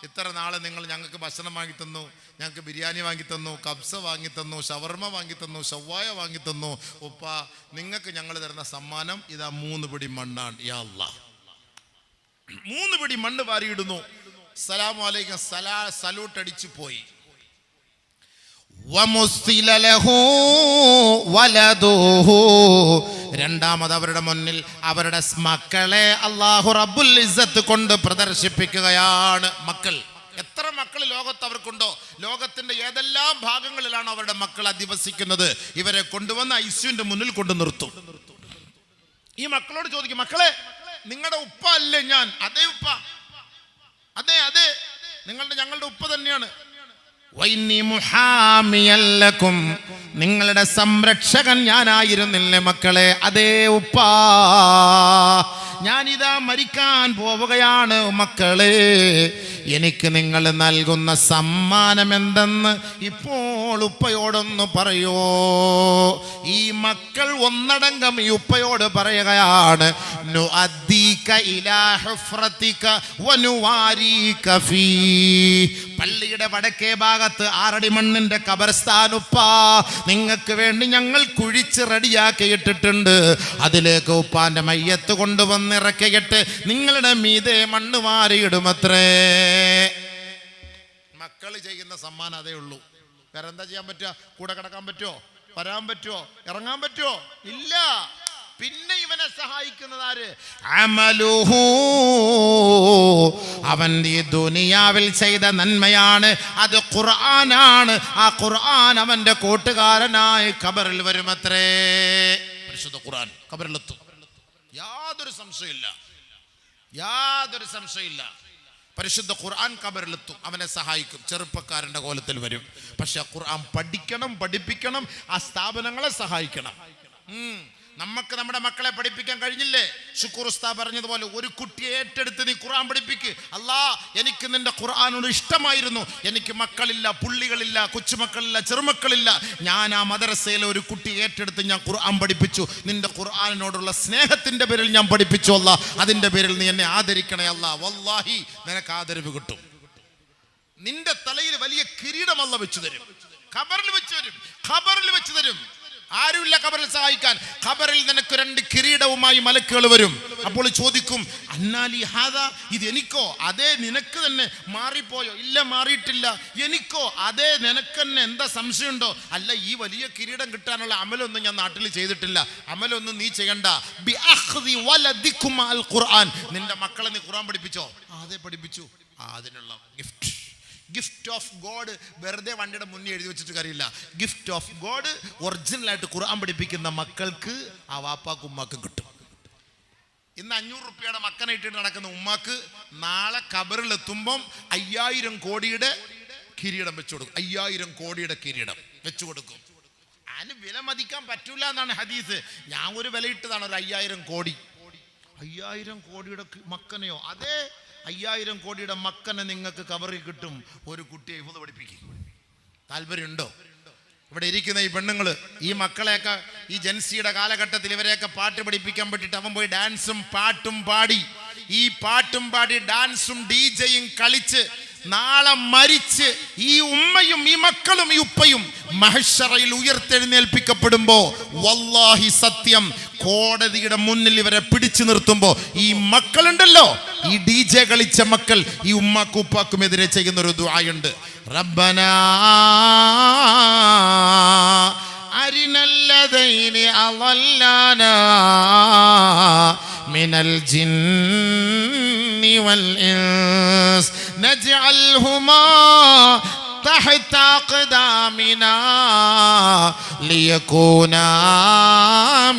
ഇത്ര നാളെ നിങ്ങൾ ഞങ്ങൾക്ക് ഭക്ഷണം വാങ്ങിത്തന്നു, ഞങ്ങൾക്ക് ബിരിയാണി വാങ്ങിത്തന്നു, കബ്സ വാങ്ങിത്തന്നു, ഷവർമ വാങ്ങിത്തന്നു, ഷവ്വായ വാങ്ങിത്തന്നു. ഉപ്പ, നിങ്ങൾക്ക് ഞങ്ങൾ തരുന്ന സമ്മാനം ഇതാ 3 പിടി മണ്ണാണ്. യാ അല്ലാഹ്, 3 പിടി മണ്ണ് വാരിയിടുന്നു. സലാമു അലൈക്കും, സലൂട്ട് അടിച്ചു പോയി. രണ്ടാമത് അവരുടെ മുന്നിൽ അവരുടെ മക്കളെ അല്ലാഹു റബ്ബുൽ ഇസ്സത്ത് കൊണ്ട് പ്രദർശിപ്പിക്കുകയാണ്. മക്കൾ, എത്ര മക്കൾ ലോകത്ത് അവർക്കുണ്ടോ, ലോകത്തിന്റെ ഏതെല്ലാം ഭാഗങ്ങളിലാണ് അവരുടെ മക്കൾ അധിവസിക്കുന്നത്, ഇവരെ കൊണ്ടുവന്ന് ഐസിയുവിന്റെ മുന്നിൽ കൊണ്ടു നിർത്തും. ഈ മക്കളോട് ചോദിക്കും, മക്കളെ, നിങ്ങളുടെ ഉപ്പ അല്ലേ ഞാൻ? അതെ ഉപ്പ, അതെ അതെ, ഞങ്ങളുടെ ഉപ്പ തന്നെയാണ്. നിങ്ങളുടെ സംരക്ഷകൻ ഞാനായിരുന്നില്ലേ മക്കളെ? അതേ ഉപ്പാ, ഞാനിതാ മരിക്കാൻ പോവുകയാണ് മക്കളെ. എനിക്ക് നിങ്ങൾ നൽകുന്ന സമ്മാനം എന്തെന്ന് ഇപ്പോൾ ഉപ്പയോടൊന്ന് പറയോ? ഈ മക്കൾ ഒന്നടങ്കം ഈ ഉപ്പയോട് പറയുകയാണ്, പള്ളിയുടെ വടക്കേ ഭാഗത്ത് 6 അടി മണ്ണിന്റെ കബർസ്ഥാനുപ്പാ നിങ്ങൾക്ക് വേണ്ടി ഞങ്ങൾ കുഴിച്ച് റെഡിയാക്കി ഇട്ടിട്ടുണ്ട്. അതിലേക്ക് ഉപ്പാന്റെ മയ്യത്ത് കൊണ്ടുവന്നിറക്കിയിട്ട് നിങ്ങളുടെ മീതെ മണ്ണ് വാരിയിടുമത്രേ. മക്കൾ ചെയ്യുന്ന സമ്മാനം അതേ ഉള്ളൂ. വേറെ എന്താ ചെയ്യാൻ പറ്റുക? കൂടെ കിടക്കാൻ പറ്റുമോ? വരാൻ പറ്റുമോ? ഇറങ്ങാൻ പറ്റുമോ? ഇല്ല. പിന്നെ ഇവനെ സഹായിക്കുന്നത് ആര്? അമലുഹു, അവൻ ഈ ദുനിയാവിൽ ചെയ്ത നന്മയാണ്, അത് ഖുർആനാണ്. ആ ഖുർആൻ അവന്റെ കൂട്ടുകാരനായി ഖബറിൽ വരുമത്രേ. പരിശുദ്ധ ഖുർആൻ ഖബറിലെത്തും, യാതൊരു സംശയമില്ല. പരിശുദ്ധ ഖുർആൻ ഖബറിലെത്തും, അവനെ സഹായിക്കും, ചെറുപ്പക്കാരന്റെ കോലത്തിൽ വരും. പക്ഷെ ഖുർആൻ പഠിക്കണം, പഠിപ്പിക്കണം, ആ സ്ഥാപനങ്ങളെ സഹായിക്കണം. നമുക്ക് നമ്മുടെ മക്കളെ പഠിപ്പിക്കാൻ കഴിഞ്ഞില്ലേ? ശുക്കൂർ ഉസ്താദ് പറഞ്ഞതുപോലെ ഒരു കുട്ടിയെ ഏറ്റെടുത്ത് നീ ഖുർആൻ പഠിപ്പിക്ക്. അല്ലാ, എനിക്ക് നിന്റെ ഖുർആനോട് ഇഷ്ടമായിരുന്നു, എനിക്ക് മക്കളില്ല, പുള്ളികളില്ല, കൊച്ചുമക്കളില്ല, ചെറുമക്കളില്ല. ഞാൻ ആ മദ്രസയിലെ ഒരു കുട്ടിയെ ഏറ്റെടുത്ത് ഞാൻ ഖുർആൻ പഠിപ്പിച്ചു. നിന്റെ ഖുർആനോടുള്ള സ്നേഹത്തിന്റെ പേരിൽ ഞാൻ പഠിപ്പിച്ചു. അല്ലാ, അതിന്റെ പേരിൽ നീ എന്നെ ആദരിക്കണേ. അല്ലാ, വല്ലാഹി നിനക്ക് ആദരവ് കിട്ടും. നിന്റെ തലയിൽ വലിയ കിരീടം അല്ലാഹു വെച്ചു തരും, ഖബറിൽ വെച്ച് തരും. ആരുമില്ല ഖബറിൽ സഹായിക്കാൻ. ഖബറിൽ നിനക്ക് 2 കിരീടവുമായി മലക്കുകൾ വരും. അപ്പോൾ ചോദിക്കും, അന്നാലി ഹാദാ, ഇത് എനിക്കോ? അതേ, നിനക്ക് തന്നെ. മാറിപ്പോയോ? ഇല്ല, മാറിയിട്ടില്ല. എനിക്കോ? അതേ, നിനക്ക് തന്നെ. എന്താ സംശയമുണ്ടോ? അല്ല, ഈ വലിയ കിരീടം കിട്ടാനുള്ള അമലൊന്നും ഞാൻ നാട്ടിൽ ചെയ്തിട്ടില്ല. അമലൊന്നും നീ ചെയ്യണ്ട. നിന്റെ മക്കളെ നീ ഖുർആൻ പഠിപ്പിച്ചോ? അതെ, പഠിപ്പിച്ചു. അതിനുള്ള ഗിഫ്റ്റ് ഓഫ് ഗോഡ് വെറുതെ വണ്ടിയുടെ മുന്നിൽ എഴുതി വെച്ചിട്ട് കാര്യമില്ല. ഗിഫ്റ്റ് ഓഫ് ഗോഡ് ഒറിജിനലായിട്ട് ഖുർആൻ പഠിപ്പിക്കുന്ന മക്കൾക്ക് ആ വാപ്പാക്കും ഉമ്മാക്കും കിട്ടും. ഇന്ന് 500 രൂപയുടെ മക്കനെ ഇട്ടിട്ട് നടക്കുന്ന ഉമ്മാക്ക് നാളെ ഖബറിലെത്തുമ്പം 5000 കോടിയുടെ കിരീടം വെച്ചു കൊടുക്കും. 5000 കോടിയുടെ കിരീടം വെച്ചു കൊടുക്കും. അതിന് വില മതിക്കാൻ പറ്റൂല എന്നാണ് ഹദീസ്. ഞാൻ ഒരു വില ഇട്ടതാണ്, ഒരു 5000 കോടി. 5000 കോടിയുടെ മക്കനെയോ? അതേ, 5000 കോടിയുടെ മക്കനെ നിങ്ങൾക്ക് കവറിൽ കിട്ടും. ഒരു കുട്ടിയെ ഹിഫ്ള് പഠിപ്പിക്കും. താല്പര്യമുണ്ടോ? ഇവിടെ ഇരിക്കുന്ന ഈ പെണ്ണുങ്ങൾ, ഈ മക്കളെയൊക്കെ ഈ ജൻസിയുടെ കാലഘട്ടത്തിൽ ഇവരെയൊക്കെ പാട്ട് പഠിപ്പിക്കാൻ പറ്റിയിട്ട് അവൻ പോയി ഡാൻസും പാട്ടും പാടി, ഈ പാട്ടും പാടി ഡാൻസും DJയും കളിച്ച് നാളെ മരിച്ച് ഈ ഉമ്മയും ഈ മക്കളും ഈ ഉപ്പയും മഹ്ശറയിൽ ഉയർത്തെഴുന്നേൽപ്പിക്കപ്പെടുമ്പോ വല്ലാഹി സത്യം, കോടതിയുടെ മുന്നിൽ ഇവരെ പിടിച്ചു നിർത്തുമ്പോ ഈ മക്കളുണ്ടല്ലോ, ഈ DJ കളിച്ച മക്കൾ ഈ ഉമ്മാക്കും ഉപ്പാക്കും എതിരെ ചെയ്യുന്ന ഒരു ദുആയുണ്ട്. റബ്ബനാ അരിനല്ലദൈനി അളല്ലാനാ മിനൽ ജിന്നി വൽ ഇൻസ് നജ്അൽഹുമാ تحت أقدامنا ليكونا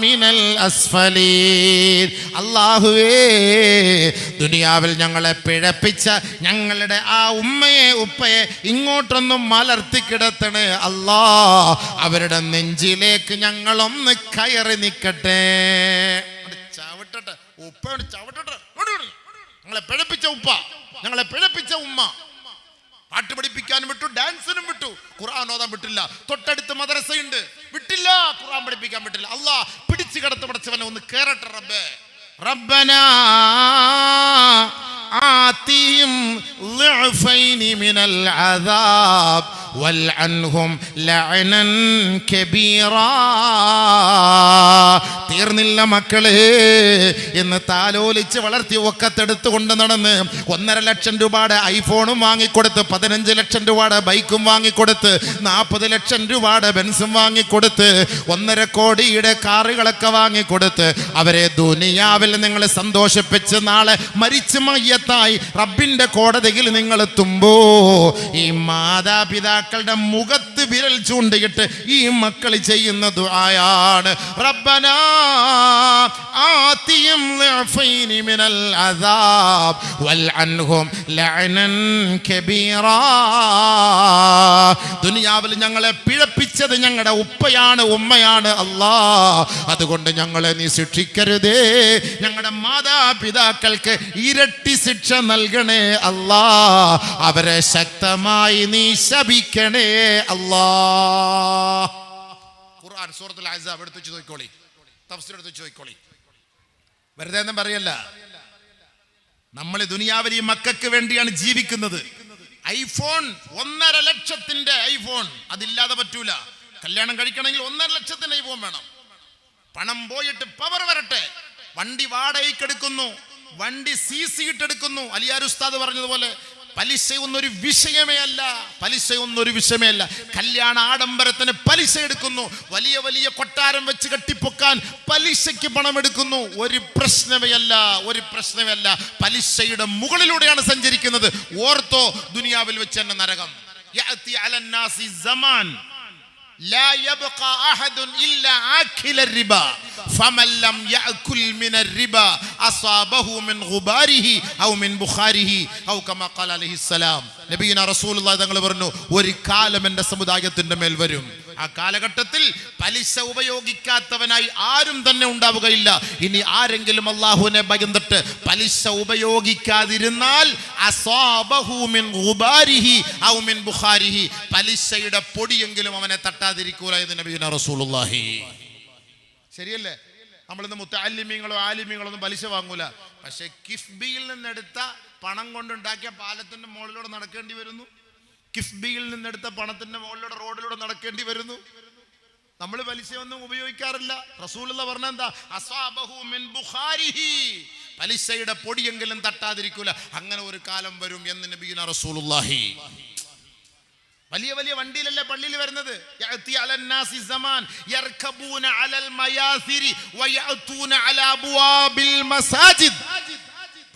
من الأسفلين. അല്ലാഹുവേ, ദുനിയാവിൽ ഞങ്ങളെ പിഴപ്പിച്ച ഞങ്ങളുടെ ആ ഉമ്മയെ ഉപ്പയെ ഇങ്ങോട്ടൊന്നും മലർത്തി കിടത്തണേ അല്ലാ. അവരുടെ നെഞ്ചിലേക്ക് ഞങ്ങളൊന്ന് കയറി നിൽക്കട്ടെ. ചവിട്ടട്ടെ ഉപ്പ, ചവിട്ടട്ടെ. ഞങ്ങളെ പിഴപ്പിച്ച ഉപ്പ, ഞങ്ങളെ പിഴപ്പിച്ച ഉമ്മ. പാട്ട് പഠിപ്പിക്കാനും വിട്ടു, ഡാൻസിനും വിട്ടു, ഖുർആൻ ഓതാൻ വിട്ടില്ല. തൊട്ടടുത്ത് മദ്രസയുണ്ട്, വിട്ടില്ല. ഖുർആൻ പഠിപ്പിക്കാൻ വിട്ടില്ല. അല്ലാഹ് പിടിച്ചു കിടത്ത് പഠിച്ചവനെ ഒന്ന് കേറട്ടെ റബ്ബേ. റബ്ബനാ ആതിഹിം ളിഅഫൈനി മിനൽ അദാബ് വൽഅൻഹും ലഅനൻ കബീറാ. തീർന്നില്ല മക്കളെ എന്ന് താലോലിച്ച് വളർത്തി ഒക്കത്തെടുത്ത് കൊണ്ട് നടന്ന് 1.5 ലക്ഷം രൂപയുടെ ഐഫോണും വാങ്ങിക്കൊടുത്ത്, 15 ലക്ഷം രൂപയുടെ ബൈക്കും വാങ്ങിക്കൊടുത്ത്, 40 ലക്ഷം രൂപയുടെ ബെൻസും വാങ്ങിക്കൊടുത്ത്, 1.5 കോടിയുടെ കാറുകളൊക്കെ വാങ്ങിക്കൊടുത്ത് അവരെ ദുനിയാവിൽ നിങ്ങൾ സന്തോഷിപ്പിച്ച് നാളെ മരിച്ചു മയ്യത്തായി റബ്ബിന്റെ കോടതിയിൽ നിങ്ങൾ എത്തുമ്പോ ഈ മാതാപിതാക്കളുടെ മുഖത്ത് വിരൽ ചൂണ്ടിയിട്ട് ഈ മക്കൾ ചെയ്യുന്ന ദുആയാണ്, റബ്ബനാ ആതിഹിം ളിഅഫൈനി മിനൽ അദാബ് വൽഅൻഹും ലഅനൻ കബീറാ. ദുനിയാവിൽ ഞങ്ങളെ പിഴപ്പിച്ചത് ഞങ്ങളുടെ ഉപ്പയാണ്, ഉമ്മയാണ് അല്ലാ. അതുകൊണ്ട് ഞങ്ങളെ നീ ശിക്ഷിക്കരുതേ. ഞങ്ങളുടെ മാതാപിതാക്കൾക്ക് ഇരട്ടി ശിക്ഷ നൽകണേ അല്ലാ. അവരെ ശക്തമായി നീ ശപിക്കണേ അല്ലാ. ഖുർആൻ സൂറത്തുൽ അഹ്സാബ് എടുത്ത് വെച്ച് നോക്കിക്കോളി, തഫ്സീർ എടുത്ത് വെച്ച് നോക്കിക്കോളി. വെറുതെ ഒന്നും പറയല്ല. നമ്മൾ ദുനിയാവിൽ ഈ മക്കൾക്ക് വേണ്ടിയാണ് ജീവിക്കുന്നത്. ഐഫോൺ 1.5 ലക്ഷത്തിന്റെ ഐഫോൺ, അതില്ലാതെ പറ്റൂല. കല്യാണം കഴിക്കണമെങ്കിൽ 1.5 ലക്ഷത്തിന്റെ ഐഫോൺ വേണം. പണം പോയിട്ട് പവർ വരട്ടെ. വണ്ടി വാടകയ്ക്ക് എടുക്കുന്നു, വണ്ടി CC ഇട്ടെടുക്കുന്നു. അലിയാർ ഉസ്താദ് പറഞ്ഞതുപോലെ പലിശയൊന്നൊരു വിഷയമേ അല്ല, പലിശയൊന്നൊരു വിഷയമേ അല്ല. കല്യാണ ആഡംബരത്തിന് പലിശ എടുക്കുന്നു, വലിയ വലിയ കൊട്ടാരം വെച്ച് കെട്ടിപ്പൊക്കാൻ പലിശയ്ക്ക് പണം എടുക്കുന്നു. ഒരു പ്രശ്നമേ അല്ല, ഒരു പ്രശ്നമേ അല്ല. പലിശയുടെ മുകളിലൂടെയാണ് സഞ്ചരിക്കുന്നത്. ഓർത്തോ, ദുനിയാവിൽ വെച്ച് തന്നെ നരകം. യഅതി അലന്നാസി സമാൻ لا يبقى أحد إلا آكل الربا فمن لم يأكل من الربا أصابه من غباره أو من بخاره أو كما قال عليه السلام. നബിയുനാ റസൂലുള്ളാഹി തങ്ങൾ പറഞ്ഞു, ഒരു കാലം എൻ്റെ സമുദായത്തിന്റെ മേൽ വരും, ആ കാലഘട്ടത്തിൽ പലിശ ഉപയോഗിക്കാത്തവനായി ആരും തന്നെ ഉണ്ടാവുകയില്ല. ഇനി ആരെങ്കിലും അല്ലാഹുവിനെ ഭയന്നിട്ട് പലിശ ഉപയോഗിക്കാതിരുന്നാൽ അസാബഹു മിൻ ഗുബാരിഹി ഔ മിൻ ബുഖാരിഹി, പലിശയുടെ പൊടിയെങ്കിലും അവനെ തട്ടാതിരിക്കൂല എന്ന് നബിയുനാ റസൂലുള്ളാഹി. ശരിയല്ലേ? നമ്മളിന്ന് മുത്തഅല്ലിമീങ്ങളോ ആലിമീങ്ങളോ ഒന്നും പലിശ വാങ്ങൂല. പക്ഷെ കിഫ്ബിയിൽ നിന്നെടുത്ത പണം കൊണ്ടുണ്ടാക്കിയ പാലത്തിന്റെ മുകളിലൂടെ നടക്കേണ്ടി വരുന്നു, കിഫ്ബിയിൽ നിന്നെടുത്ത പണത്തിന്റെ മുകളിലൂടെ റോഡിലൂടെ നടക്കേണ്ടി വരുന്നു. നമ്മൾ പലിശയൊന്നും ഉപയോഗിക്കാറില്ല. റസൂലുള്ളാഹി പറഞ്ഞ എന്താ? അസാബഹു മിൻ ബുഖാരിഹി, പലിശയുടെ പൊടിയെങ്കിലും തട്ടാതിരിക്കൂല. അങ്ങനെ ഒരു കാലം വരും എന്ന് നബിയുനാ റസൂലുള്ളാഹി. വലിയ വലിയ വണ്ടിയിലല്ലേ പള്ളിയിൽ വരുന്നത്? യഅതി അലന്നാസി സമാൻ യർകബൂന അലൽ മയാസിരി വയഅതൂന അലാ അബ്വാബിൽ മസാജിദ്.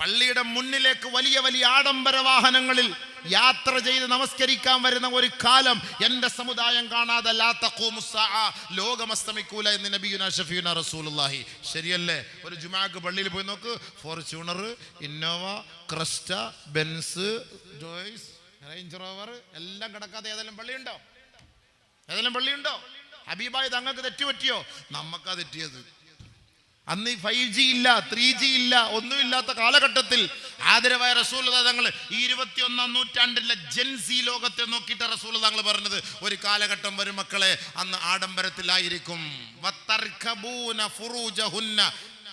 പള്ളിയുടെ മുന്നിലേക്ക് വലിയ വലിയ ആഡംബര വാഹനങ്ങളിൽ യാത്ര ചെയ്ത് നമസ്കരിക്കാൻ വരുന്ന ഒരു കാലം എൻ്റെ സമുദായം കാണാതെ ലാ തഖൂമു സ്സാഅ, ലോകം അസ്തമിക്കൂല എന്ന് നബിയുനാ ഷഫീഉനാ റസൂലുള്ളാഹി. ശരിയല്ലേ? ഒരു ജുമാക്ക് പള്ളിയിൽ പോയി നോക്ക്, ഫോർച്യൂണർ, ഇന്നോവ, ക്രസ്റ്റ, ബെൻസ്, ജോയ്സ്, റേഞ്ച് റോവർ എല്ലാം കിടക്കാതെ ഏതെങ്കിലും പള്ളിയുണ്ടോ? ഏതെങ്കിലും പള്ളിയുണ്ടോ? ഹബീബായി തങ്ങൾക്ക് തെറ്റുപറ്റിയോ? നമ്മക്കാ തെറ്റിയത്. അന്ന് 5G ഇല്ല, 3G ഇല്ല, ഒന്നുമില്ലാത്ത കാലഘട്ടത്തിൽ ആദരവായ റസൂലുള്ളാഹി തങ്ങൾ ഈ 21ാം നൂറ്റാണ്ടിലെ ജെൻസി ലോകത്തെ നോക്കിയിട്ട് റസൂലുള്ളാഹി തങ്ങൾ പറഞ്ഞത്, ഒരു കാലഘട്ടം വരും മക്കളെ, അന്ന് ആഡംബരത്തിലായിരിക്കും. വതർകബൂന ഫുറൂജഹുന്ന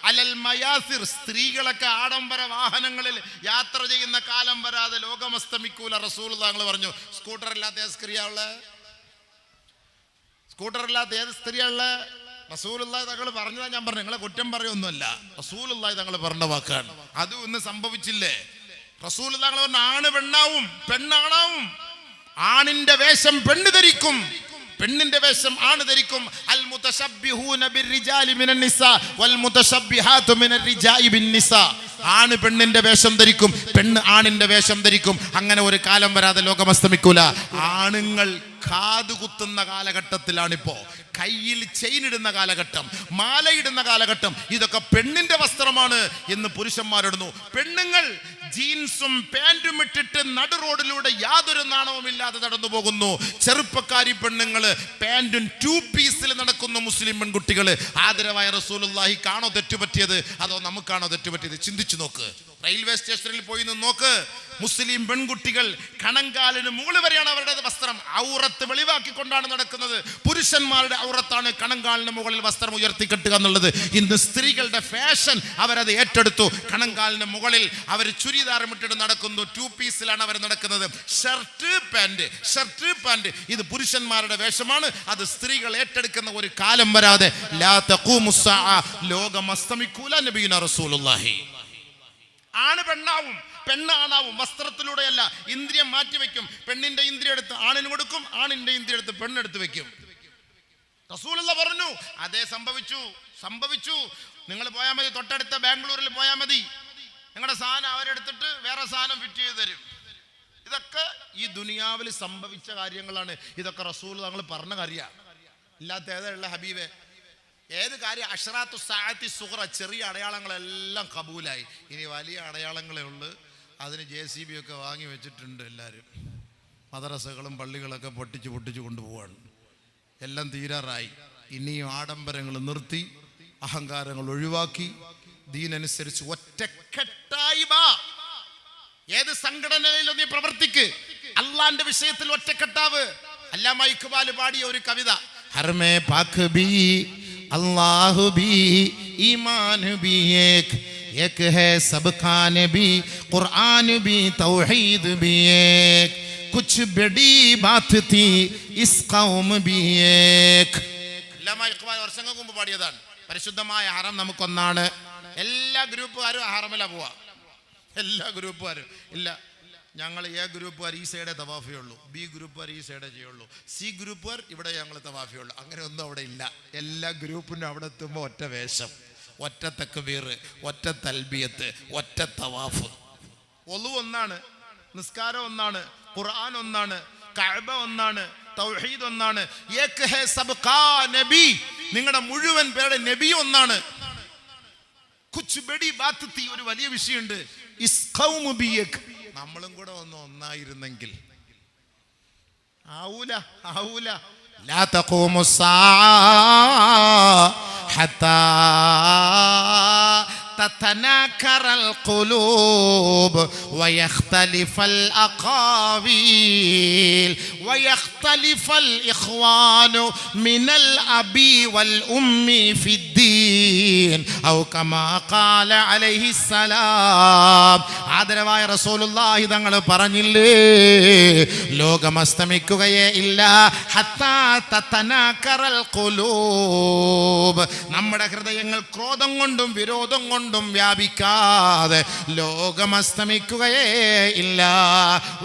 അലൽ മയാസിർ, സ്ത്രീകളൊക്കെ ആഡംബര വാഹനങ്ങളിൽ യാത്ര ചെയ്യുന്ന കാലം വരാതെ ലോകം അസ്തമിക്കൂല. റസൂലുള്ളാഹി തങ്ങൾ പറഞ്ഞു, സ്കൂട്ടർ ഇല്ലാത്ത ഏത് സ്ത്രീയാള്? സ്കൂട്ടർ ഇല്ലാത്ത ഏത് സ്ത്രീയാള്? റസൂലുള്ളാഹി തങ്ങൾ പറഞ്ഞതാ. ഞാൻ പറഞ്ഞു, നിങ്ങളെ കുറ്റം പറയൊന്നുമല്ല, റസൂലുള്ളാഹി തങ്ങൾ പറഞ്ഞ വാക്കാണ്. അതും ഇന്ന് സംഭവിച്ചില്ലേ? റസൂലുള്ളാഹി തങ്ങൾ പറഞ്ഞു, ആണ് പെണ്ണാവും, പെണ്ണാണാവും. ആണിന്റെ വേഷം പെണ്ണ് ധരിക്കും, പെണ്ണിന്റെ വേഷം ആണ് ധരിക്കും. അൽ മുതശബ്ബിഹൂന ബിർരിജാലി മിനൻ നിസാ വൽ മുതശബ്ബിഹാതു മിനർ റിജാഇ ബിൻ നിസാ. ആണ് പെണ്ണിന്റെ വേഷം ധരിക്കും, പെണ്ണ് ആണിന്റെ വേഷം ധരിക്കും. അങ്ങനെ ഒരു കാലം വരാതെ ലോകം അസ്തമിക്കൂല. ആണുങ്ങൾ കാതുകുത്തുന്ന കാലഘട്ടത്തിലാണിപ്പോ, കയ്യിൽ ചെയിൻ ഇടുന്ന കാലഘട്ടം, മാലയിടുന്ന കാലഘട്ടം. ഇതൊക്കെ പെണ്ണിന്റെ വസ്ത്രമാണ് എന്ന് പുരുഷന്മാരിടുന്നു. പെണ്ണുങ്ങൾ ജീൻസും പാൻറ്റും ഇട്ടിട്ട് നടു റോഡിലൂടെ യാതൊരു നാണവുമില്ലാതെ നടന്നു പോകുന്നു. ചെറുപ്പക്കാരി പെണ്ണുങ്ങള് പാൻറ്റും 2 പീസിൽ നടക്കുന്നു. മുസ്ലിം പെൺകുട്ടികള്. ആദരവായ റസൂലുള്ളാഹി കാണോ തെറ്റുപറ്റിയത്, അതോ നമുക്കാണോ തെറ്റുപറ്റിയത്? ചിന്തിച്ചു നോക്ക്. റെയിൽവേ സ്റ്റേഷനിൽ പോയി നിന്ന് നോക്ക്. മുസ്ലിം പെൺകുട്ടികൾ കണങ്കാലിന് മുകളിൽ വരെയാണ് അവരുടെ വസ്ത്രം. ഔറത്ത് വെളിവാക്കിക്കൊണ്ടാണ് നടക്കുന്നത്. പുരുഷന്മാരുടെ ഔറത്താണ് കണങ്കാലിന് മുകളിൽ വസ്ത്രം ഉയർത്തിക്കെട്ടുക എന്നുള്ളത്. ഇന്ന് സ്ത്രീകളുടെ ഫാഷൻ അവരത് ഏറ്റെടുത്തു. കണങ്കാലിന് മുകളിൽ അവർ ചുരിദാറും ഇട്ടിട്ട് നടക്കുന്നു. 2 പീസിലാണ് അവർ നടക്കുന്നത്. ഷർട്ട് പാന്റ് ഇത് പുരുഷന്മാരുടെ വേഷമാണ്. അത് സ്ത്രീകൾ ഏറ്റെടുക്കുന്ന ഒരു കാലം വരാതെ ലാ തഖൂമു സ്സാഅ, ലോകം അസ്തമിക്കൂല. നബിയുനാ റസൂലുള്ളാഹി. ആണ് പെണ്ണാവും, പെണ്ണാണാവും. വസ്ത്രത്തിലൂടെയല്ല, ഇന്ദ്രിയം മാറ്റിവെക്കും. പെണ്ണിന്റെ ഇന്ദ്രിയം എടുത്ത് ആണിന് കൊടുക്കും, ആണിന്റെ ഇന്ദ്രിയം എടുത്ത് പെണ്ണെടുത്ത് വെക്കും. റസൂലുള്ളാഹി പറഞ്ഞു, അതേ സംഭവിച്ചു. നിങ്ങൾ പോയാൽ മതി, തൊട്ടടുത്ത ബാംഗ്ലൂരിൽ പോയാൽ മതി. നിങ്ങളുടെ സാധനം അവരെടുത്തിട്ട് വേറെ സാധനം ഫിറ്റ് ചെയ്ത് തരും. ഇതൊക്കെ ഈ ദുനിയാവിൽ സംഭവിച്ച കാര്യങ്ങളാണ്. ഇതൊക്കെ റസൂൽ തങ്ങൾ പറഞ്ഞ കാര്യമാണ്. ഇല്ലാത്ത ഏതായുള്ള ഹബീബെ? ഏത് കാര്യം? അഷ്റാത്തു സാഅത്തി സുഗ്റ, ചെറിയ അടയാളങ്ങളെല്ലാം കബൂലായി. ഇനി വലിയ അടയാളങ്ങളേ ഉള്ളൂ. അതിന് JCB ഒക്കെ വാങ്ങി വെച്ചിട്ടുണ്ട് എല്ലാവരും. മദ്രസകളും പള്ളികളൊക്കെ പൊട്ടിച്ച് കൊണ്ടുപോവാണ്. എല്ലാം തീരാറായി. ഇനിയും ആഡംബരങ്ങൾ നിർത്തി, അഹങ്കാരങ്ങൾ ഒഴിവാക്കി, ദീനനുസരിച്ച് ഒറ്റക്കെട്ടായി വാ. ഏത് സംഘടനയിലും നീ പ്രവർത്തിക്ക്, അള്ളാന്റെ വിഷയത്തിൽ ഒറ്റക്കെട്ടാവ്. അല്ലാമ ഇഖ്ബാൽ പാടിയ ഒരു കവിത, ഹർമേ പാക് ബി അല്ലാഹു ബി ഈമാൻ ബി एक है सब खान भी कुरान भी तौहीद भी एक कुछ बड़ी बात थी इस कौम भी एक. അല്ലാമ ഇഖ്ബാൽ വർഷങ്ങൾക്ക് മുമ്പ് പാടിയതാണ്. പരിശുദ്ധമായ ഹറം നമുക്കൊന്നാണ്. എല്ലാ ഗ്രൂപ്പുകാരും ഹറമിലാ പോവാ. എല്ലാ ഗ്രൂപ്പുകാരും ഇല്ല. ഞങ്ങൾ എ ഗ്രൂപ്പുകാർ ഈ സൈഡേ തവാഫിയുള്ളൂ, ബി ഗ്രൂപ്പുകാർ ഈ സൈഡേ ചെയ്യുള്ളൂ, സി ഗ്രൂപ്പുകാർ ഇവിടെ ഞങ്ങൾ തവാഫിയുള്ളൂ. അങ്ങനെ ഒന്നും അവിടെ ഇല്ല. എല്ലാ ഗ്രൂപ്പിനും അവിടെ എത്തുമ്പോൾ ഒറ്റ വേഷം, ഒറ്റ തക്ബീർ, ഒറ്റ തൽബിയത്ത്, ഒറ്റ തവാഫ്. ഒളു ഒന്നാണ്, നിസ്കാരം ഒന്നാണ്, ഖുർആൻ ഒന്നാണ്, കഅബ ഒന്നാണ്, തൗഹീദ് ഒന്നാണ്. ഏക് ഹേ സബ്കാ നബി, നിങ്ങളുടെ മുഴുവൻ പേരുടെ നബി ഒന്നാണ്. കുച്ച് ബഡി ബാത്ത് തീ, ഒരു വലിയ വിഷയമുണ്ട്. ഇസ്ഖൗമു ബിയക്, നമ്മളും കൂടെ ഒന്നായിരുന്നെങ്കിൽ. ആവൂല ആവൂല. ലാ തഖൂമു സ്സാഅ ഹത്താ تتناكر القلوب ويختلف الأقاويل ويختلف الإخوان من الأبي والأم في الدين أو كما قال عليه السلام. ആദരവായ റസൂലുള്ളാഹി തങ്ങൾ പറഞ്ഞില്ലേ, ലോകം അസ്തമിക്കുകയേ ഇല്ല ഹത്താ തതനാകറൽ ഖുലൂബ്, നമ്മുടെ ഹൃദയങ്ങൾ ക്രോധം കൊണ്ടും വിരോധം കൊണ്ടും വ്യാപിക്കാതെ ലോകം അസ്തമിക്കുകയേ ഇല്ല.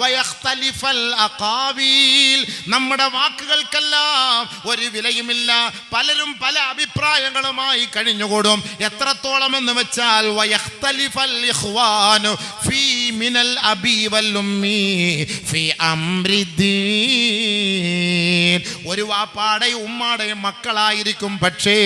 വയഖ്തലിഫൽ അഖാവീൽ, നമ്മുടെ വാക്കുകൾക്കെല്ലാം ഒരു വിലയുമില്ല. പലരും പല അഭിപ്രായങ്ങളുമായി കഴിഞ്ഞുകൂടും. എത്രത്തോളം എന്ന് വെച്ചാൽ വയഖ്തലിഫൽ ഇഖ്വാനു ഫീ മിനൽ അബി വൽ ഉമ്മി ഫീ അംരിദ്ദീൻ. ഒരു വാപ്പാടെയും ഉമ്മാടെയും മക്കളായിരിക്കും, പക്ഷേ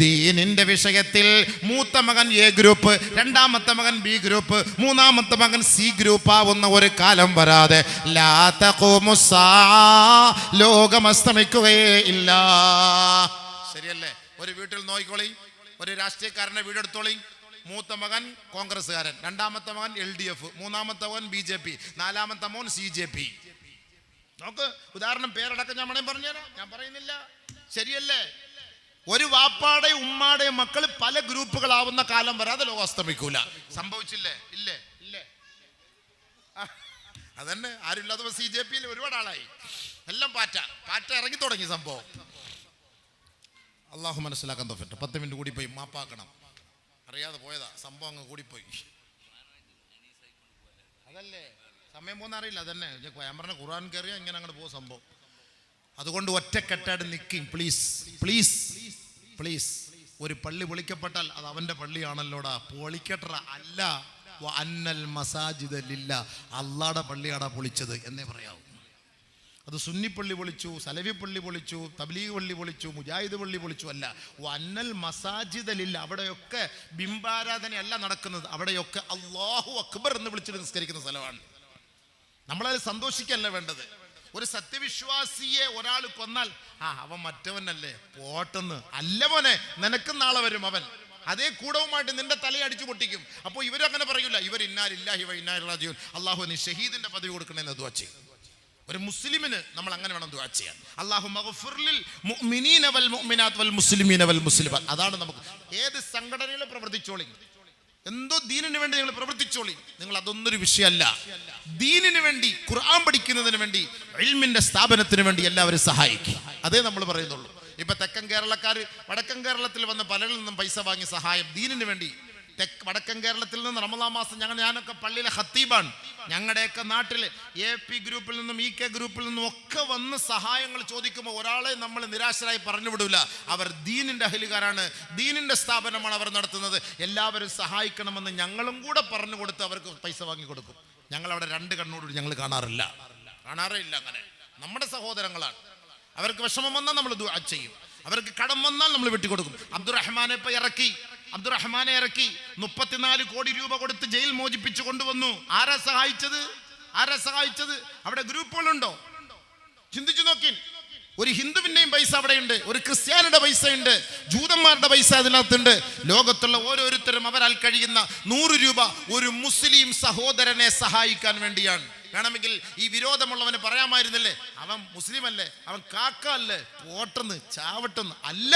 ദീനിന്റെ വിഷയത്തിൽ മൂത്ത മകൻ എ ഗ്രൂപ്പ്, രണ്ടാമത്തെ മകൻ ബി ഗ്രൂപ്പ്, മൂന്നാമത്തെ മകൻ സി ഗ്രൂപ്പ് ആവുന്ന ഒരു കാലം വരാതെ ലാ തഖൂമു സ്സാഅ, ലോകം അസ്തമിക്കുകയേ ഇല്ല. ശരിയല്ലേ? ഒരു വീട്ടിൽ നോക്കിക്കോളി, ഒരു രാഷ്ട്രീയക്കാരന്റെ വീടെടുത്തോളി. മൂത്ത മകൻ കോൺഗ്രസ്സുകാരൻ, രണ്ടാമത്തെ മകൻ LDF, മൂന്നാമത്തെ മകൻ BJP, നാലാമത്തെ മകൻ CJP. നോക്ക്, ഉദാഹരണം പേരടക്കം ഞാൻ പറഞ്ഞുതരാം, ഞാൻ പറയുന്നില്ല. ശരിയല്ലേ? ഒരു വാപ്പാടെയും ഉമ്മാടെയും മക്കൾ പല ഗ്രൂപ്പുകളാവുന്ന കാലം വരാതെ ലോകം അസ്തമിക്കൂല. സംഭവിച്ചില്ലേ? ഇല്ലേ? ഇല്ലേ? അതന്നെ. ആരുമില്ലാത്തപ്പോൾ CJPയിൽ ഒരുപാട് ആളായി. എല്ലാം പാറ്റ ഇറങ്ങി തുടങ്ങി സംഭവം. അള്ളാഹു മനസ്സിലാക്കാൻ തോഫിട്ട്. 10 മിനിറ്റ് കൂടി പോയി, മാപ്പാക്കണം. അറിയാതെ പോയതാ, സംഭവം അങ്ങ് കൂടിപ്പോയി. അതല്ലേ സമയം പോകുന്ന അറിയില്ല. അതന്നെ ഞാൻ പറഞ്ഞ ഖുർആൻ കയറിയ ഇങ്ങനെ അങ്ങോട്ട് പോകും സംഭവം. അതുകൊണ്ട് ഒറ്റക്കെട്ടായിട്ട് നിൽക്കും. Please please please. ഒരു പള്ളി പൊളിക്കപ്പെട്ടാൽ അത് അവൻ്റെ പള്ളിയാണല്ലോടാ, പൊളിക്കട്ട അല്ല. അന്നൽ മസാജിദ ലില്ലാ, അള്ളാടെ പള്ളിയാടാ പൊളിച്ചത് എന്നേ പറയാവൂ. അത് സുന്നി പള്ളി പൊളിച്ചു, സലഫി പള്ളി പൊളിച്ചു, തബ്ലീഗ് പള്ളി പൊളിച്ചു, മുജാഹിദ് പള്ളി പൊളിച്ചു അല്ല. അന്നൽ മസാജിദ ലില്ലാ, അവിടെയൊക്കെ ബിംബാരാധനയല്ല നടക്കുന്നത്, അവിടെയൊക്കെ അല്ലാഹു അക്ബർ എന്ന് വിളിച്ചിട്ട് നിസ്കരിക്കുന്ന സ്ഥലമാണ്. നമ്മളതിൽ സന്തോഷിക്കല്ല വേണ്ടത്. ഒരു സത്യവിശ്വാസിയെ ഒരാൾ കൊന്നാൽ അവൻ മറ്റവനല്ലേ പോട്ടെന്ന് അല്ല മോനെ, നിനക്കും നാളെ വരും അവൻ. അതേ കൂടവുമായിട്ട് നിന്റെ തലയടിച്ചു പൊട്ടിക്കും. അപ്പോൾ ഇവരും അങ്ങനെ പറയൂല, ഇവർ ഇന്നാലില്ലാഹി വ ഇന്നാ ഇലൈഹി റാജിഊൻ, അല്ലാഹു നീ ഷഹീദിന്റെ പദവി കൊടുക്കണമെന്ന് ദുആ ചെയ്യും. ഒരു മുസ്ലിമിന് നമ്മൾ അങ്ങനെ വേണം ദുആ ചെയ്യാൻ. അല്ലാഹു മഗ്ഫിർലിൽ മുഅ്മിനീന വൽ മുഅ്മിനാത്ത് വൽ മുസ്ലിമീന വൽ മുസ്ലിമാത്ത്. അതാണ് നമുക്ക്. ഏത് സംഘടനയിൽ പ്രവർത്തിച്ചോളി, എന്തോ ദീനിന് വേണ്ടി നിങ്ങൾ പ്രവർത്തിച്ചോളി, നിങ്ങൾ അതൊന്നൊരു വിഷയമല്ല. ദീനിന് വേണ്ടി, ഖുർആൻ പഠിക്കുന്നതിന് വേണ്ടി, ഇൽമിന്റെ സ്ഥാപനത്തിന് വേണ്ടി എല്ലാവരും സഹായിക്കും. അതേ നമ്മൾ പറയുന്നുള്ളൂ. ഇപ്പൊ തെക്കൻ കേരളക്കാർ വടക്കൻ കേരളത്തിൽ വന്ന് പലരിൽ നിന്നും പൈസ വാങ്ങി സഹായം ദീനിന് വേണ്ടി. വടക്കൻ കേരളത്തിൽ നിന്ന് റമദാൻ മാസം ഞാനൊക്കെ പള്ളിയിലെ ഖത്തീബാണ്. ഞങ്ങളുടെയൊക്കെ നാട്ടിൽ AP ഗ്രൂപ്പിൽ നിന്നും EK ഗ്രൂപ്പിൽ നിന്നും ഒക്കെ വന്ന് സഹായങ്ങൾ ചോദിക്കുമ്പോൾ ഒരാളെ നമ്മൾ നിരാശരായി പറഞ്ഞു വിടൂല. അവർ ദീനിന്റെ അഹലുകാരാണ്, ദീനിന്റെ സ്ഥാപനമാണ് അവർ നടത്തുന്നത്, എല്ലാവരും സഹായിക്കണമെന്ന് ഞങ്ങളും കൂടെ പറഞ്ഞു കൊടുത്ത് അവർക്ക് പൈസ വാങ്ങി കൊടുക്കും. ഞങ്ങളവിടെ 2 കണ്ണോടുകൂടി ഞങ്ങൾ കാണാറേ ഇല്ല അങ്ങനെ. നമ്മുടെ സഹോദരങ്ങളാണ്. അവർക്ക് വിഷമം വന്നാൽ നമ്മൾ ദുആ ചെയ്യും, അവർക്ക് കടം വന്നാൽ നമ്മൾ വെട്ടിക്കൊടുക്കും. അബ്ദുറഹ്മാനെ ഇപ്പൊ ഇറക്കി 34 കോടി രൂപ കൊടുത്ത് ജയിൽ മോചിപ്പിച്ചു കൊണ്ടുവന്നു. ആരാ സഹായിച്ചത്? അവിടെ ഗ്രൂപ്പുകളുണ്ടോ? ചിന്തിച്ചു നോക്കി. ഒരു ഹിന്ദുവിന്റെയും പൈസ അവിടെയുണ്ട്, ഒരു ക്രിസ്ത്യാനിയുടെ പൈസ ഉണ്ട്, ജൂതന്മാരുടെ പൈസ അതിനകത്തുണ്ട്. ലോകത്തുള്ള ഓരോരുത്തരും അവരാൽ കഴിയുന്ന 100 രൂപ ഒരു മുസ്ലിം സഹോദരനെ സഹായിക്കാൻ വേണ്ടിയാണ്. വേണമെങ്കിൽ ഈ വിരോധമുള്ളവന് പറയാമായിരുന്നില്ലേ, അവൻ മുസ്ലിം അല്ലേ, അവൻ കാക്ക അല്ലേ, പോട്ടെന്ന് ചാവട്ടെന്ന്. അല്ല,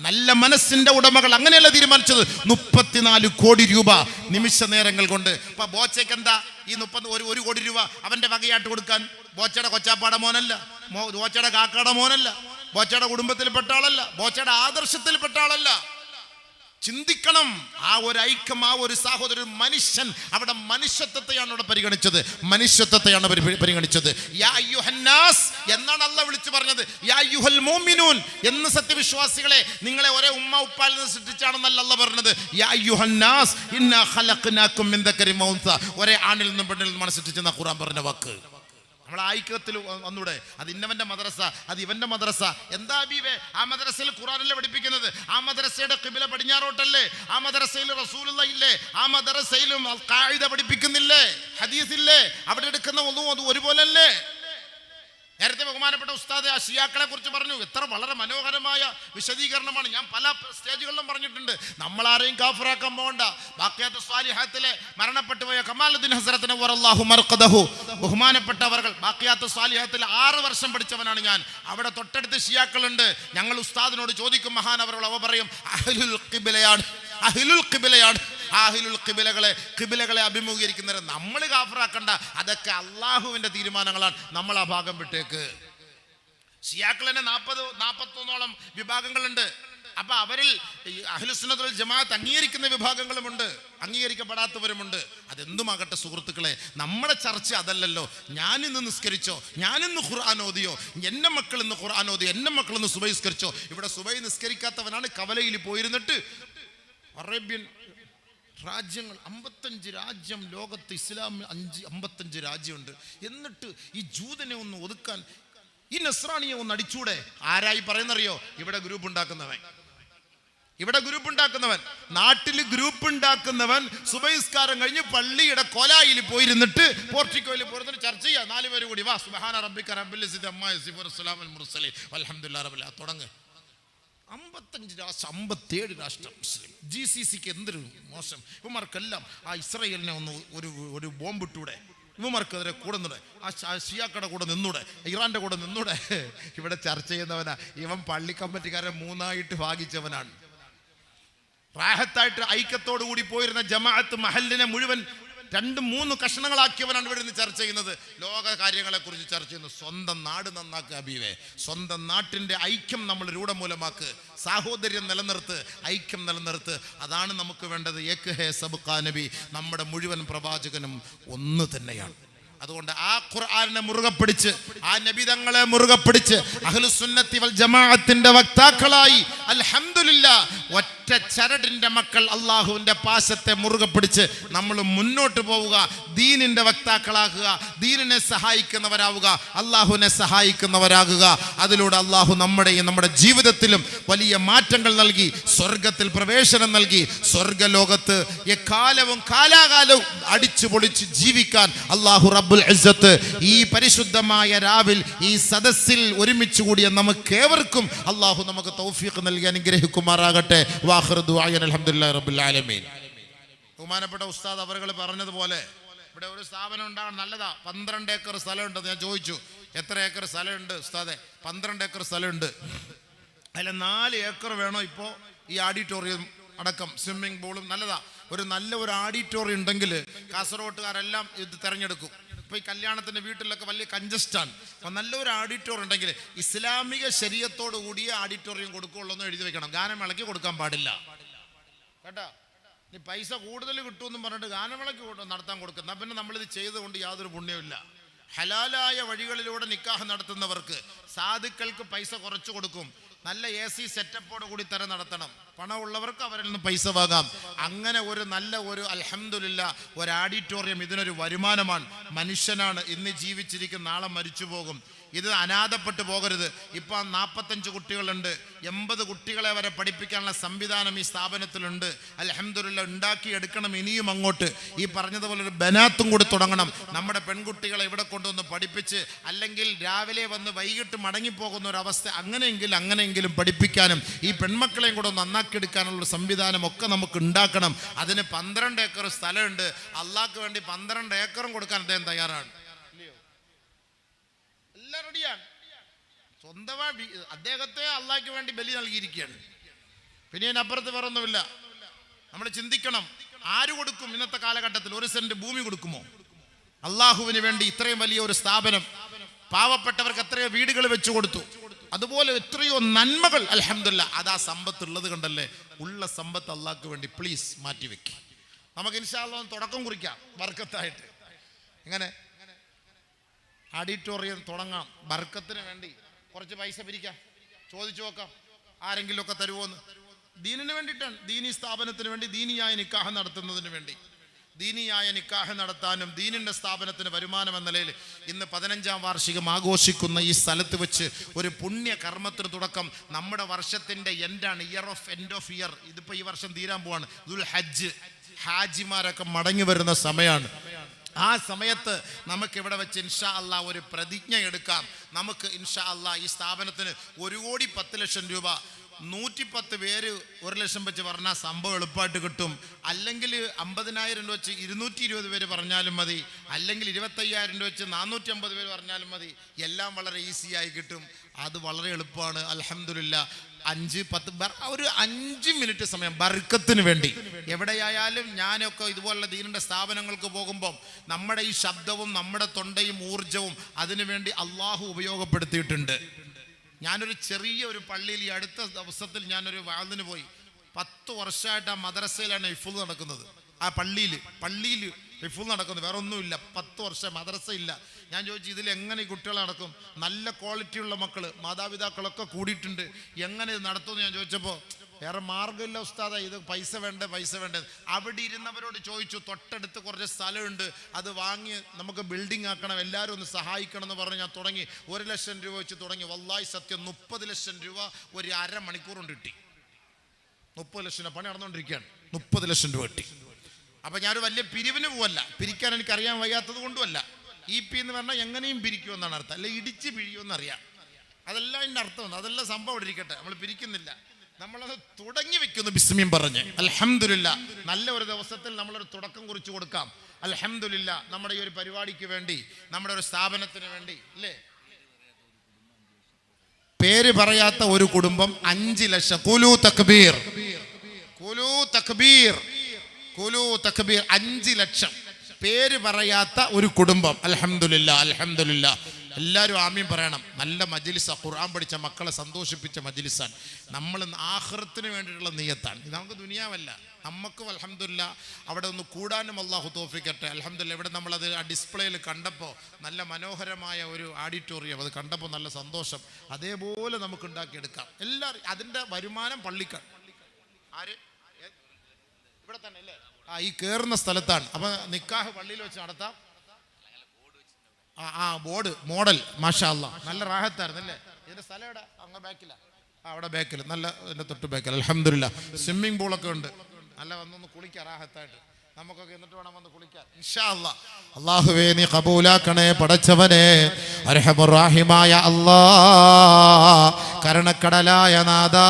നല്ല മനസ്സിന്റെ ഉടമകൾ അങ്ങനെയല്ല തീരുമാനിച്ചത്. 34 കോടി രൂപ നിമിഷ നേരങ്ങൾ കൊണ്ട്. ഇപ്പൊ ബോച്ചയ്ക്ക് എന്താ ഈ 1 കോടി രൂപ അവന്റെ വകയായിട്ട് കൊടുക്കാൻ? ബോച്ചയുടെ കൊച്ചാപ്പാടെ മോനല്ല, ബോച്ചയുടെ കാക്കയുടെ മോനല്ല, ബോച്ചയുടെ കുടുംബത്തിൽപ്പെട്ട ആളല്ല, ബോച്ചയുടെ ആദർശത്തിൽപ്പെട്ട ആളല്ല. ചിന്തിക്കണം. ആ ഒരു ഐക്യം, ആ ഒരു സഹോദരൻ, മനുഷ്യൻ, അവിടെ മനുഷ്യത്വത്തെയാണ് അവിടെ പരിഗണിച്ചത്, മനുഷ്യത്വത്തെയാണ് പരിഗണിച്ചത്. യാ അയ്യുഹന്നാസ് എന്നാണ് അല്ലാഹ് വിളിച്ചു പറഞ്ഞത്. യാ അയ്യുഹൽ മുഅ്മിനൂൻ എന്ന് സത്യവിശ്വാസികളെ, നിങ്ങളെ ഒരേ ഉമ്മ ഉപ്പായിൽ നിന്ന് സൃഷ്ടിച്ചാണെന്നല്ല അല്ലാഹ് പറഞ്ഞത്. യാ അയ്യുഹന്നാസ് ഇന്നാ ഖലഖനാകും മിൻ ദക്കരിൻ വ ഉൻസ, ഒരേ ആണിൽ നിന്നും പെണ്ണിൽ നിന്നും സൃഷ്ടിച്ചെന്ന ഖുർആൻ പറഞ്ഞ വാക്ക്. നമ്മൾ ഐക്യത്തിൽ വന്നൂടെ? അത് ഇന്നവന്റെ മദ്രസ, അത് ഇവന്റെ മദ്രസ. എന്താ ഹബീബേ, ആ മദ്രസയിൽ ഖുർആനല്ലേ പഠിപ്പിക്കുന്നത്? ആ മദ്രസയുടെ ഖിബ്ല പടിഞ്ഞാറോട്ടല്ലേ? ആ മദ്രസയിൽ റസൂലുള്ളാഹി ഇല്ലേ? ആ മദ്രസയിലും ഖാഇദ പഠിപ്പിക്കുന്നില്ലേ? ഹദീസ് ഇല്ലേ? അവിടെ എടുക്കുന്ന ഒന്നും അത് ഒരുപോലല്ലേ? നേരത്തെ ബഹുമാനപ്പെട്ട ഉസ്താദ് ആ ഷിയാക്കളെ കുറിച്ച് പറഞ്ഞു. എത്ര വളരെ മനോഹരമായ വിശദീകരണമാണ്. ഞാൻ പല സ്റ്റേജുകളിലും പറഞ്ഞിട്ടുണ്ട്. നമ്മളാരെയും കാഫിറാക്കാൻ പോകണ്ട. ബാഖിയാത്തു സ്വാലിഹാത്തിലെ മരണപ്പെട്ടു പോയ കമാലുദ്ദീൻ ഹസ്രത്ത് നവ്വറല്ലാഹു മർഖദഹു, ബഹുമാനപ്പെട്ടവർ ബാഖിയാത്തു സ്വാലിഹാത്തിൽ 6 വർഷം പഠിച്ചവനാണ് ഞാൻ. അവിടെ തൊട്ടടുത്ത് ഷിയാക്കളുണ്ട്. ഞങ്ങൾ ഉസ്താദിനോട് ചോദിക്കും, മഹാനവറുകൾ, അവ പറയും അഹ്ലുൽ ഖിബ്ലയാണ്, അഹ്ലുൽ ഖിബ്ലയാണ്. അഹ്ലുൽ ഖിബ്ലകളെ അഭിമുഖീകരിക്കുന്നവരെ നമ്മൾ കാഫിറാക്കണ്ട. അതൊക്കെ അള്ളാഹുവിന്റെ തീരുമാനങ്ങളാണ്. നമ്മൾ ആ ഭാഗം വിട്ടേക്ക്. ഷിയാക്കൾ തന്നെ 41ഓളം വിഭാഗങ്ങളുണ്ട്. അപ്പൊ അവരിൽ അഹ്ലുസുന്നത്തുൽ ജമാഅത്ത് അംഗീകരിക്കുന്ന വിഭാഗങ്ങളുമുണ്ട്, അംഗീകരിക്കപ്പെടാത്തവരുമുണ്ട്. അതെന്തുമാകട്ടെ സുഹൃത്തുക്കളെ, നമ്മുടെ ചർച്ച അതല്ലല്ലോ. ഞാനിന്ന് നിസ്കരിച്ചോ, ഞാനിന്ന് ഖുർആൻ ഓതിയോ, എൻ്റെ മക്കൾ ഇന്ന് ഖുർആൻ ഓതിയോ, എൻ്റെ മക്കൾ ഇന്ന് സുബൈ നിസ്കരിച്ചോ. ഇവിടെ സുബൈ നിസ്കരിക്കാത്തവനാണ് കവലയിൽ പോയിരുന്നിട്ട് അറേബ്യൻ രാജ്യങ്ങൾ 55 രാജ്യം, ലോകത്ത് ഇസ്ലാം 55 രാജ്യമുണ്ട്. എന്നിട്ട് ഈ ജൂതനെ ഒന്ന് ഒതുക്കാൻ, ഈ നസ്രാണിയെ ഒന്ന് അടിച്ചൂടെ? ആരായി പറയുന്നറിയോ? ഇവിടെ ഗ്രൂപ്പ് ഉണ്ടാക്കുന്നവൻ, ഇവിടെ ഗ്രൂപ്പ് ഉണ്ടാക്കുന്നവൻ, നാട്ടിൽ ഗ്രൂപ്പ് ഉണ്ടാക്കുന്നവൻ സുബഹിസ്കാരം കഴിഞ്ഞ് പള്ളിയുടെ കൊലായിൽ പോയിരുന്നിട്ട്, പോർട്ടിക്കോയിൽ പോയിരുന്നിട്ട് ചർച്ച ചെയ്യാം. 4 പേര് കൂടി വാ, സുബ്ഹാന റബ്ബിക റബ്ബിൽ ഇസ്സത്തി അമ്മാ യസിഫൂൻ വസ്സലാമുൽ മുർസലീൻ വൽഹംദുലില്ലാഹി റബ്ബിൽ ആലമീൻ. തുടങ്ങ്. 55 രാഷ്ട്രം, 57 രാഷ്ട്രം മുസ്ലിം. GCCക്ക് എന്തൊരു മോശം. ഇവന്മാർക്കെല്ലാം ആ ഇസ്രായേലിനെ ഒന്ന് ഒരു ബോംബിട്ടൂടെ? ഇവന്മാർക്കെതിരെ കൂടെ നിന്നൂടെ? ആ ഷിയാക്കടെ കൂടെ നിന്നൂടെ? ഇറാന്റെ കൂടെ നിന്നൂടെ? ഇവിടെ ചർച്ച ചെയ്യുന്നവനാ ഇവൻ. പള്ളി കമ്മിറ്റിക്കാരെ 3ആയിട്ട് ഭാഗിച്ചവനാണ്. റാഹത്തായിട്ട് ഐക്യത്തോടു കൂടി പോയിരുന്ന ജമാഅത്ത് മഹല്ലിനെ മുഴുവൻ 2-3 കഷ്ണങ്ങളാക്കിയവനാണ് ഇവിടെ നിന്ന് ചർച്ച ചെയ്യുന്നത്. ലോക കാര്യങ്ങളെ കുറിച്ച് ചർച്ച ചെയ്യുന്നു. സ്വന്തം നാട് നന്നാക്കുക ഹബീബേ. സ്വന്തം നാട്ടിന്റെ ഐക്യം നമ്മൾ രൂഢമൂലമാക്ക്. സാഹോദര്യം നിലനിർത്ത്, ഐക്യം നിലനിർത്ത്. അതാണ് നമുക്ക് വേണ്ടത്. ഏക് ഹേ സബ് കാ നബി. നമ്മുടെ മുഴുവൻ പ്രവാചകനും ഒന്ന് തന്നെയാണ്. അതുകൊണ്ട് ആ ഖുർആനെ മുറുകെ പിടിച്ച്, ആ നബിതങ്ങളെ മുറുകെ പിടിച്ച് അഹ്ലുസുന്നത്തി വൽ ജമാഅത്തിന്റെ വക്താക്കളായി അൽഹംദുലില്ലാഹ് ഒറ്റ ചരടിന്റെ മക്കൾ അള്ളാഹുവിന്റെ പാശത്തെ മുറുകെ പിടിച്ച് നമ്മൾ മുന്നോട്ട് പോവുക. ദീനിന്റെ വക്താക്കളാകുക, ദീനിനെ സഹായിക്കുന്നവരാവുക, അള്ളാഹുവിനെ സഹായിക്കുന്നവരാകുക. അതിലൂടെ അള്ളാഹു നമ്മുടെയും നമ്മുടെ ജീവിതത്തിലും വലിയ മാറ്റങ്ങൾ നൽകി, സ്വർഗത്തിൽ പ്രവേശനം നൽകി, സ്വർഗലോകത്ത് എക്കാലവും കാലാകാലവും അടിച്ചു പൊളിച്ച് ജീവിക്കാൻ അള്ളാഹു റബ്ബുൽ ഇസ്സത്ത് ഈ പരിശുദ്ധമായ രാവിൽ ഈ സദസ്സിൽ ഒരുമിച്ച് കൂടിയ നമുക്കേവർക്കും അള്ളാഹു നമുക്ക് തൗഫീഖ് നൽകി അനുഗ്രഹിക്കുമാറാകട്ടെ. വാഖിറു ദുആന അൽഹംദുലില്ലാഹി റബ്ബിൽ ആലമീൻ. ബഹുമാനപ്പെട്ട ഉസ്താദ് അവറുകൾ പറഞ്ഞതുപോലെ ഇവിടെ ഒരു സ്ഥാപനം ഉണ്ടാകണം. നല്ലതാ. 12 ഏക്കർ സ്ഥലമുണ്ട്. ഞാൻ ചോദിച്ചു, എത്ര ഏക്കർ സ്ഥലമുണ്ട് ഉസ്താദെ? 12 ഏക്കർ സ്ഥലമുണ്ട്. അതിൽ 4 ഏക്കർ വേണോ ഇപ്പോൾ ഈ ഓഡിറ്റോറിയം അടക്കം, സ്വിമ്മിംഗ് പൂളും. നല്ലതാ. നല്ല ഒരു ഓഡിറ്റോറിയം ഉണ്ടെങ്കിൽ കാസർഗോട്ടുകാരെല്ലാം ഇത് തിരഞ്ഞെടുക്കും. ഇപ്പോൾ ഈ കല്യാണത്തിൻ്റെ വീട്ടിലൊക്കെ വലിയ കഞ്ചസ്റ്റാണ്. അപ്പം നല്ലൊരു ഓഡിറ്റോറിയം ഉണ്ടെങ്കിൽ ഇസ്ലാമിക ശരീഅത്തോട് കൂടിയ ഓഡിറ്റോറിയം കൊടുക്കുകയുള്ളൂ എന്ന് എഴുതി വെക്കണം. ഗാനമേളയ്ക്ക് കൊടുക്കാൻ പാടില്ല കേട്ടോ. ഇനി പൈസ കൂടുതൽ കിട്ടുമെന്നും പറഞ്ഞിട്ട് ഗാനമേളയ്ക്ക് നടത്താൻ കൊടുക്കുന്ന, പിന്നെ നമ്മളിത് ചെയ്തുകൊണ്ട് യാതൊരു പുണ്യമില്ല. ഹലാലായ വഴികളിലൂടെ നിക്കാഹ് നടത്തുന്നവർക്ക്, സാധുക്കൾക്ക് പൈസ കുറച്ച് കൊടുക്കും. നല്ല AC സെറ്റപ്പോട് കൂടി തരം നടത്തണം. പണമുള്ളവർക്ക് അവരിൽ നിന്ന് പൈസ വാങ്ങാം. അങ്ങനെ നല്ല ഒരു അൽഹംദുലില്ലാഹ് ഒരു ഓഡിറ്റോറിയം ഇതിനൊരു വരുമാനമാണ്. മനുഷ്യനാണ്, ഇന്ന് ജീവിച്ചിരിക്കും, നാളെ മരിച്ചു പോകും. ഇത് അനാഥപ്പെട്ടു പോകരുത്. ഇപ്പം 45 കുട്ടികളുണ്ട്. 80 കുട്ടികളെ വരെ പഠിപ്പിക്കാനുള്ള സംവിധാനം ഈ സ്ഥാപനത്തിലുണ്ട്. അൽഹംദുലില്ലാഹ് ഉണ്ടാക്കിയെടുക്കണം. ഇനിയും അങ്ങോട്ട് ഈ പറഞ്ഞതുപോലെ ഒരു ബനാത്തും കൂടി തുടങ്ങണം. നമ്മുടെ പെൺകുട്ടികളെ ഇവിടെ കൊണ്ടുവന്ന് പഠിപ്പിച്ച്, അല്ലെങ്കിൽ രാവിലെ വന്ന് വൈകിട്ട് മടങ്ങിപ്പോകുന്ന ഒരു അവസ്ഥ, അങ്ങനെയെങ്കിലും പഠിപ്പിക്കാനും ഈ പെൺമക്കളെയും കൂടെ നന്നാക്കിയെടുക്കാനുള്ള സംവിധാനം ഒക്കെ നമുക്ക് ഉണ്ടാക്കണം. അതിന് 12 ഏക്കർ സ്ഥലമുണ്ട്. അള്ളാഹ്ക്ക് വേണ്ടി 12 ഏക്കറും കൊടുക്കാൻ അദ്ദേഹം തയ്യാറാണ്. സ്വന്തമായി അദ്ദേഹത്തെ അള്ളാഹ്ക്ക് വേണ്ടി ബലി നൽകിയിരിക്കുകയാണ്. പിന്നെ അതിനപ്പുറത്ത് വേറൊന്നുമില്ല. നമ്മൾ ചിന്തിക്കണം, ആര് കൊടുക്കും ഇന്നത്തെ കാലഘട്ടത്തിൽ? 1 സെന്റ് ഭൂമി കൊടുക്കുമോ? അള്ളാഹുവിന് വേണ്ടി ഇത്രയും വലിയ ഒരു സ്ഥാപനം, പാവപ്പെട്ടവർക്ക് എത്രയോ വീടുകൾ വെച്ചു കൊടുത്തു. അതുപോലെ എത്രയോ നന്മകൾ അൽഹംദുലില്ലാ. അതാ സമ്പത്തുള്ളത് കണ്ടല്ലേ. ഉള്ള സമ്പത്ത് അള്ളാഹ്ക്ക് വേണ്ടി പ്ലീസ് മാറ്റിവെക്ക്. നമുക്ക് ഇൻഷാ അല്ലാഹ് തുടക്കം കുറിക്കാം ബർക്കത്തായിട്ട്. ഇങ്ങനെ ഓഡിറ്റോറിയം തുടങ്ങാം, ബർക്കത്തിന് വേണ്ടി കുറച്ച് പൈസ പിരിക്കാം, ചോദിച്ചു നോക്കാം ആരെങ്കിലും ഒക്കെ തരുമോന്ന്. ദീനിന് വേണ്ടിയിട്ടാണ്, ദീനി സ്ഥാപനത്തിന് വേണ്ടി, ദീനിയായ നിക്കാഹ് നടത്തുന്നതിന് വേണ്ടി. ദീനിയായ നിക്കാഹ് നടത്താനും ദീനിൻ്റെ സ്ഥാപനത്തിന് വരുമാനം എന്ന നിലയിൽ ഇന്ന് 15ാം വാർഷികം ആഘോഷിക്കുന്ന ഈ സ്ഥലത്ത് വെച്ച് ഒരു പുണ്യ കർമ്മത്തിന് തുടക്കം. നമ്മുടെ വർഷത്തിൻ്റെ എൻഡാണ്, എൻഡ് ഓഫ് ഇയർ. ഇതിപ്പോൾ ഈ വർഷം തീരാൻ പോവാണ്. ദുൽ ഹജ്ജ്, ഹാജിമാരൊക്കെ മടങ്ങി വരുന്ന സമയമാണ്. ആ സമയത്ത് നമുക്ക് ഇവിടെ വെച്ച് ഇൻഷാ അല്ലാ ഒരു പ്രതിജ്ഞ എടുക്കാം. നമുക്ക് ഇൻഷാ അല്ലാ ഈ സ്ഥാപനത്തിന് 1,10,00,000 രൂപ, 110 പേര് 1 ലക്ഷം വെച്ച് പറഞ്ഞാൽ സംഭവം എളുപ്പമായിട്ട് കിട്ടും. അല്ലെങ്കിൽ 50,000 രൂപ വെച്ച് 220 പേര് പറഞ്ഞാലും മതി, അല്ലെങ്കിൽ 25,000 രൂപ വെച്ച് 450 പേര് പറഞ്ഞാലും മതി. എല്ലാം വളരെ ഈസിയായി കിട്ടും. അത് വളരെ എളുപ്പമാണ്. അൽഹംദുലില്ലാ. 5-10 ഒരു 5 മിനിറ്റ് സമയം ബർക്കത്തിന് വേണ്ടി. എവിടെയായാലും ഞാനൊക്കെ ഇതുപോലുള്ള ദീനിൻ്റെ സ്ഥാപനങ്ങൾക്ക് പോകുമ്പം നമ്മുടെ ഈ ശബ്ദവും നമ്മുടെ തൊണ്ടയും ഊർജവും അതിനുവേണ്ടി അള്ളാഹു ഉപയോഗപ്പെടുത്തിയിട്ടുണ്ട്. ഞാനൊരു ചെറിയ ഒരു പള്ളിയിൽ ഈ അടുത്ത ദിവസത്തിൽ ഞാനൊരു വാളിന് പോയി. 10 വർഷമായിട്ട് ആ മദ്രസയിലാണ് ഹിഫ്ള് നടക്കുന്നത്. ആ പള്ളിയിൽ ഹിഫ്ള് നടക്കുന്നത്, വേറെ ഒന്നുമില്ല. 10 വർഷം മദ്രസ ഇല്ല. ഞാൻ ചോദിച്ചു, ഇതിൽ എങ്ങനെ ഈ കുട്ടികൾ നടക്കും? നല്ല ക്വാളിറ്റിയുള്ള മക്കൾ, മാതാപിതാക്കളൊക്കെ കൂടിയിട്ടുണ്ട്, എങ്ങനെ ഇത് നടത്തുമെന്ന് ഞാൻ ചോദിച്ചപ്പോൾ വേറെ മാർഗ്ഗമില്ല ഉസ്താദ, ഇത് പൈസ വേണ്ടേ. അവിടെ ഇരുന്നവരോട് ചോദിച്ചു, തൊട്ടടുത്ത് കുറച്ച് സ്ഥലമുണ്ട്, അത് വാങ്ങി നമുക്ക് ബിൽഡിംഗ് ആക്കണം, എല്ലാവരും ഒന്ന് സഹായിക്കണം എന്ന് പറഞ്ഞ് ഞാൻ തുടങ്ങി. 1 ലക്ഷം രൂപ വെച്ച് തുടങ്ങി. വല്ലാഹി സത്യം 30 ലക്ഷം രൂപ ഒരു അരമണിക്കൂർ കൊണ്ട് കിട്ടി. 30 ലക്ഷം പണി നടന്നുകൊണ്ടിരിക്കുകയാണ്. 30 ലക്ഷം രൂപ കിട്ടി. അപ്പം ഞാനൊരു വലിയ പിരിവിന് പോവല്ല, പിരിക്കാൻ എനിക്കറിയാൻ വയ്യാത്തത് കൊണ്ടുമല്ല. EP എന്ന് പറഞ്ഞാൽ എങ്ങനെയും പിരിക്കുമെന്നാണ് അർത്ഥം, അല്ലെ ഇടിച്ച് പിഴിയുമെന്നറിയാം. അതെല്ലാം അതിൻ്റെ അർത്ഥമാണ്. അതെല്ലാം സംഭവം ഇരിക്കട്ടെ, നമ്മൾ പിരിക്കുന്നില്ല, നമ്മളത് തുടങ്ങി വെക്കുന്നു ബിസ്മിയും പറഞ്ഞ്. അൽഹംദുലില്ലാ. നല്ല ഒരു ദിവസത്തിൽ നമ്മളൊരു തുടക്കം കുറിച്ച് കൊടുക്കാം. അൽഹംദുലില്ലാ. നമ്മുടെ ഈ ഒരു പരിപാടിക്ക് വേണ്ടി, നമ്മുടെ ഒരു സ്ഥാപനത്തിന് വേണ്ടി, അല്ലേ, പേര് പറയാത്ത ഒരു കുടുംബം 5 ലക്ഷം. കുലു തക്ബീർ, കുലു തക്ബീർ, കുലു തക്ബീർ. 5 ലക്ഷം പേര് പറയാത്ത ഒരു കുടുംബം. അൽഹംദുലില്ലാ, അൽഹംദുലില്ലാ. എല്ലാവരും ആമീൻ പറയണം. നല്ല മജ്ലിസാണ്, ഖുർആൻ പഠിച്ച മക്കളെ സന്തോഷിപ്പിച്ച മജ്ലിസാണ്. നമ്മൾ ആഖിറത്തിന് വേണ്ടിയിട്ടുള്ള നിയത്താണ്. ഇത് നമുക്ക് ദുനിയാവല്ല. നമുക്കും അൽഹംദുലില്ലാ അവിടെ ഒന്ന് കൂടാനും അല്ലാഹു തൗഫീഖട്ടെ. അൽഹംദുലില്ലാ. ഇവിടെ നമ്മളത് ആ ഡിസ്പ്ലേയിൽ കണ്ടപ്പോൾ നല്ല മനോഹരമായ ഒരു ഓഡിറ്റോറിയം, അത് കണ്ടപ്പോൾ നല്ല സന്തോഷം. അതേപോലെ നമുക്ക് ഉണ്ടാക്കിയെടുക്കാം. എല്ലാവരും അതിൻ്റെ വരുമാനം പള്ളിക്കാണ്. ആര് ഇവിടെ തന്നെ അല്ലേ? ഈ കയറുന്ന സ്ഥലത്താണ്. അപ്പം നിക്കാഹ് പള്ളിയിൽ വെച്ച് നടത്താം. ബോർഡ് മോഡൽ മാഷാ അല്ലാ, നല്ല റാഹത്തായിരുന്നു അല്ലേ? ഇതിന്റെ സ്ഥലം എവിടെ? അങ്ങ് ബാക്കിലാ. അവിടെ ബാക്കിൽ, നല്ല എൻ്റെ തൊട്ട് ബാക്കിൽ. അൽഹംദുലില്ലാ. സ്വിമ്മിംഗ് പൂളൊക്കെ ഉണ്ട്. നല്ല വന്നൊന്ന് കുളിക്കാം റാഹത്തായിട്ട്. നമുക്കൊക്കെ എന്നിട്ട് വേണം വന്ന് കുളിക്കാൻ ഇൻഷാ അല്ലാ. അല്ലാഹുവേ നീ ഖബൂലാക്കണേ പടച്ചവനെ. അർഹമുർ റഹീമായ അല്ലാ, കരുണക്കടലായ നാദാ,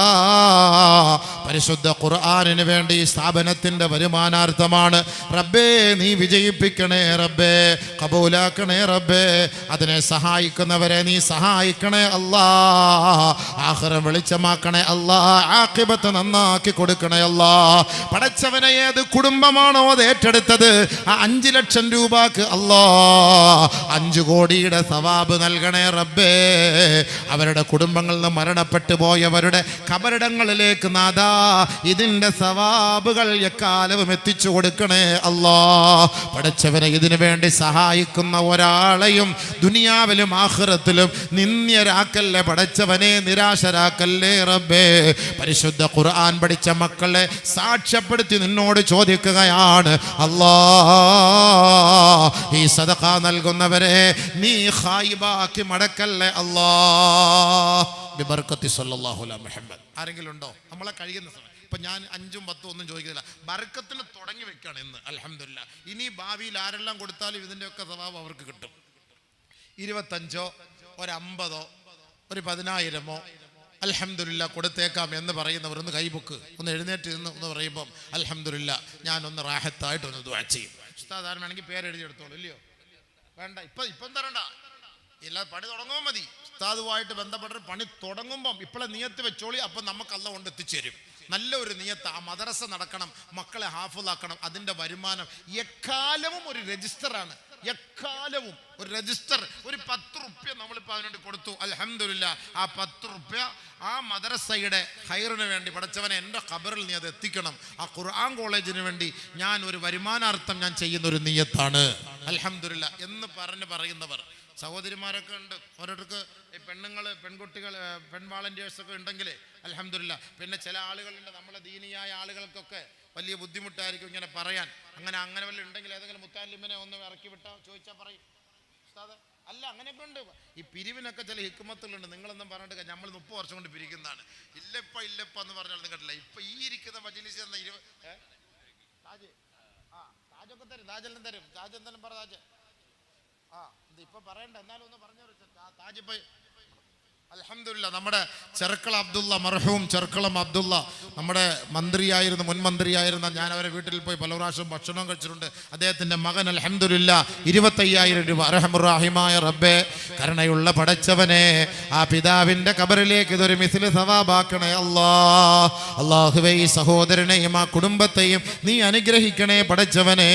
പരിശുദ്ധ ഖുർആനിന് വേണ്ടി സ്ഥാപനത്തിന്റെ വരുമാനാർത്ഥമാണ് റബ്ബേ നീ വിജയിപ്പിക്കണേ റബ്ബേ, ഖബൂലാക്കണേ റബ്ബേ. അതിനെ സഹായിക്കുന്നവരെ നീ സഹായിക്കണേ അല്ലാ. ആഖിറം വെളിച്ചമാക്കണേ അല്ലാ. ആഖിബത്ത് നന്നാക്കി കൊടുക്കണേ അല്ലാ. പടച്ചവനെ ഏത് കുടുംബമാണോ അത് ഏറ്റെടുത്തത്, ആ 5 ലക്ഷം രൂപക്ക് അല്ലാ 5 കോടിയുടെ സവാബ് നൽകണേ റബ്ബേ. അവരുടെ കുടുംബങ്ങളിൽ നിന്ന് മരണപ്പെട്ടു പോയവരുടെ കബറിടങ്ങളിലേക്ക് നാദാ ഇതിന്റെ സവാബുകൾ എക്കാലവും എത്തിച്ചു കൊടുക്കണേ അല്ലാ. പടച്ചവനെ ഇതിനു വേണ്ടി സഹായിക്കുന്ന ഒരാളെയും ദുനിയാവിലും ആഖിറത്തിലും നിന്ദ്യരാക്കല്ലേ പടച്ചവനെ, നിരാശരാക്കല്ലേ റബ്ബേ. പരിശുദ്ധ ഖുർആൻ പഠിച്ച മക്കളെ സാക്ഷ്യപ്പെടുത്തി നിന്നോട് ചോദിക്കുകയാണ് അല്ലാ, ഈ സദഖ നൽകുന്നവരെ നീ ഖായിബാക്കി മടക്കല്ലേ അല്ലാ. ബിബർക്കത്തി സല്ലല്ലാഹു അലൈഹി മുഹമ്മദ്. ആരെങ്കിലും ഉണ്ടോ? നമ്മളെ കഴിയുന്ന സമയം. ഇപ്പം ഞാൻ 5ഉം 10ഉം ഒന്നും ചോദിക്കുന്നില്ല, ബർക്കത്തിന് തുടങ്ങി വെക്കുകയാണ് ഇന്ന്. അൽഹംദുലില്ലാ. ഇനി ഭാവിയിൽ ആരെല്ലാം കൊടുത്താലും ഇതിൻ്റെയൊക്കെ സ്വഭാവം അവർക്ക് കിട്ടും. 25ഓ ഒരു 50ഓ ഒരു 10,000മോ അൽഹംദുലില്ലാ കൊടുത്തേക്കാം എന്ന് പറയുന്നവർ ഒന്ന് കൈബുക്ക്, ഒന്ന് എഴുന്നേറ്റ് നിന്ന് എന്ന് പറയുമ്പം അൽഹംദുലില്ലാ ഞാനൊന്ന് റാഹത്തായിട്ടൊന്ന് ദുആ ചെയ്യും. ഉസ്താദ് വേണമെങ്കിൽ പേരെഴുതിയെടുത്തോളൂ, ഇല്ലയോ? വേണ്ട, ഇപ്പം തരണ്ട, ഇല്ല, പണി തുടങ്ങുമ്പോൾ മതി. ഉസ്താദുമായിട്ട് ബന്ധപ്പെട്ട പണി തുടങ്ങുമ്പം ഇപ്പോഴെ നിയത്ത് വെച്ചോളി. അപ്പം നമുക്ക് അല്ലാഹ് കൊണ്ട് എത്തിച്ചേരും. നല്ല ഒരു നിയത്ത്. ആ മദ്രസ നടക്കണം, മക്കളെ ഹാഫിളാക്കണം. അതിൻ്റെ വരുമാനം എക്കാലവും ഒരു രജിസ്റ്ററാണ്. എക്കാലവും ഒരു രജിസ്റ്റർ, ഒരു 10 റുപ്യ നമ്മളിപ്പോൾ അതിനുവേണ്ടി കൊടുത്തു. അൽഹംദുലില്ലാ, ആ 10 റുപ്യ ആ മദ്രസയുടെ ഹൈറിന് വേണ്ടി പടച്ചവനെ എൻ്റെ ഖബറിൽ നീ അത് എത്തിക്കണം. ആ ഖുർആൻ കോളേജിന് വേണ്ടി ഞാൻ ഒരു വരുമാനാർത്ഥം ഞാൻ ചെയ്യുന്ന ഒരു നിയ്യത്താണ് അൽഹംദുലില്ലാ എന്ന് പറയുന്നവർ സഹോദരിമാരൊക്കെ ഉണ്ട്. ഓരോരുത്തർക്ക് പെണ്ണുങ്ങൾ, പെൺകുട്ടികൾ, വാളണ്ടിയേഴ്സൊക്കെ ഉണ്ടെങ്കിൽ അൽഹംദുലില്ലാ. പിന്നെ ചില ആളുകളുണ്ട്, നമ്മളെ ദീനിയായ ആളുകൾക്കൊക്കെ വലിയ ബുദ്ധിമുട്ടായിരിക്കും ഇങ്ങനെ പറയാൻ. അങ്ങനെ വല്ല ഉണ്ടെങ്കിൽ ഏതെങ്കിലും മുത്താലിമിനെ ഒന്ന് ഇറക്കി വിട്ടാൽ ചോദിച്ചാൽ പറയും ഉസ്താദ് അല്ല, അങ്ങനെയൊക്കെ ഉണ്ട്. ഈ പിരിവിനൊക്കെ ചില ഹിക്മത്തുകളുണ്ട്. നിങ്ങളൊന്നും പറഞ്ഞിട്ട് നമ്മൾ 30 വർഷം കൊണ്ട് പിരിക്കുന്നതാണ്. ഇല്ലപ്പ എന്ന് പറഞ്ഞാൽ നിങ്ങട്ടില്ല. ഇപ്പൊ ഈ ഇരിക്കുന്ന മജ്‌ലിസ് എന്ന താജ് താജൊക്കെ തരും, താജെല്ലാം തരും. താജ് എന്തായാലും പറ താജ്. ഇത് ഇപ്പൊ പറയണ്ട, എന്നാലും ഒന്ന് പറഞ്ഞു താജ്. ഇപ്പൊ അൽഹംദുലില്ലാ നമ്മുടെ ചെർക്കള അബ്ദുള്ള, മർഹൂം ചെർക്കളം അബ്ദുള്ള നമ്മുടെ മന്ത്രിയായിരുന്നു, മുൻ മന്ത്രിയായിരുന്ന, ഞാൻ അവരെ വീട്ടിൽ പോയി പല പ്രാവശ്യം ഭക്ഷണം കഴിച്ചിട്ടുണ്ട്. അദ്ദേഹത്തിന്റെ മകൻ അൽഹംദുലില്ലാ 25,000 രൂപ. അർഹമുർറഹീമായ റബ്ബേ, കരുണയുള്ള പടച്ചവനെ, ആ പിതാവിന്റെ ഖബറിലേക്ക് ഇതൊരു മിസ്ല് സവാബാക്കണേ അല്ലാഹുവേ. ഈ സഹോദരനെയും ആ കുടുംബത്തെയും നീ അനുഗ്രഹിക്കണേ പടച്ചവനെ.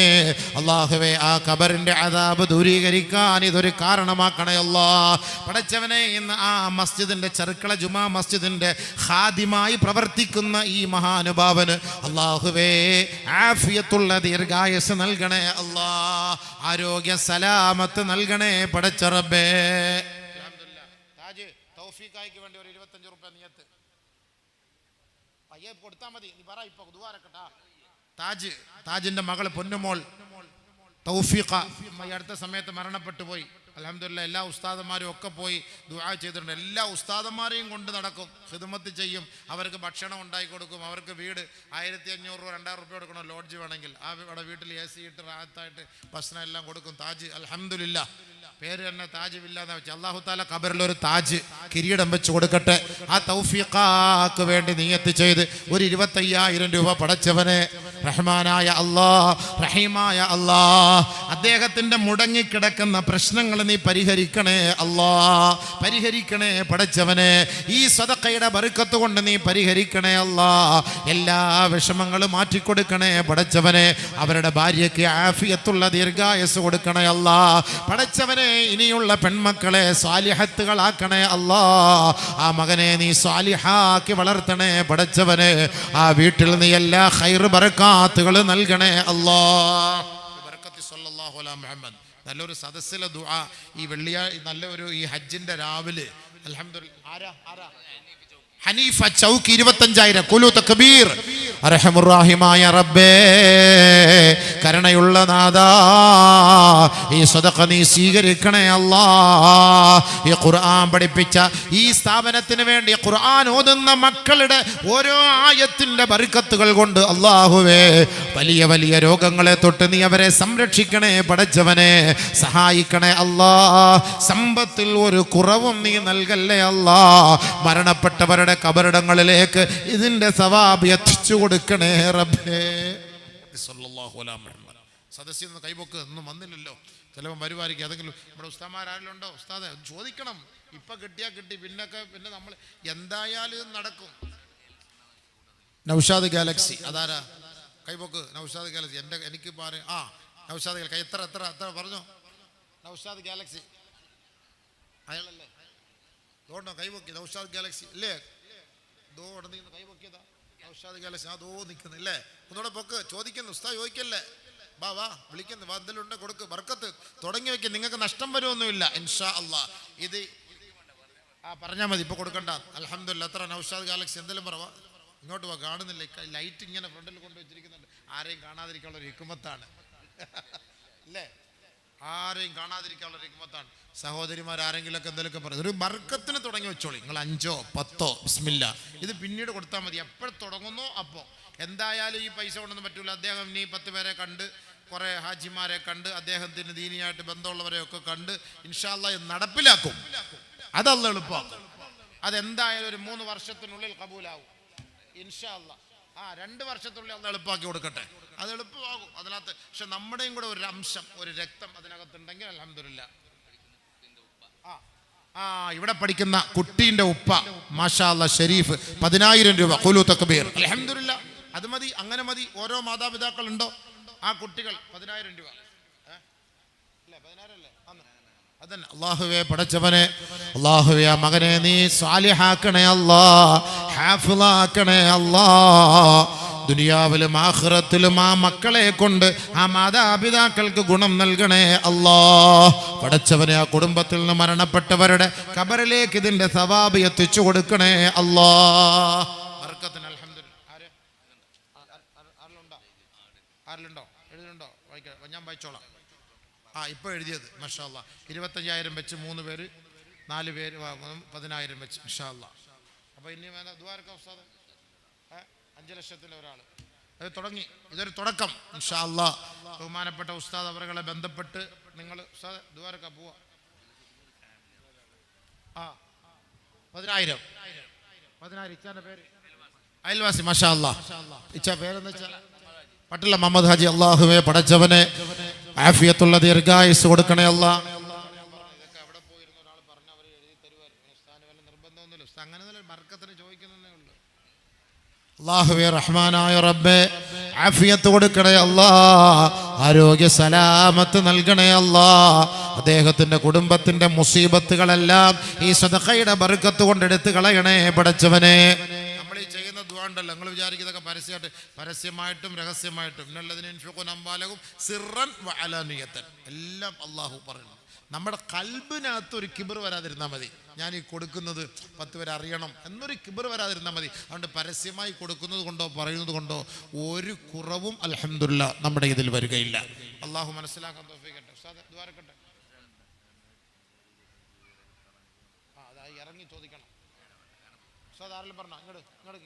അല്ലാഹുവേ, ആ ഖബറിന്റെ അദാബ് ദൂരീകരിക്കാൻ ഇതൊരു കാരണമാക്കണേ പടച്ചവനെ. ഇന്ന് ആ മസ്ജിദിന്റെ, ചെർക്കള ജുമാ മസ്ജിദിന്റെ ഖാദിമായി പ്രവർത്തിക്കുന്ന ഈ മഹാനുഭാവന് അല്ലാഹുവേ ആഫിയത്തുള്ള ദീർഘായുസ് നൽകണേ ആരോഗ്യ സലാമത്ത് നൽകണേ പടച്ച റബ്ബേ. അൽഹംദുലില്ലാ, താജ് തൗഫീഖായിക്ക് വേണ്ടി ഒരു 25 റുപ്യ നിയത്ത് പയ്യെ കൊടുത്താൽ മതി. നീ പറ, ഇപ്പൊ ദുആറക്കട്ടാ. താജിന്റെ മകള് പൊന്നുമോൾ തൗഫീഖ ഈ അടുത്ത സമയത്ത് മരണപ്പെട്ടു പോയി. അൽഹംദുലില്ലാ, എല്ലാ ഉസ്താദന്മാരും ഒക്കെ പോയി ദുആ ചെയ്തിട്ടുണ്ട്. എല്ലാ ഉസ്താദന്മാരെയും കൊണ്ട് നടക്കും, ഖിദ്മത്ത് ചെയ്യും, അവർക്ക് ഭക്ഷണം ഉണ്ടാക്കി കൊടുക്കും, അവർക്ക് വീട് 1500 രൂപ 2000 റുപ്യ കൊടുക്കണം, ലോഡ്ജ് വേണമെങ്കിൽ. അവിടെ വീട്ടിൽ AC ഇട്ട് റാഹത്തായിട്ട് ഭക്ഷണം എല്ലാം കൊടുക്കും. താജ് അൽഹംദുലില്ലാ, പേര് തന്നെ താജ് വില്ല എന്ന് വെച്ചാൽ അല്ലാഹു തആല ഖബറിൽ ഒരു താജ് കിരീടം വെച്ച് കൊടുക്കട്ടെ. ആ തൗഫീഖാക്ക് വേണ്ടി നിയത്ത് ചെയ്ത് ഒരു 25,000 രൂപ പടച്ചവനെ, റഹ്മാനായ അല്ലാഹ്, റഹീമായ അല്ലാഹ്, അദ്ദേഹത്തിന്റെ മുടങ്ങിക്കിടക്കുന്ന പ്രശ്നങ്ങൾ നീ പരിഹരിക്കണേ പരിഹരിക്കണേ പടച്ചവനെ. ഈ സദഖയുടെ ബർക്കത്ത് കൊണ്ട് നീ പരിഹരിക്കണേ എല്ലാ വിഷമങ്ങളും മാറ്റിക്കൊടുക്കണേ പടച്ചവനെ. അവരുടെ ഭാര്യയ്ക്ക് ആഫിയത്തുള്ള ദീർഘായുസ് കൊടുക്കണേ പടച്ചവനെ. ഇനിയുള്ള പെൺമക്കളെ സ്വാലിഹത്തുകളാക്കണേ ആ മകനെ നീ സ്വാലിഹാക്കി വളർത്തണേ പടച്ചവനെ. ആ വീട്ടിൽ നീ എല്ലാ ഖൈർ ബറകാത്തുകൾ നൽകണേ ബറക്കത്തി സല്ലല്ലാഹു അലാ മുഹമ്മദ്. നല്ലൊരു സദസ്സിലെ ദുആ ഈ നല്ലൊരു ഈ ഹജ്ജിന്റെ രാവിലെ അൽഹംദുലില്ലാ. ഹനീഫ ചൗക്കി 25,000. കുലു തക്ബീർ. അർഹമുർറഹീമായ റബ്ബേ, കരുണയുള്ള നാഥാ, ഈ സദഖ നീ സ്വീകരിക്കണേ ഈ ഖുർആൻ പഠിപ്പിച്ച ഈ സ്ഥാപനത്തിന് വേണ്ടി ഖുർആൻ ഓതുന്ന മക്കളുടെ ഓരോ ആയത്തിന്റെ ബർക്കത്തുകൾ കൊണ്ട് അല്ലാഹുവേ, വലിയ വലിയ രോഗങ്ങളെ തൊട്ട് നീ അവരെ സംരക്ഷിക്കണേ പടച്ചവനെ. സഹായിക്കണേ സമ്പത്തിൽ ഒരു കുറവും നീ നൽകല്ലേ മരണപ്പെട്ടവരുടെ കബറിടങ്ങളിലേക്ക് ഇതിന്റെ സവാബ് എത്തിച്ചു കൊടുക്കണേ റബ്ബേ. സല്ലല്ലാഹു അലൈഹി വസല്ലം. സദസ്സിൽ നിന്ന് കൈപൊക്ക് ഒന്നും വന്നില്ലല്ലോ. ചിലപ്പോൾ വരുമായിരിക്കും. ഏതെങ്കിലും നമ്മുടെ ഉസ്താദന്മാരാരെങ്കിലും ഉണ്ടോ? ഉസ്താദെ ചോദിക്കണം. ഇപ്പൊ കിട്ടിയാ കിട്ടി, പിന്നെ നമ്മൾ എന്തായാലും ഇത് നടക്കും. നൗഷാദ് ഗാലക്സി അതാരാ? കൈപൊക്ക്. നൗഷാദ് ഗാലക്സി എനിക്ക് നൗഷാദ് ഗാലക്സി എത്ര പറഞ്ഞോ? നൗഷാദ് ഗാലക്സി അയാളല്ലേ? തോന്നോ കൈപൊക്കി? നൗഷാദ് ഗാലക്സി അല്ലേ? കൈപൊക്കിയതാ നൗഷാദ് ഗാലക്സി. നിൽക്കുന്നില്ലേ? ഒന്നുകൂടെ പൊക്ക്. ചോദിക്കുന്നു, ഉസ്താദ് ചോദിക്കല്ലേ? വാ വിളിക്കുന്നു, വാ, എന്തെങ്കിലും ഉണ്ട് കൊടുക്ക്, ബർക്കത്ത് തുടങ്ങി വെക്കും. നിങ്ങൾക്ക് നഷ്ടം വരുമൊന്നുമില്ല ഇൻഷാ അല്ലാ. ഇത് പറഞ്ഞാൽ മതി, ഇപ്പൊ കൊടുക്കണ്ട. അൽഹംദുലില്ലാ. എത്ര നൗഷാദ് ഗാലക്സി? എന്തെങ്കിലും പറവാ. ഇങ്ങോട്ട് വാ. കാണുന്നില്ല, ലൈറ്റ് ഇങ്ങനെ ഫ്രണ്ടിൽ കൊണ്ടുവച്ചിരിക്കുന്നുണ്ട്. ആരെയും കാണാതിരിക്കാനുള്ള ഒരു ഹിക്മത്താണ് അല്ലേ? ആരെയും കാണാതിരിക്കാനുള്ള ഹിക്മത്താണ്. സഹോദരിമാർ ആരെങ്കിലുമൊക്കെ എന്തെങ്കിലുമൊക്കെ പറയും. ഒരു ബർക്കത്തിന് തുടങ്ങി വെച്ചോളി. നിങ്ങൾ 5 10 ബിസ്മില്ലാ. ഇത് പിന്നീട് കൊടുത്താൽ മതി. എപ്പോഴും തുടങ്ങുന്നോ അപ്പോൾ. എന്തായാലും ഈ പൈസ കൊണ്ടൊന്നും പറ്റൂല. അദ്ദേഹം ഇനി 10 പേരെ കണ്ട്, കുറേ ഹാജിമാരെ കണ്ട്, അദ്ദേഹത്തിന് ദീനിയായിട്ട് ബന്ധമുള്ളവരെയൊക്കെ കണ്ട് ഇൻഷാ അല്ലാഹ് ഇത് നടപ്പിലാക്കും. അതല്ല എളുപ്പം. അതെന്തായാലും ഒരു 3 വർഷത്തിനുള്ളിൽ കബൂലാവും ഇൻഷാ അല്ലാഹ്. 2 വർഷത്തിനുള്ളിൽ അത് എളുപ്പമാക്കി കൊടുക്കട്ടെ. അത് എളുപ്പമാകും അതിനകത്ത്. പക്ഷെ നമ്മുടെയും കൂടെ ഒരു അംശം, ഒരു രക്തം അതിനകത്തുണ്ടെങ്കിൽ അൽഹംദുലില്ലാ. ഇവിടെ പഠിക്കുന്ന കുട്ടീന്റെ ഉപ്പ മാഷാ അല്ലാഹ് ഷരീഫ് 10,000 രൂപ. ഖുലു തക്ബീർ. അൽഹംദുലില്ലാ. അത് മതി, അങ്ങനെ മതി. ഓരോ മാതാപിതാക്കളുണ്ടോ ആ കുട്ടികൾ 10,000 രൂപ. അതന്നെ അല്ലാഹുവേ പടച്ചവനെ, അല്ലാഹുവേ ആ മകനെ നീ സാലിഹാക്കണേ അല്ലാ, ഹാഫിളാക്കണേ അല്ലാ. ദുനിയാവിലും ആഖിറത്തിലും ആ മക്കളെ കൊണ്ട് ആ മാതാപിതാക്കൾക്ക് ഗുണം നൽകണേ അല്ലാ. പടച്ചവനെ ആ കുടുംബത്തിൽ നിന്ന് മരണപ്പെട്ടവരുടെ ഖബറിലേക്ക് ഇതിന്റെ സവാബ് എത്തിച്ചു കൊടുക്കണേ അല്ലാ. ബർക്കത്തിന് അൽഹംദുലില്ലാഹ്. ആരിലുണ്ടോ? എഴുതുന്നുണ്ടോ? ഞാൻ വായിച്ചോളാം. ഇപ്പൊ എഴുതിയത് മാഷാ അല്ലാഹ് 25,000 വെച്ച് 3 പേര് 4 പേര് 10,000 വെച്ച് ഇൻഷാ അല്ലാഹ്. അപ്പൊ ഇനി ദുആർക്ക ഉസ്താദ് 5 ലക്ഷത്തിൽ ഒരാൾ അത് തുടങ്ങി. ഇതൊരു തുടക്കം ഇൻഷാ അല്ലാഹ്. ബഹുമാനപ്പെട്ട ഉസ്താദ് അവരെ ബന്ധപ്പെട്ട് നിങ്ങൾ ഉസ്താദ് ദുആർക്ക പോവാ. 10,000 ഇച്ചാന്റെ പേര് അയൽവാസി മാഷാ അല്ലാഹ്. ഇച്ചാ പേരെന്ന് വെച്ചാൽ പട്ടില്ല മുഹമ്മദ് ഹാജി. അല്ലാഹുവേ പടച്ചവനെ ആഫിയത്തുള്ള ദീർഘായുസ് കൊടുക്കണേ അല്ലാ. ഇതൊക്കെ അവിടെ പോയിരുന്ന ഒരാൾ പറഞ്ഞ അവർ എഴുതി തരുമായിരുന്നു. ഉസ്താദിന് വല്ല നിർബന്ധമൊന്നുമില്ല. ഉസ്താദ് അങ്ങനെ ബർക്കത്തിന് ചോദിക്കുന്നതേ ഉള്ളൂ. അല്ലാഹുവേ റഹ്മാനായ റബ്ബേ ആഫിയത്ത് കൊടുക്കണേ അല്ലാ, ആരോഗ്യ സലാമത്ത് നൽകണേ അല്ലാ. അദ്ദേഹത്തിന്റെ കുടുംബത്തിന്റെ മുസീബത്തുകളെല്ലാം ഈ സദഖയുടെ ബർക്കത്ത് കൊണ്ട് എടുത്തു കളയണേ പടച്ചവനെ. നമ്മൾ ഈ ചെയ്യുന്ന ദുആ ഉണ്ടല്ലോ, നിങ്ങൾ വിചാരിക്കുന്നതൊക്കെ പരസ്യമായിട്ടും രഹസ്യമായിട്ടും എല്ലാം അള്ളാഹു പറയുന്നു. നമ്മുടെ കൽബിനകത്ത് ഒരു കിബർ വരാതിരുന്നാൽ മതി. ഞാൻ ഈ കൊടുക്കുന്നത് 10 പേര് അറിയണം എന്നൊരു കിബർ വരാതിരുന്നാൽ മതി. അതുകൊണ്ട് പരസ്യമായി കൊടുക്കുന്നത് കൊണ്ടോ പറയുന്നത് കൊണ്ടോ ഒരു കുറവും അൽഹംദുലില്ലാഹ് നമ്മുടെ ഇതിൽ വരികയില്ല. അള്ളാഹു മനസ്സിലാക്കാൻ തൗഫീഖ് ഉസ്താദ് ദ്വാരക്കട്ടെ. അതായി ഇറങ്ങി ചോദിക്കണം ഉസ്താദ്. ആരെങ്കിലും പറഞ്ഞോ? ഇങ്ങോട്ട്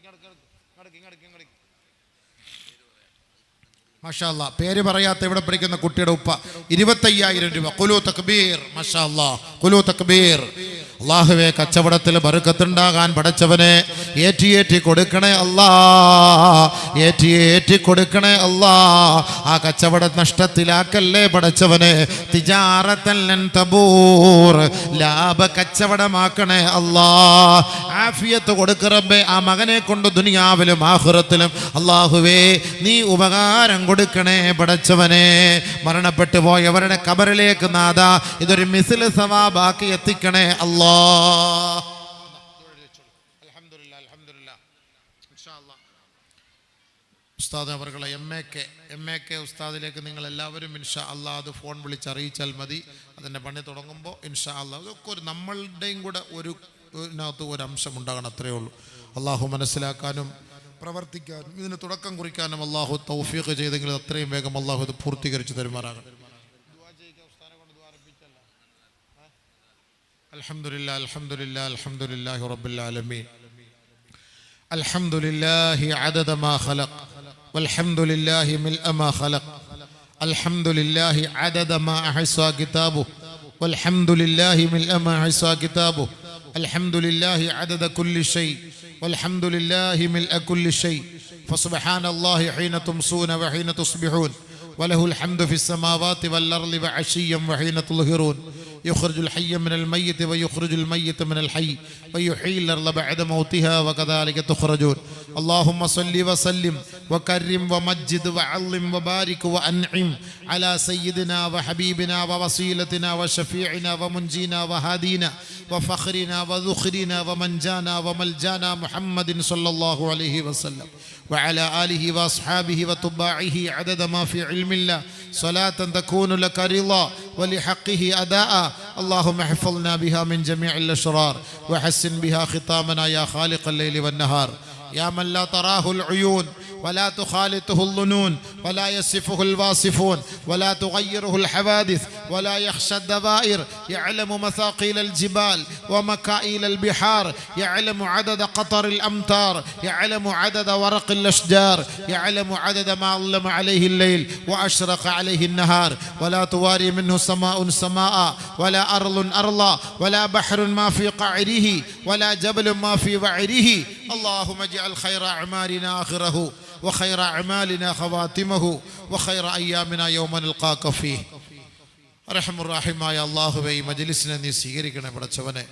മാഷാ അല്ലാഹ്. പേര് പറയാത്ത ഇവിടെ പഠിക്കുന്ന കുട്ടിയുടെ ഉപ്പ 25,000 രൂപ. ഖുലൂ തക്ബീർ. മാഷാ അല്ലാഹ്, ഖുലൂ തക്ബീർ. അല്ലാഹുവേ കച്ചവടത്തിൽ ബർക്കത്തുണ്ടാകാൻ പടച്ചവനെ ഏറ്റി കൊടുക്കണേ അല്ലാ, ഏറ്റി കൊടുക്കണേ അല്ലാ. ആ കച്ചവട നഷ്ടത്തിലാക്കല്ലേ പടച്ചവനെ. തിജാറത്തൻ ലൻ തബൂർ, ലാഭ കച്ചവടമാക്കണേ അല്ലാ. ആഫിയത്ത് കൊടുക്ക് റബ്ബേ ആ മകനെ കൊണ്ട് ദുനിയാവിലും ആഖിറത്തിലും. അല്ലാഹുവേ നീ ഉപകാരം കൊടുക്കണേ പടച്ചവനെ. മരണപ്പെട്ടു പോയവരുടെ ഖബറിലേക്ക് നാദാ ഇതൊരു മിസ്ൽ സവാബാക്കി എത്തിക്കണേ അല്ലാ. ഉസ്താദ് അവർകളെ MAK ഉസ്താദിലേക്ക് നിങ്ങൾ എല്ലാവരും ഇൻഷാ അല്ലാഹ് അത് ഫോൺ വിളിച്ച് അറിയിച്ചാൽ മതി. അതിൻ്റെ പണി തുടങ്ങുമ്പോൾ ഇൻഷാ അല്ലാഹ് ഇതൊക്കെ ഒരു നമ്മളുടെയും കൂടെ ഇതിനകത്ത് ഒരു അംശം ഉണ്ടാകണം, അത്രയേ ഉള്ളൂ. അള്ളാഹു മനസ്സിലാക്കാനും പ്രവർത്തിക്കാനും ഇതിന് തുടക്കം കുറിക്കാനും അള്ളാഹു തൗഫീഖ് ചെയ്തെങ്കിൽ അത്രയും വേഗം അള്ളാഹു ഇത് പൂർത്തീകരിച്ച് തരുമാറാകണം. അൽഹംദുലില്ലാഹ് അൽഹംദുലില്ലാഹ് അൽഹംദുലില്ലാഹി റബ്ബിൽ ആലമീൻ. അൽഹംദുലില്ലാഹി അദദ മാ ഖലഖ് വൽഹംദുലില്ലാഹി മിൽഅ മാ ഖലഖ്. അൽഹംദുലില്ലാഹി അദദ മാ അഹ്സാ കിതാബുഹു വൽഹംദുലില്ലാഹി മിൽഅ മാ അഹ്സാ കിതാബുഹു. അൽഹംദുലില്ലാഹി അദദ കുല്ലി ഷൈ വൽഹംദുലില്ലാഹി മിൽഅ കുല്ലി ഷൈ. ഫസുബ്ഹാനല്ലാഹി ഹീന തുംസൂന വഹീന തുസ്ബിഹൂൻ വലഹുൽ ഹംദു ഫിസ് സമാവാതി വൽ അർളി വഅശിയ്യൻ വഹീന തുൽഹിറൂൻ. يخرج الحي من الميت ويخرج الميت من الحي ويحيي الأرض بعد موتها وكذلك تخرجون. اللهم صل وسلم وكرم ومجد وعظم وبارك وأنعم على سيدنا وحبيبنا ووسيلتنا وشفيعنا ومنجينا وهادينا وفخرنا وذخرنا ومنجانا وملجانا محمد صلى الله عليه وسلم وعلى آله وأصحابه وتباعه عدد ما في علم الله صلاة تكون لك رضا ولحقه أداء. اللهم احفظنا بها من جميع الأشرار وحسن بها ختامنا يا خالق الليل والنهار. يا من لا تراه العيون ولا تخالطه الظنون ولا يصفه الواصفون ولا تغيره الحوادث ولا يخشى الدوائر. يعلم مثاقيل الجبال ومكائل البحار، يعلم عدد قطر الأمطار، يعلم عدد ورق الأشجار، يعلم عدد ما ظلم عليه الليل وأشرق عليه النهار. ولا تواري منه سماء سماء ولا أرض أرضا ولا بحر ما في قعره ولا جبل ما في وعره. اللهم اجعل خير أعمالنا آخره وخير أعمالنا خواتمه وخير أيامنا يوم نلقاك فيه. റഹ്മുർ-റഹീമായ അല്ലാഹുവേ ഈ മജ്ലിസിനെ നീ സ്വീകരിക്കണേ പടച്ചവനെ.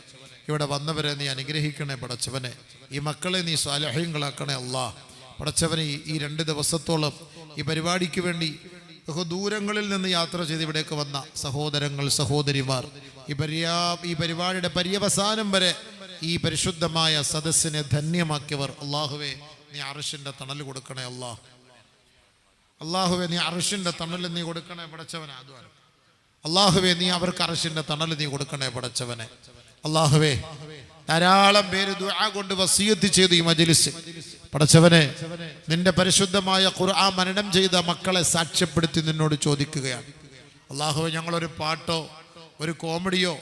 ഇവിടെ വന്നവരെ നീ അനുഗ്രഹിക്കണേ പടച്ചവനെ. ഈ മക്കളെ നീ സാലിഹീങ്ങളാക്കണേ അല്ലാഹ്. പടച്ചവനെ ഈ 2 ദിവസത്തോളം ഈ പരിപാടിക്ക് വേണ്ടി ബഹുദൂരങ്ങളിൽ നിന്ന് യാത്ര ചെയ്ത് ഇവിടേക്ക് വന്ന സഹോദരങ്ങൾ, സഹോദരിമാർ, ഈ പരിപാടിയുടെ പര്യവസാനം വരെ ഈ പരിശുദ്ധമായ സദസ്സിനെ ധന്യമാക്കിയവർ, അള്ളാഹുവേ നീ അർശിന്റെ തണൽ കൊടുക്കണേ. അള്ളാഹുവേ നീ അർശിന്റെ തണൽ നീ കൊടുക്കണേ പടച്ചവനെ. അള്ളാഹുവേ നീ അവർക്ക് അർശിന്റെ തണൽ നീ കൊടുക്കണേ പടച്ചവനെ. അള്ളാഹുവേ ധാരാളം പേര് ദുആ കൊണ്ട് വസിയത്ത് ചെയ്തു ഈ മജ്ലിസ്. പടച്ചവനെ നിന്റെ പരിശുദ്ധമായ ഖുർആൻ മനനം ചെയ്ത മക്കളെ സാക്ഷ്യപ്പെടുത്തി നിന്നോട് ചോദിക്കുകയാണ്. അള്ളാഹുവേ ഞങ്ങളൊരു പാട്ടോ ഒരു കോമഡിയോ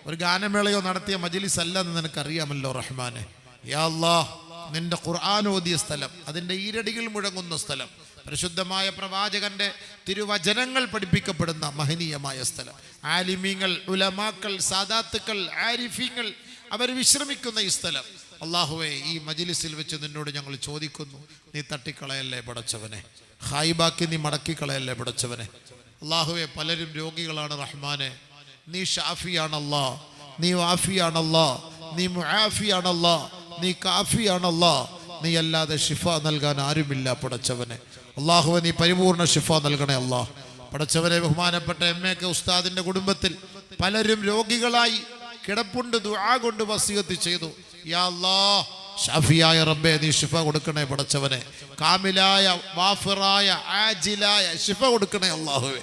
ഒരു ഗാനമേളയോ നടത്തിയ മജ്ലിസ് അല്ല എന്ന് നിനക്കറിയാമല്ലോ റഹ്മാനെ. യാ അല്ലാഹ്, നിന്റെ ഖുർആൻ ഓതിയ സ്ഥലം, അതിൻ്റെ ഈരടികൾ മുഴങ്ങുന്ന സ്ഥലം, പരിശുദ്ധമായ പ്രവാചകന്റെ തിരുവചനങ്ങൾ പഠിപ്പിക്കപ്പെടുന്ന മഹനീയമായ സ്ഥലം, ആലിമീങ്ങൾ, ഉലമാക്കൾ, സാദാത്തുക്കൾ, ആരിഫീങ്ങൾ അവർ വിശ്രമിക്കുന്ന ഈ സ്ഥലം, അള്ളാഹുവേ ഈ മജ്ലിസിൽ വെച്ച് നിന്നോട് ഞങ്ങൾ ചോദിക്കുന്നു, നീ തട്ടിക്കളയല്ലേ പടച്ചവനെ, ഹായിബാക്കി നീ മടക്കിക്കളയല്ലേ പടച്ചവനെ. അള്ളാഹുവേ പലരും രോഗികളാണ് റഹ്മാനെ, നീ ഷാഫിയാണല്ലാ, നീ വാഫിയാണല്ലാ, നീ മുആഫിയാണല്ലാ, നീ കാഫിയാണല്ലാ, നീ അല്ലാതെ ഷിഫ നൽകാൻ ആരുമില്ല പടച്ചവനെ. അള്ളാഹുവെ നീ പരിപൂർണ ഷിഫ നൽകണേ അല്ലാ പടച്ചവനെ. ബഹുമാനപ്പെട്ട എം.എ.കെ ഉസ്താദിന്റെ കുടുംബത്തിൽ പലരും രോഗികളായി കിടപ്പുണ്ട്, ദുആ കൊണ്ട് വസിയത്ത് ചെയ്തു. യാ അല്ലാഹ്, ഷാഫിയായ റബ്ബേ നീ ഷിഫ കൊടുക്കണേ പടച്ചവനെ. കാമിലായ വാഫിറായ ആജിലായ ഷിഫ കൊടുക്കണേ അല്ലാഹുവേ.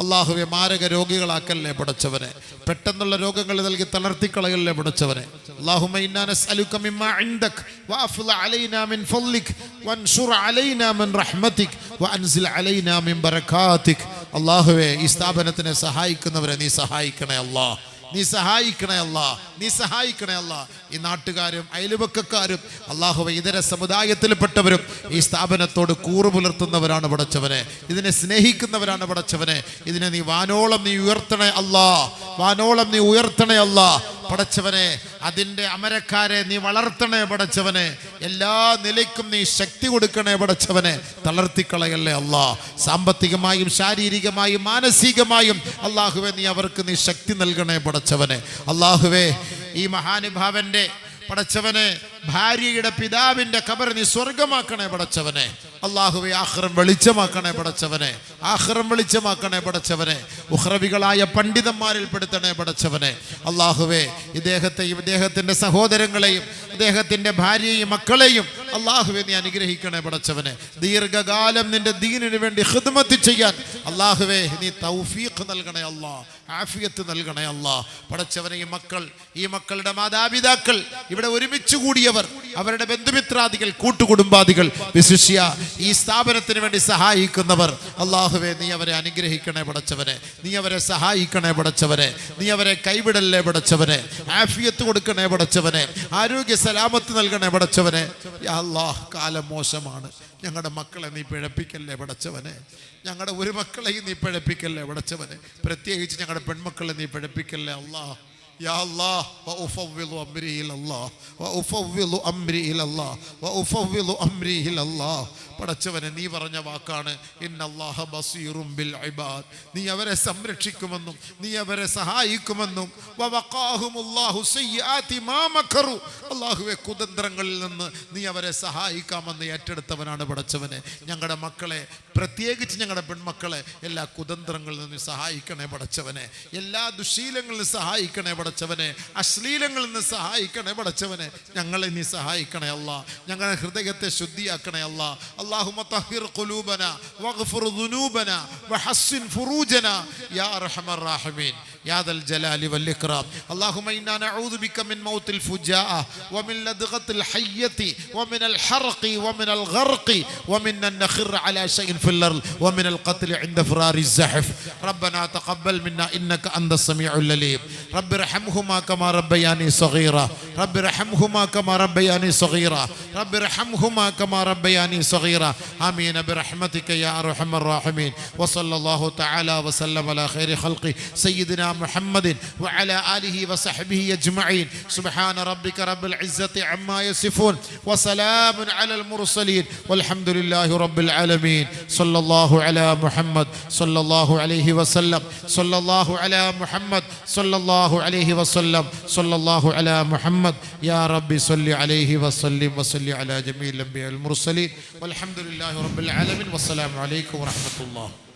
അള്ളാഹുവെ മാരക രോഗികളാക്കല്ലേ പടച്ചവനെ, പെട്ടെന്നുള്ള രോഗങ്ങൾ നൽകി തളർത്തിക്കളയല്ലേ പടച്ചവനെ. അല്ലാഹുമ്മ ഇന്നാ നസ്അലുക മിമ്മാ ഇൻദക് വഅഫ്ള അലൈനാ മിൻ ഫളിക് വൻസുർ അലൈനാ മിൻ റഹ്മതിക് വഅൻസിൽ അലൈനാ മിൻ ബറകാതിക്. അല്ലാഹുവേ ഈ സ്ഥാപനത്തിനെ സഹായിക്കുന്നവരെ നീ സഹായിക്കണേ അല്ലാ, നീ സഹായിക്കണേ അല്ലാ, നീ സഹായിക്കണേ അല്ലാ. ഈ നാട്ടുകാരും അയൽവക്കക്കാരും അല്ലാഹുവേ ഇതര സമുദായത്തിൽപ്പെട്ടവരും ഈ സ്ഥാപനത്തോട് കൂറു പുലർത്തുന്നവരാണ് പടച്ചവനെ, ഇതിനെ സ്നേഹിക്കുന്നവരാണ് പടച്ചവനെ. ഇതിനെ നീ വാനോളം നീ ഉയർത്തണേ അല്ലാ, വാനോളം നീ ഉയർത്തണേ അല്ലാ പടച്ചവനെ. അതിൻ്റെ അമരക്കാരെ നീ വളർത്തണേ പടച്ചവനെ. എല്ലാ നിലയ്ക്കും നീ ശക്തി കൊടുക്കണേ പടച്ചവനെ. തളർത്തിക്കളയല്ലേ അല്ലാ. സാമ്പത്തികമായും ശാരീരികമായും മാനസികമായും അല്ലാഹുവേ നീ അവർക്ക് നീ ശക്തി നൽകണേ പടച്ചവനെ. അല്ലാഹുവേ ഈ മഹാനുഭാവന്റെ പടച്ചവനെ ഭാര്യയുടെ പിതാവിന്റെ ഖബർ നീ സ്വർഗമാക്കണേ പടച്ചവനെ. അല്ലാഹുവേ ആഖിറം വെളിച്ചമാക്കണേ പടച്ചവനെ, ആഖിറം വെളിച്ചമാക്കണേ പടച്ചവനെ. ഉഖ്റവികളായ പണ്ഡിതന്മാരിൽ പെടുത്തണേ പടച്ചവനെ. അല്ലാഹുവേ ഇദ്ദേഹത്തെയും ഇദ്ദേഹത്തിന്റെ സഹോദരങ്ങളെയും ഇദ്ദേഹത്തിന്റെ ഭാര്യയെയും മക്കളെയും അല്ലാഹുവേ നീ അനുഗ്രഹിക്കണേ പടച്ചവനെ. ദീർഘകാലം നിന്റെ ദീനിനു വേണ്ടി ഖിദ്മത്ത് ചെയ്യാൻ അല്ലാഹുവേ നീ തൗഫീഖ് നൽകണേ അല്ലാ, ആഫിയത്ത് നൽകണേ അല്ലാ പടച്ചവനെ. ഈ മക്കളുടെ മാതാപിതാക്കൾ, ഇവിടെ ഒരുമിച്ച് കൂടിയവർ, അവരുടെ ബന്ധുമിത്രാദികൾ, കൂട്ടുകുടുംബാദികൾ, വിശിഷ്യ ഈ സ്ഥാപനത്തിന് വേണ്ടി സഹായിക്കുന്നവർ അല്ലാഹുവേ നീ അവരെ അനുഗ്രഹിക്കണേ പടച്ചവനെ, നീ അവരെ സഹായിക്കണേ പടച്ചവനെ, നീ അവരെ കൈവിടല്ലേ പടച്ചവനെ. ആഫിയത്ത് കൊടുക്കണേ പടച്ചവനെ, ആരോഗ്യ സലാമത്ത് നൽകണേ പടച്ചവനെ. യാ അല്ലാഹ്, കാലം മോശമാണ്, ഞങ്ങളുടെ മക്കളെ നീ പിഴപ്പിക്കല്ലേ പടച്ചവനെ. ഞങ്ങളുടെ ഒരു മക്കളെയും നീ പിഴപ്പിക്കല്ലേ പടച്ചവനെ. പ്രത്യേകിച്ച് ഞങ്ങളുടെ പെൺമക്കളെ നീ പിഴപ്പിക്കല്ലേ അല്ലാഹ്. യാ അല്ലാഹ്, വഉഫവ്വിളു അംരി ഇലല്ലാഹ്, വഉഫവ്വിളു അംരി ഇലല്ലാഹ്, വഉഫവ്വിളു അംരി ഇലല്ലാഹ്. പടച്ചവനെ നീ പറഞ്ഞ വാക്കാണ് ഇന്നല്ലാഹ ബസീറും ബിൽ ഇബാദ്. നീ അവരെ സംരക്ഷിക്കുമെന്നും നീ അവരെ സഹായിക്കുമെന്നും വവഖാഹുമുല്ലാഹു സയ്യിആതി മാ മകറു. അല്ലാഹുവേ കുതന്ത്രങ്ങളിൽ നിന്ന് നീ അവരെ സഹായിക്കാമെന്ന് ഏറ്റെടുത്തവനാണ് പടച്ചവനെ. ഞങ്ങളുടെ മക്കളെ, പ്രത്യേകിച്ച് ഞങ്ങളുടെ പെൺമക്കളെ എല്ലാ കുതന്ത്രങ്ങളിൽ നിന്ന് സഹായിക്കണേ പടച്ചവനെ, എല്ലാ ദുശീലങ്ങളിൽ നിന്ന് സഹായിക്കണേ പടച്ചവനെ, അശ്ലീലങ്ങളിൽ നിന്ന് സഹായിക്കണേ പടച്ചവനെ. ഞങ്ങളെ നീ സഹായിക്കണേ അല്ലാ, ഞങ്ങളുടെ ഹൃദയത്തെ ശുദ്ധിയാക്കണേ അല്ലാ. اللهم طهر قلوبنا واغفر ذنوبنا وحسن فروجنا يا ارحم الراحمين يا ذا الجلال والإكرام. اللهم إنا نعوذ بك من موت الفجاءة ومن لدغة الحية ومن الحرق ومن الغرق ومن أن نخر على شيء في الأرض ومن القتل عند فرار الزحف. ربنا تقبل منا إنك أنت السميع العليم. رب ارحمهما كما ربياني صغيرا، رب ارحمهما كما ربياني صغيرا، رب ارحمهما كما ربياني صغيرا. آمين برحمتك يا أرحم الراحمين. وصلى الله تعالى وسلم على خير خلقه سيدنا محمد وعلى آله وصحبه أجمعين. سبحان ربك رب العزة عما يصفون وسلام على المرسلين والحمد لله رب العالمين. صلى الله على محمد صلى الله عليه وسلم، صلى الله على محمد صلى الله عليه وسلم، صلى الله على محمد. يا ربي صل عليه وسلم وصل على جميع الأنبياء المرسلين والحمد لله رب العالمين. والسلام عليكم ورحمة الله.